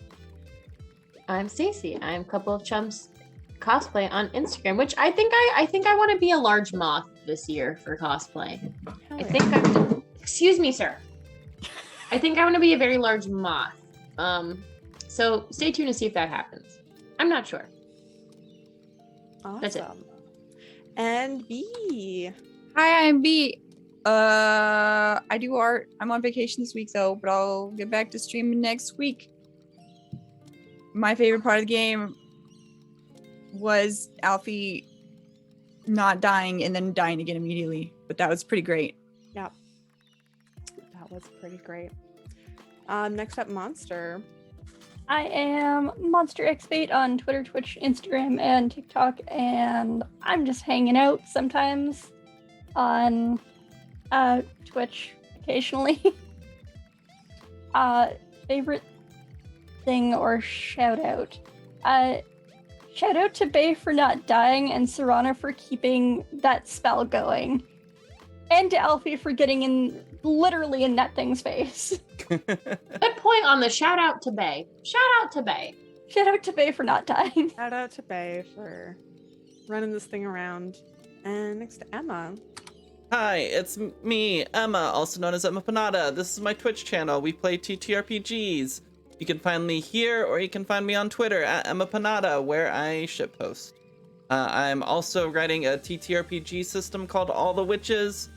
I'm Stacey. I'm Couple of Chumps cosplay on Instagram, which I think I want to be a large moth this year for cosplay. Hell I yeah. think I'm. Excuse me, sir. I think I want to be a very large moth. So stay tuned to see if that happens. I'm not sure. Awesome. That's it. And B. Hi, I'm B. I do art. I'm on vacation this week though, but I'll get back to streaming next week. My favorite part of the game was Alfie not dying and then dying again immediately, but that was pretty great. Yep. That was pretty great. Next up, Monster. I am Monster X8 on Twitter, Twitch, Instagram, and TikTok, and I'm just hanging out sometimes on Twitch occasionally. Favorite thing or shout out? Shout out to Bay for not dying and Serana for keeping that spell going. And to Alfie for getting literally in that thing's face. Good point on the shout out to Bay. Shout out to Bay. Shout out to Bay for not dying. Shout out to Bay for running this thing around. And next to Emma. Hi, it's me, Emma, also known as Emma Panada. This is my Twitch channel. We play TTRPGs. You can find me here, or you can find me on Twitter at Emma Panada, where I shitpost. I'm also writing a TTRPG system called All the Witches.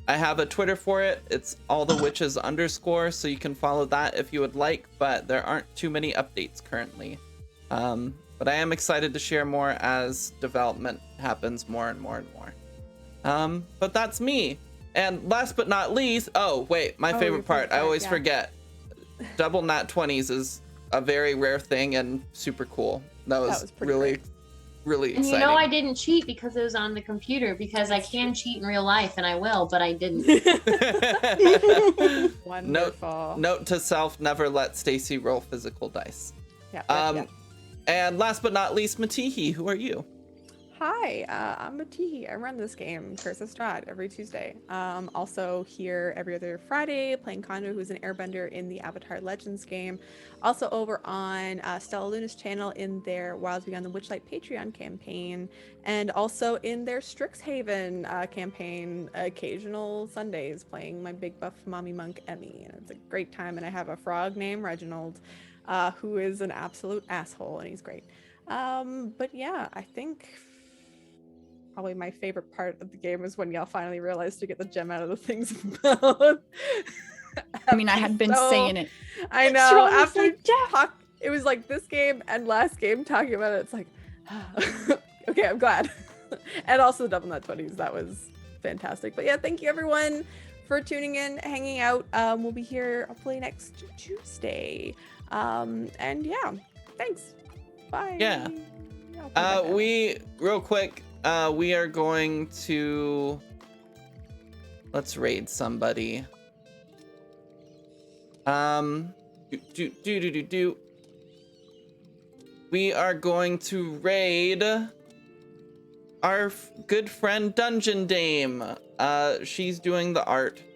I have a Twitter for it. It's allthewitches_, so you can follow that if you would like, but there aren't too many updates currently. But I am excited to share more as development happens more and more and more. But that's me. And last but not least, oh wait, my favorite part, I always forget. Double nat 20s is a very rare thing and super cool. That was really great. really And exciting. you know I didn't cheat because it was on the computer, because I can cheat in real life and I will, but I didn't. Wonderful. Note to self, never let Stacy roll physical dice. Yeah. And last but not least, Matihi, who are you? Hi, I'm Matihi. I run this game, Curse of Strahd, every Tuesday. Also here every other Friday, playing Kondo, who's an airbender in the Avatar Legends game. Also over on Stella Luna's channel in their Wilds Beyond the Witchlight Patreon campaign, and also in their Strixhaven campaign, occasional Sundays, playing my big buff mommy monk, Emmy. And it's a great time, and I have a frog named Reginald, who is an absolute asshole, and he's great. But yeah, I think probably my favorite part of the game is when y'all finally realized to get the gem out of the thing's mouth. I mean, I had been saying it. I know. Strahd was After like, "Yeah." it was like this game and last game talking about it. It's like, okay, I'm glad. And also the double nut 20s. That was fantastic. But yeah, thank you everyone for tuning in, hanging out. We'll be here hopefully next Tuesday. And yeah, thanks. Bye. Yeah. I'll come back now. Real quick, we are going to, let's raid somebody. We are going to raid our good friend Dungeon Dame. She's doing the art